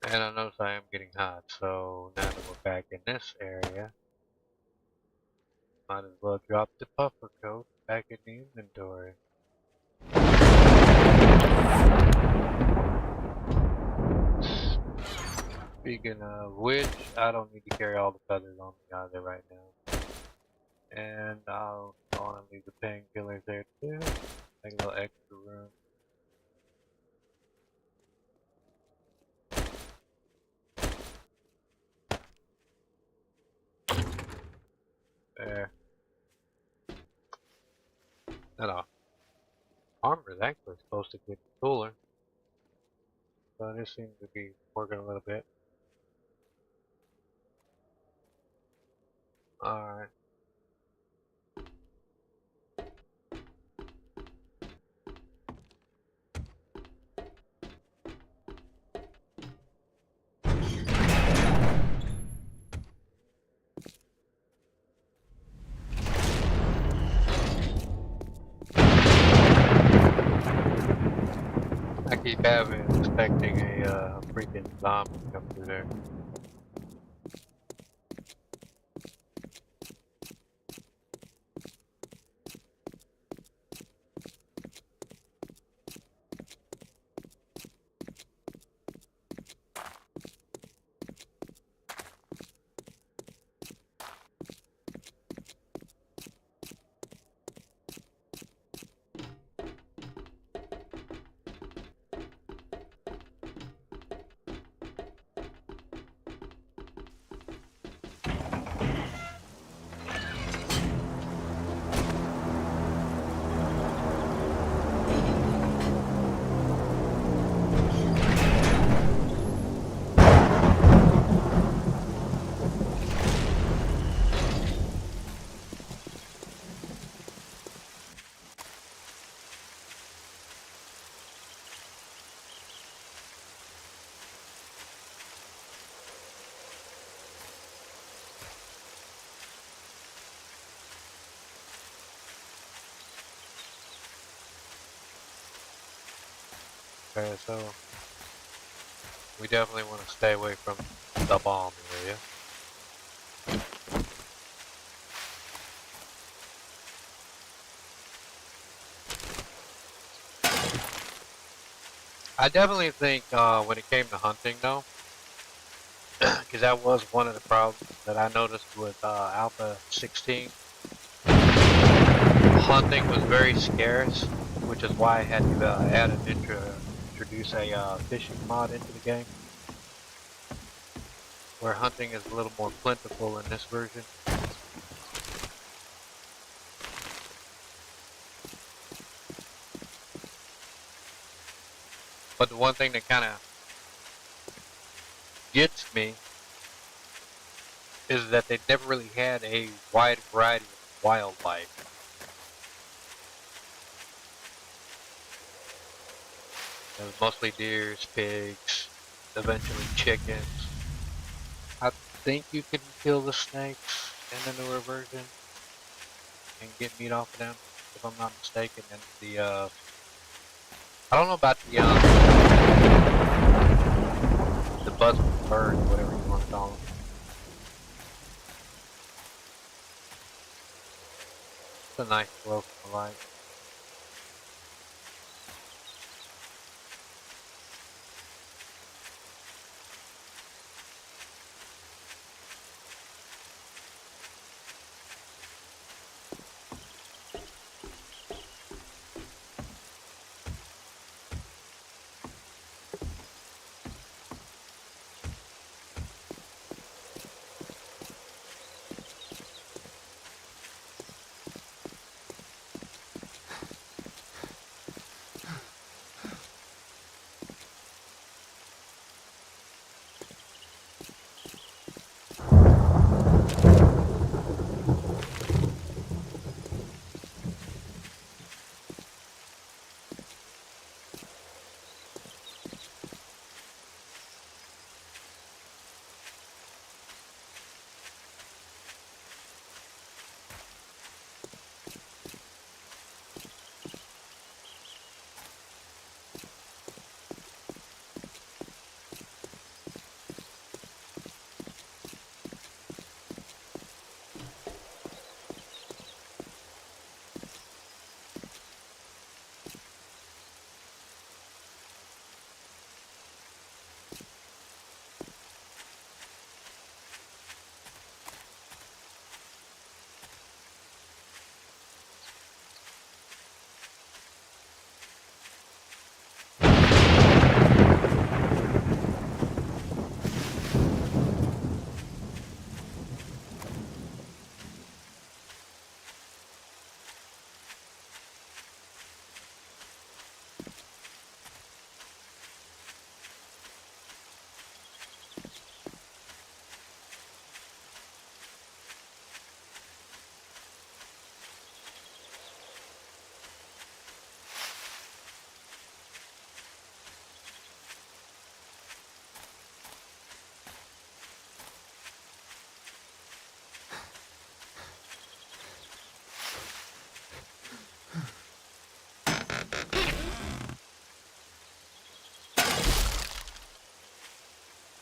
And I notice I am getting hot, so now that we're back in this area, might as well drop the puffer coat back in the inventory. Speaking of which, I don't need to carry all the feathers on me either right now. And I'll go on and leave the painkillers there too. Make a little extra room. There. No. Armor is actually supposed to get cooler. But it seems to be working a little bit. Alright. I keep expecting a freaking zombie to come through there. Okay, so we definitely want to stay away from the bomb area. I definitely think when it came to hunting though, because that was one of the problems that I noticed with Alpha 16. Hunting was very scarce, which is why I had to introduce a fishing mod into the game, where hunting is a little more plentiful in this version. But the one thing that kind of gets me is that they've never really had a wide variety of wildlife. It was mostly deers, pigs, eventually chickens. I think you can kill the snakes in the newer version and get meat off of them, if I'm not mistaken. And I don't know about the buzzing birds, whatever you want to call them. It's a nice glow from the light.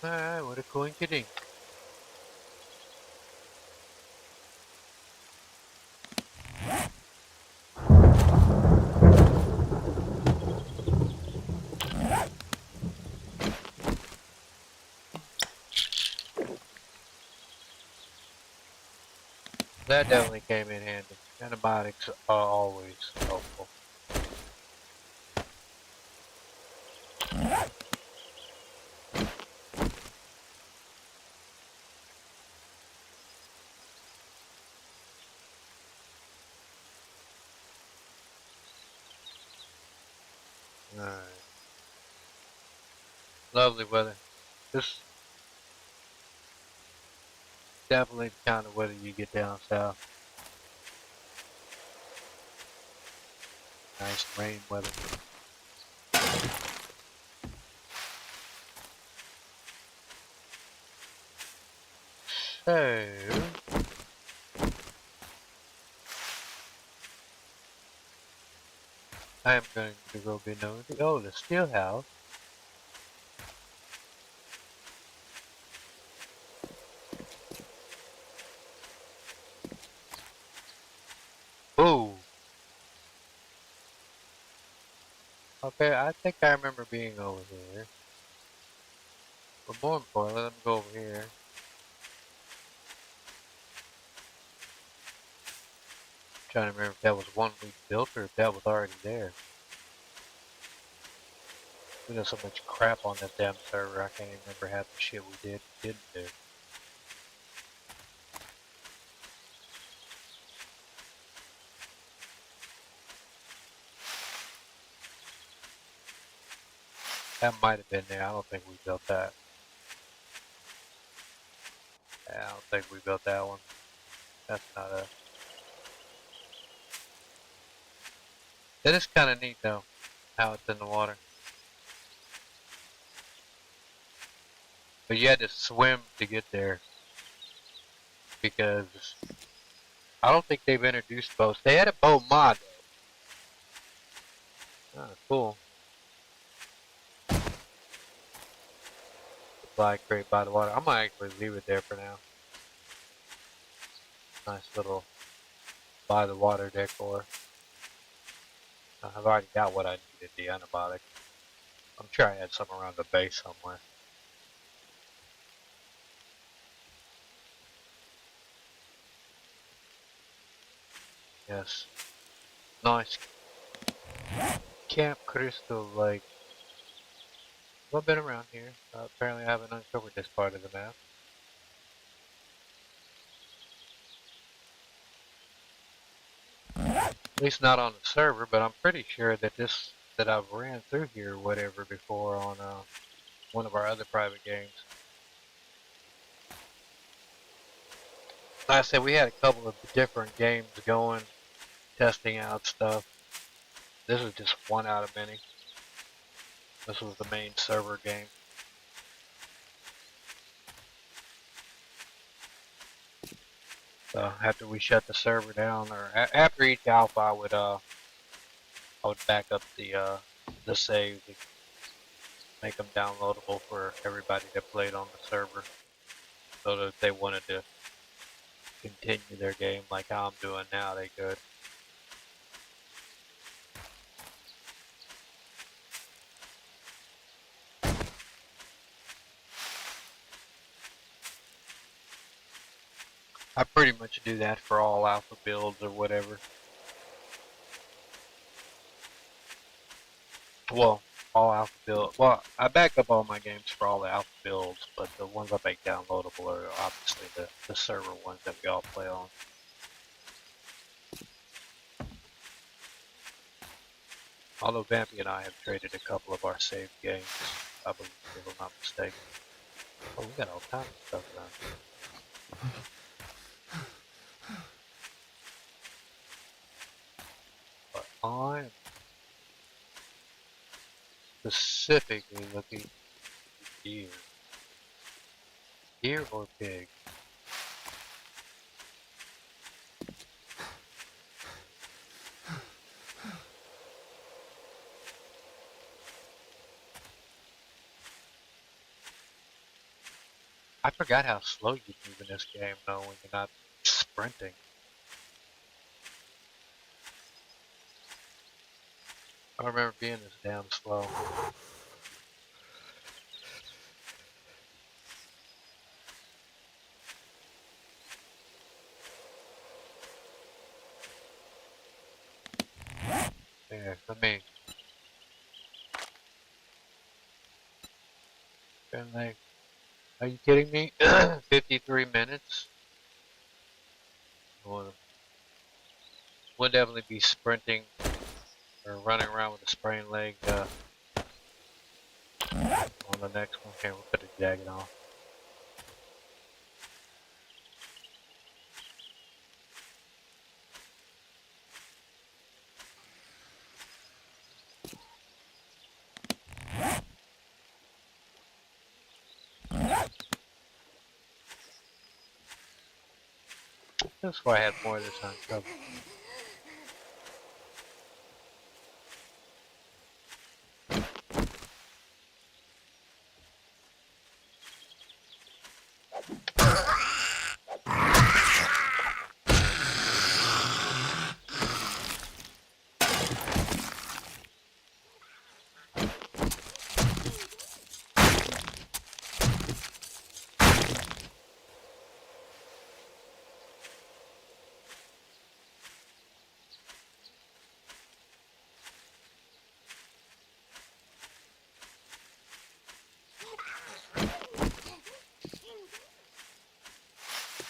Alright, what a coincidence. That definitely came in handy. Antibiotics are always helpful. Alright. Lovely weather. This definitely the kind of weather you get down south. Nice rain weather. So, I am going to go be known to the steel house. Ooh. Okay, I think I remember being over here. But more importantly, let me go over here. Trying to remember if that was one we built or if that was already there. We got so much crap on this damn server, I can't even remember half the shit we didn't do. That might have been there. I don't think we built that. Yeah, I don't think we built that one. That's not a... That is kind of neat though, how it's in the water. But you had to swim to get there. Because I don't think they've introduced boats. They had a boat mod though. Oh, cool. Supply crate by the water. I might actually leave it there for now. Nice little by the water decor. I've already got what I needed, the antibiotic. I'm sure I had some around the base somewhere. Yes. Nice. Camp Crystal Lake. I've been around here. Apparently I haven't uncovered this part of the map. At least not on the server, but I'm pretty sure that that I've ran through here or whatever before on one of our other private games. Like I said, we had a couple of different games going, testing out stuff. This is just one out of many. This was the main server game. So after we shut the server down, or after each alpha, I would back up the saves and make them downloadable for everybody that played on the server, so that if they wanted to continue their game like how I'm doing now, they could. I pretty much do that for all alpha builds or whatever. Well, all alpha build. Well, I back up all my games for all the alpha builds, but the ones I make downloadable are obviously the server ones that we all play on. Although Vampy and I have traded a couple of our saved games, I believe, if I'm not mistaken. Oh, we got all kinds of stuff done. But I'm specifically looking for deer. Deer or pig? I forgot how slow you move in this game though when you're not sprinting. I don't remember being this damn slow. There, let me. Like, are you kidding me? 53 minutes? We'll definitely be sprinting or running around with a sprained leg on the next one. Okay, we'll put the jacket on. That's why I had more of this uncovered.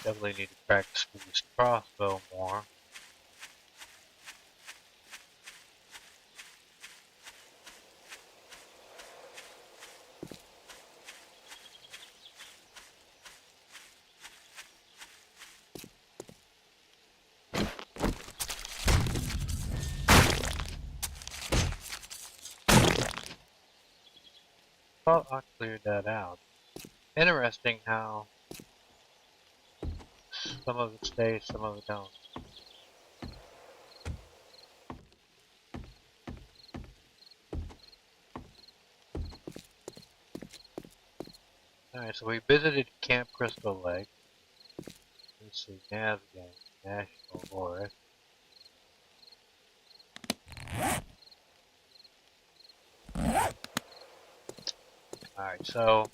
Definitely need to practice with this crossbow more. thought I cleared that out. Interesting how some of it stays, some of it don't. Alright, so we visited Camp Crystal Lake. Let's see, navigate, National Forest. Alright, so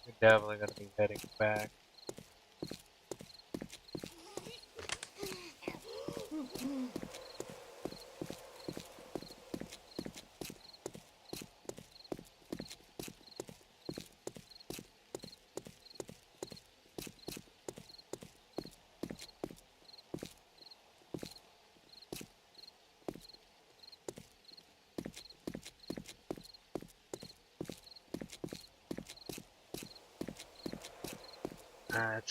we're definitely going to be heading back. That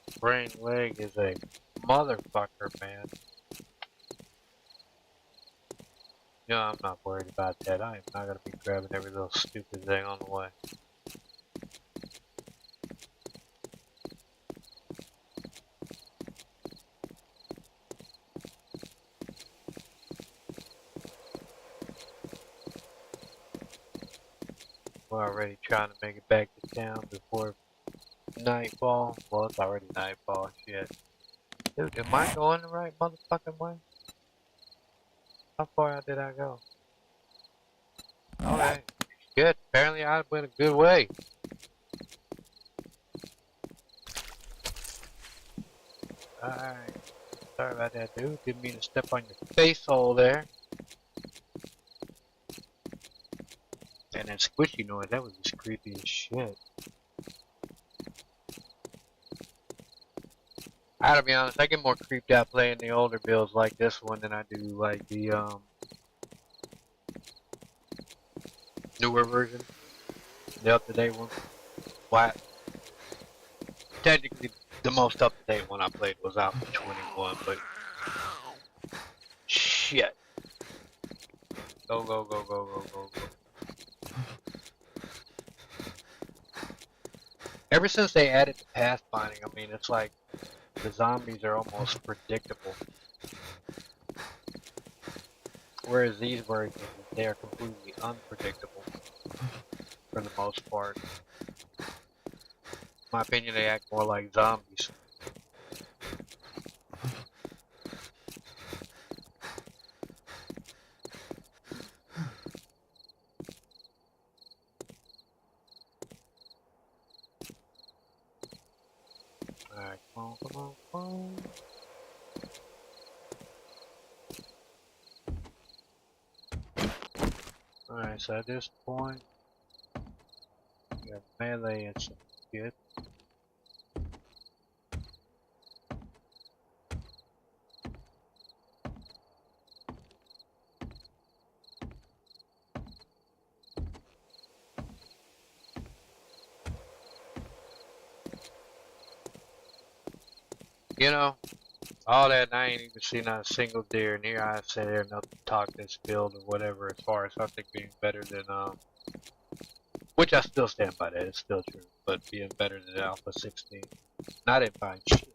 spring leg is a motherfucker, man. No, I'm not worried about that. I am not going to be grabbing every little stupid thing on the way. We're already trying to make it back to town before nightfall. Well, it's already nightfall, shit. Dude, am I going the right motherfucking way? How far out did I go? Okay. Good. Apparently I went a good way. Alright. Sorry about that, dude. Didn't mean to step on your face hole there. And that squishy noise, that was just creepy as shit. I gotta be honest, I get more creeped out playing the older builds like this one than I do like the newer version. The up-to-date one. Why? Technically, the most up-to-date one I played was Alpha 21, but shit. Go, go, go, go, go, go, go. Ever since they added the pathfinding, I mean, it's like the zombies are almost predictable. Whereas these versions, they are completely unpredictable for the most part. In my opinion, they act more like zombies. Alright, come on, come on, come on. Alright, so at this point, we have melee and some shit. You know, all that, and I ain't even seen not a single deer, and here I sit there and talk this build or whatever as far as something being better than, which I still stand by that, it's still true, but being better than Alpha 16. Not in fine shit.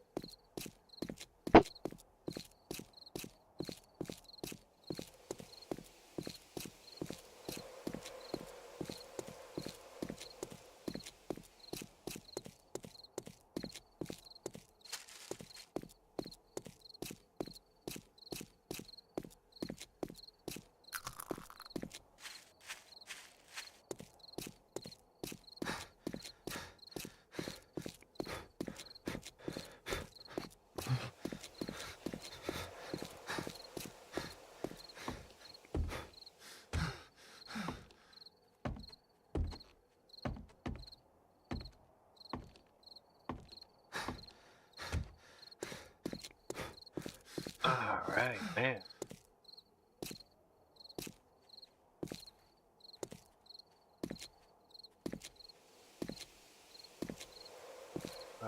Alright, man.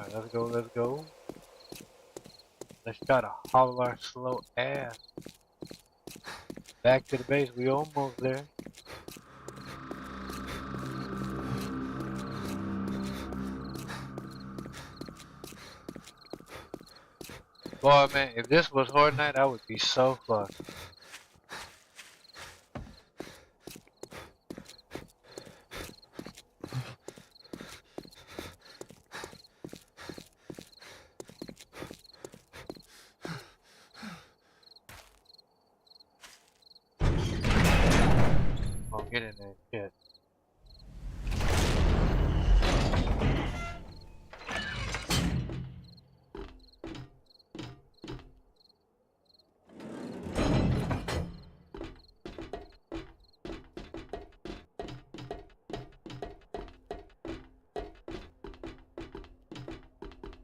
Alright, let's go, let's go. Let's try to haul our slow ass back to the base. We almost there. Boy, man, if this was Horde Night, I would be so fucked. Oh, get in there, shit.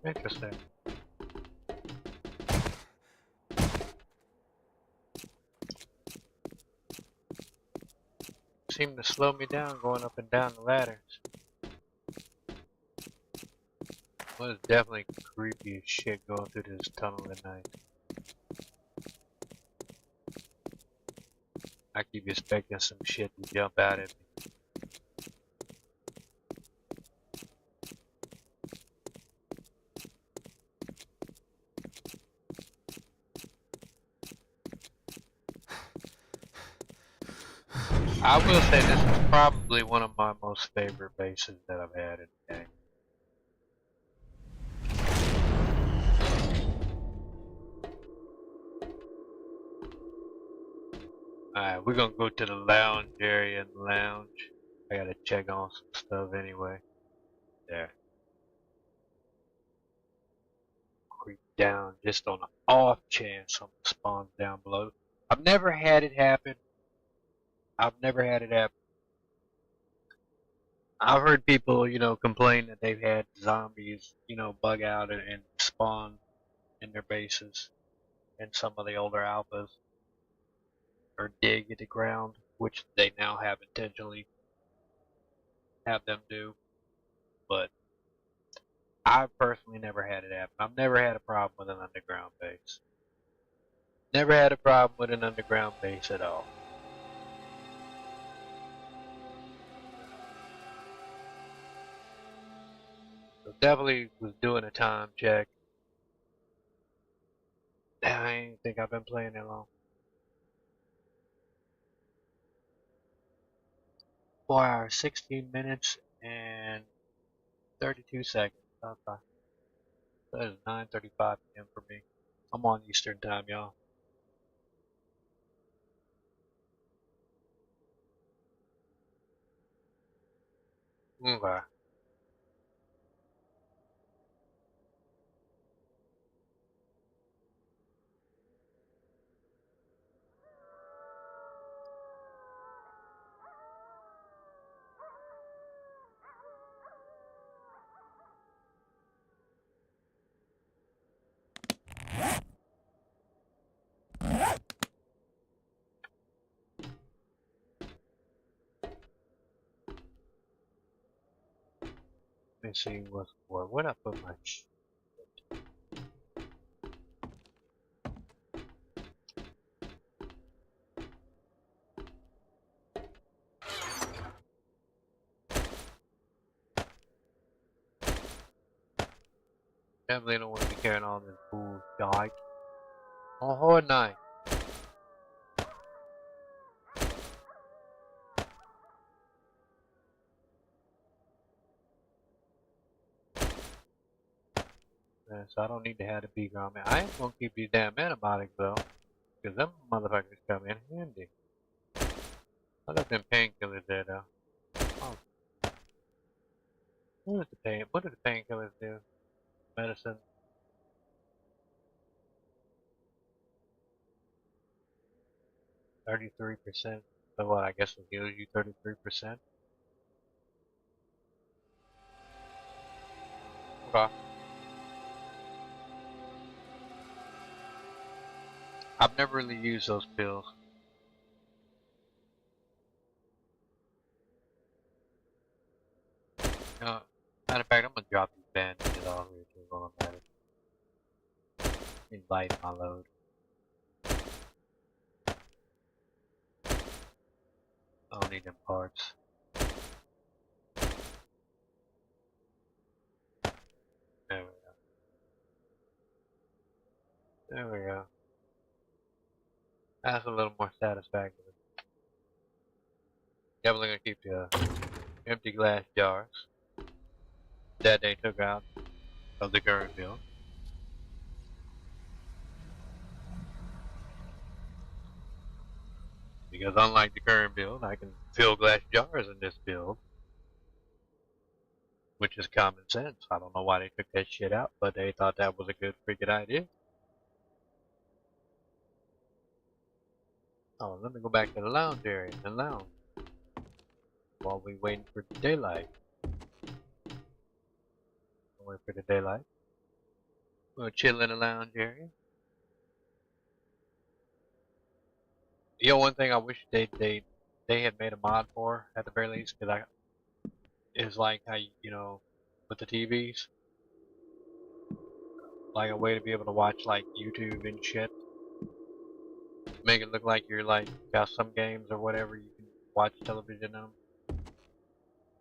Interesting. Seemed to slow me down going up and down the ladders. Well, it's definitely creepy as shit going through this tunnel at night. I keep expecting some shit to jump out at me. I will say this is probably one of my most favorite bases that I've had in the game. Alright, we're gonna go to the lounge area and lounge. I gotta check on some stuff anyway. There. Creep down just on the off chance something spawns down below. I've never had it happen. I've never had it happen. I've heard people, complain that they've had zombies, bug out and spawn in their bases in some of the older alphas or dig at the ground, which they now have intentionally have them do. But I've personally never had it happen. I've never had a problem with an underground base. Never had a problem with an underground base at all. So definitely was doing a time check. I ain't think I've been playing that long. 4 hours, 16 minutes, and 32 seconds. Okay. That is 9:35 p.m. for me. I'm on Eastern time, y'all. Okay. Let me see what's what. Where'd I put my Definitely don't want to be carrying on this fool like on Horde Night. Yeah, so I don't need to have the beaker on me. I ain't gonna keep these damn antibiotics though, because them motherfuckers come in handy. I left them painkillers there though. Oh, what do the painkillers do? Medicine. 33%. So what, I guess it heals you 33%? Okay. I've never really used those pills. Matter of fact, I'm gonna drop these bandages off here too. while I'm at it. Invite my load. I don't need them parts. There we go. There we go. That's a little more satisfactory. Definitely gonna keep the empty glass jars that they took out of the current build. Because unlike the current build, I can fill glass jars in this build, which is common sense. I don't know why they took that shit out, but they thought that was a good freaking idea. Oh, let me go back to the lounge area and lounge while we waiting for the daylight. Wait for the daylight. We'll chill in the lounge area. You know, one thing I wish they had made a mod for at the very least, because is like how you know with the TVs, like a way to be able to watch like YouTube and shit. Make it look like you're like got some games or whatever you can watch television on.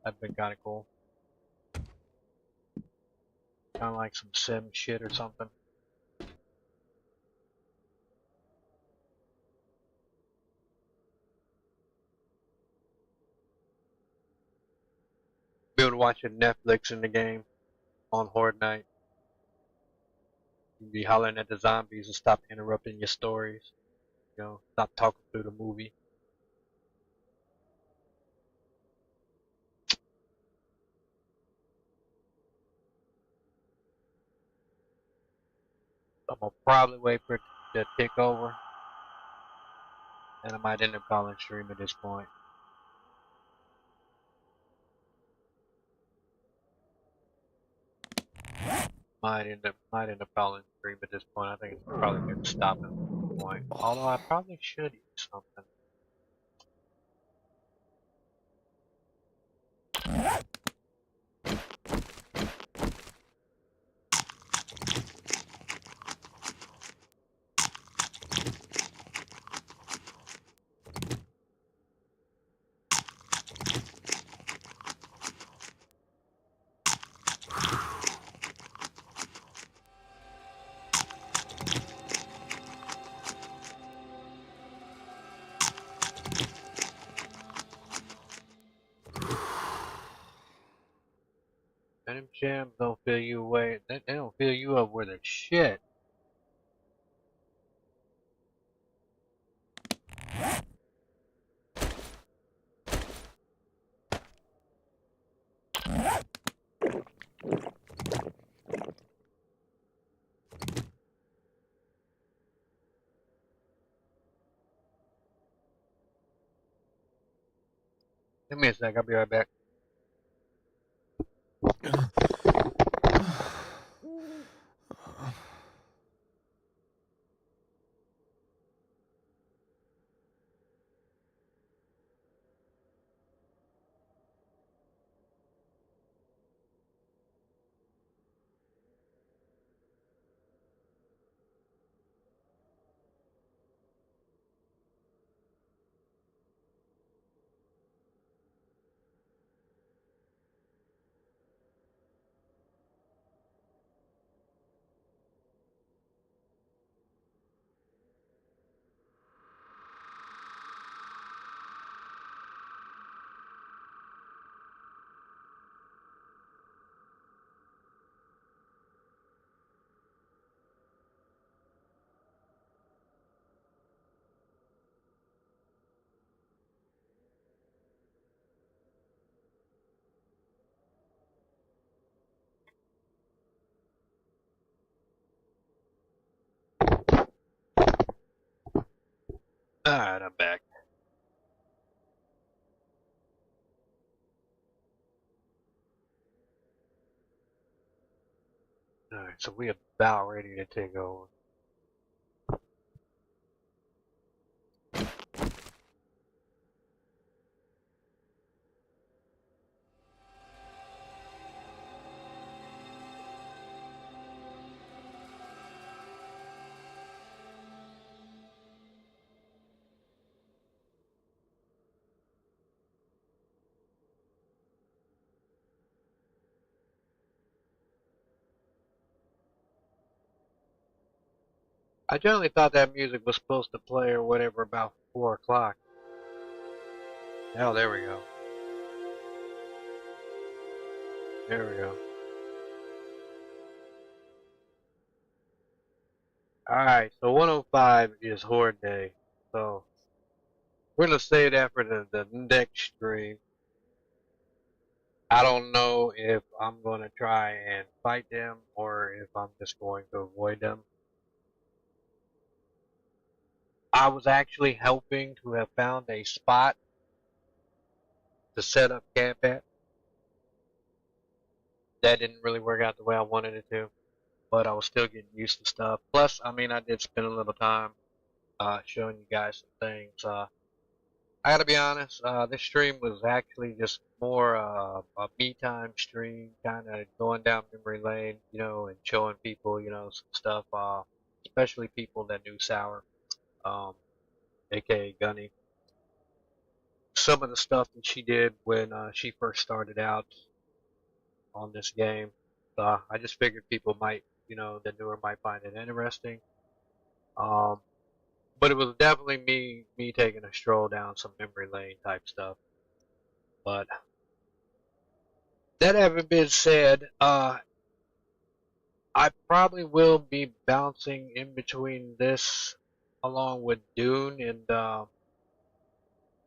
That'd been kind of cool. Kind of like some sim shit or something. Be able to watch it Netflix in the game on Horde Night. You'd be hollering at the zombies and stop interrupting your stories. You know, stop talking through the movie. I'm gonna probably wait for it to tick over, and I might end up calling stream at this point. Might end up calling stream at this point. I think it's probably good to stop at this point. Although I probably should eat something. And them jams don't fill you away. They don't fill you up with a shit. Give me a sec. I'll be right back. Alright, I'm back. Alright, so we about ready to take over. I generally thought that music was supposed to play or whatever about 4 o'clock. Oh, there we go. There we go. Alright, so 105 is Horde Day. So, we're going to save that for the next stream. I don't know if I'm going to try and fight them or if I'm just going to avoid them. I was actually hoping to have found a spot to set up camp at. That didn't really work out the way I wanted it to, but I was still getting used to stuff. Plus, I mean, I did spend a little time showing you guys some things. I gotta be honest, this stream was actually just more a me time stream, kind of going down memory lane, you know, and showing people, you know, some stuff, especially people that knew Saur, um, aka Gunny. Some of the stuff that she did when she first started out on this game. I just figured people might, you know, the newer might find it interesting. Um, but it was definitely me taking a stroll down some memory lane type stuff. But that having been said, I probably will be bouncing in between this along with Dune and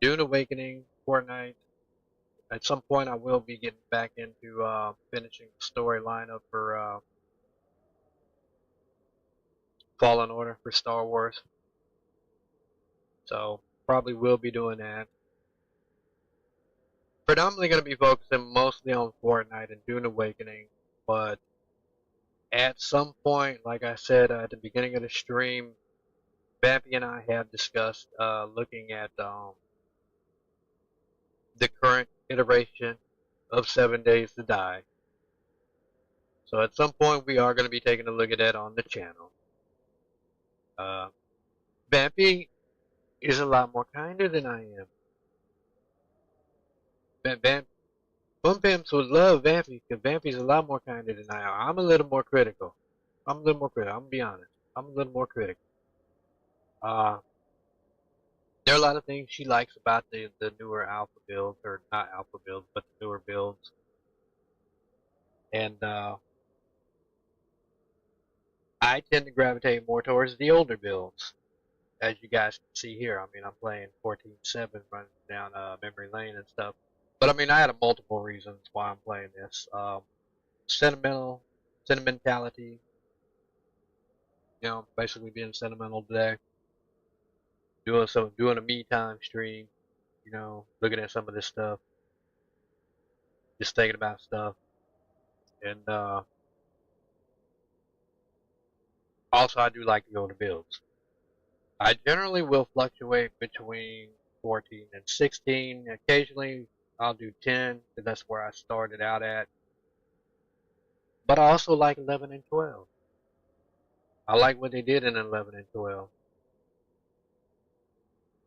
Dune Awakening, Fortnite. At some point, I will be getting back into finishing the story lineup for Fallen Order for Star Wars. So probably will be doing that. Predominantly going to be focusing mostly on Fortnite and Dune Awakening, but at some point, like I said at the beginning of the stream, Vampy and I have discussed looking at the current iteration of 7 Days to Die. So at some point, we are going to be taking a look at that on the channel. Uh, Vampy is a lot more kinder than I am. Vamp Bum Pimps would love Vampy because Vampy's a lot more kinder than I am. I'm a little more critical. I'm a little more critical. I'm gonna be honest. I'm a little more critical. Uh, there are a lot of things she likes about the newer alpha builds, or not alpha builds, but the newer builds. And I tend to gravitate more towards the older builds, as you guys can see here. I mean, I'm playing 14.7, running down memory lane and stuff. But I mean, I had a multiple reasons why I'm playing this. Sentimentality, you know, basically being sentimental today. Doing a me time stream, you know, looking at some of this stuff, just thinking about stuff, and also I do like to go to builds. I generally will fluctuate between 14 and 16. Occasionally I'll do 10 because that's where I started out at. But I also like 11 and 12. I like what they did in 11 and 12.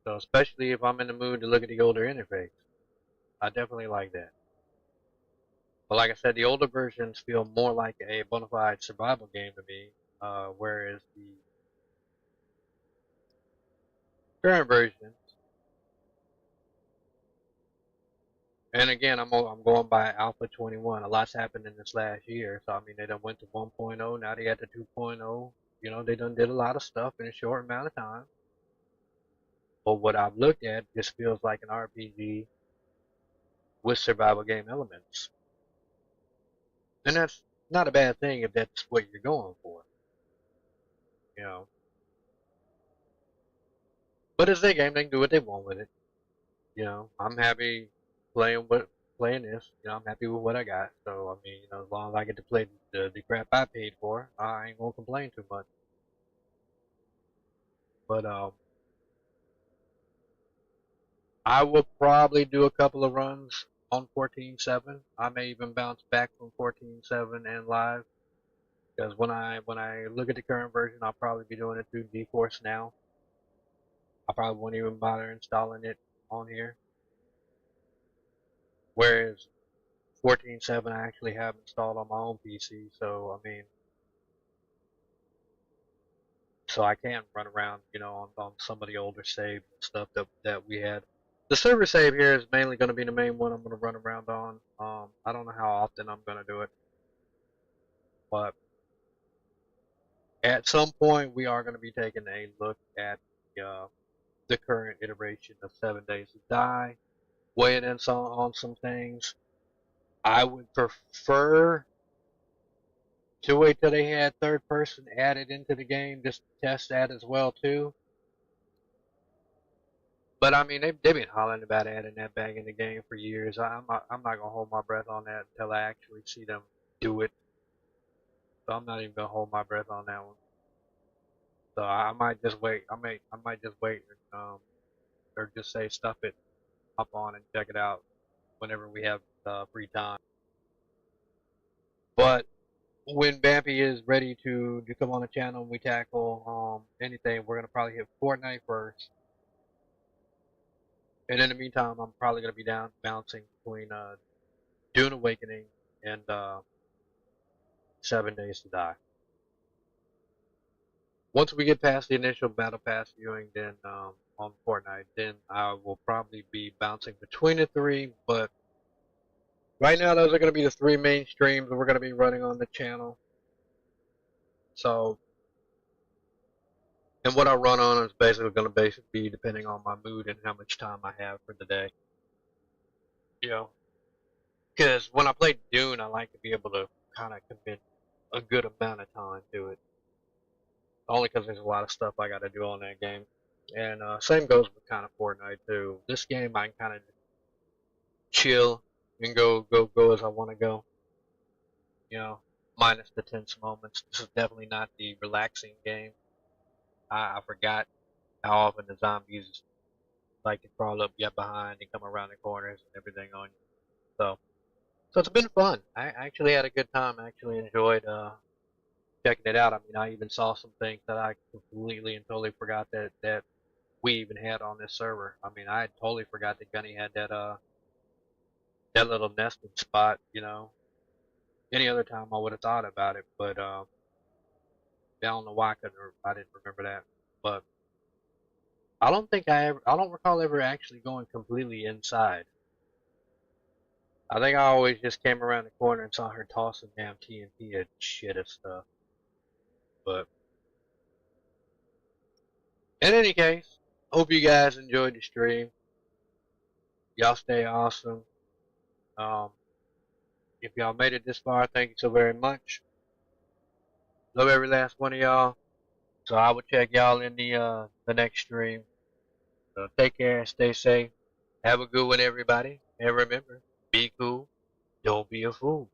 So especially if I'm in the mood to look at the older interface, I definitely like that. But like I said, the older versions feel more like a bona fide survival game to me, whereas the current version, and again, I'm going by Alpha 21. A lot's happened in this last year, so I mean they done went to 1.0, now they at the 2.0. You know, they done did a lot of stuff in a short amount of time. But what I've looked at just feels like an RPG with survival game elements, and that's not a bad thing if that's what you're going for. You know, but it's their game; they can do what they want with it. You know, I'm happy playing this. You know, I'm happy with what I got. So I mean, you know, as long as I get to play the crap I paid for, I ain't gonna complain too much. But I will probably do a couple of runs on 14.7. I may even bounce back from 14.7 and live because when I look at the current version, I'll probably be doing it through GeForce now. I probably won't even bother installing it on here. Whereas 14.7 I actually have installed on my own PC, so I mean, so I can run around, on some of the older saves and stuff that we had. The server save here is mainly going to be the main one I'm going to run around on. I don't know how often I'm going to do it, but at some point we are going to be taking a look at the current iteration of 7 Days to Die, weighing in on some things. I would prefer to wait till they had third person added into the game just to test that as well too. But I mean, they've been hollering about adding that back in the game for years. I'm not gonna hold my breath on that until I actually see them do it. So I'm not even gonna hold my breath on that one. So I might just wait. I might just wait, or just say stuff it, hop on and check it out whenever we have free time. But when Bampy is ready to come on the channel and we tackle anything, we're gonna probably hit Fortnite first. And in the meantime, I'm probably gonna be down bouncing between Dune Awakening and 7 Days to Die. Once we get past the initial battle pass viewing, then on Fortnite, then I will probably be bouncing between the three. But right now, those are going to be the three main streams we're going to be running on the channel. So, and what I run on is basically going to be depending on my mood and how much time I have for the day. Because when I play Dune, I like to be able to kind of commit a good amount of time to it. Only because there's a lot of stuff I got to do on that game. And same goes with kind of Fortnite too. This game I can kind of chill and go as I want to go. Minus the tense moments. This is definitely not the relaxing game. I forgot how often the zombies like to crawl up, get behind, and come around the corners and everything on you. So it's been fun. I actually had a good time. I actually enjoyed checking it out. I mean, I even saw some things that I completely and totally forgot that we even had on this server. I mean, I totally forgot that Gunny had that little nesting spot. Any other time I would have thought about it, but I don't know why I didn't remember that. But I don't recall ever actually going completely inside. I think I always just came around the corner and saw her tossing damn TNT and shit and stuff. But in any case, hope you guys enjoyed the stream. Y'all stay awesome. Um, if y'all made it this far, thank you so very much. Love every last one of y'all. So I will check y'all in the next stream. So take care, stay safe. Have a good one, everybody. And remember, be cool. Don't be a fool.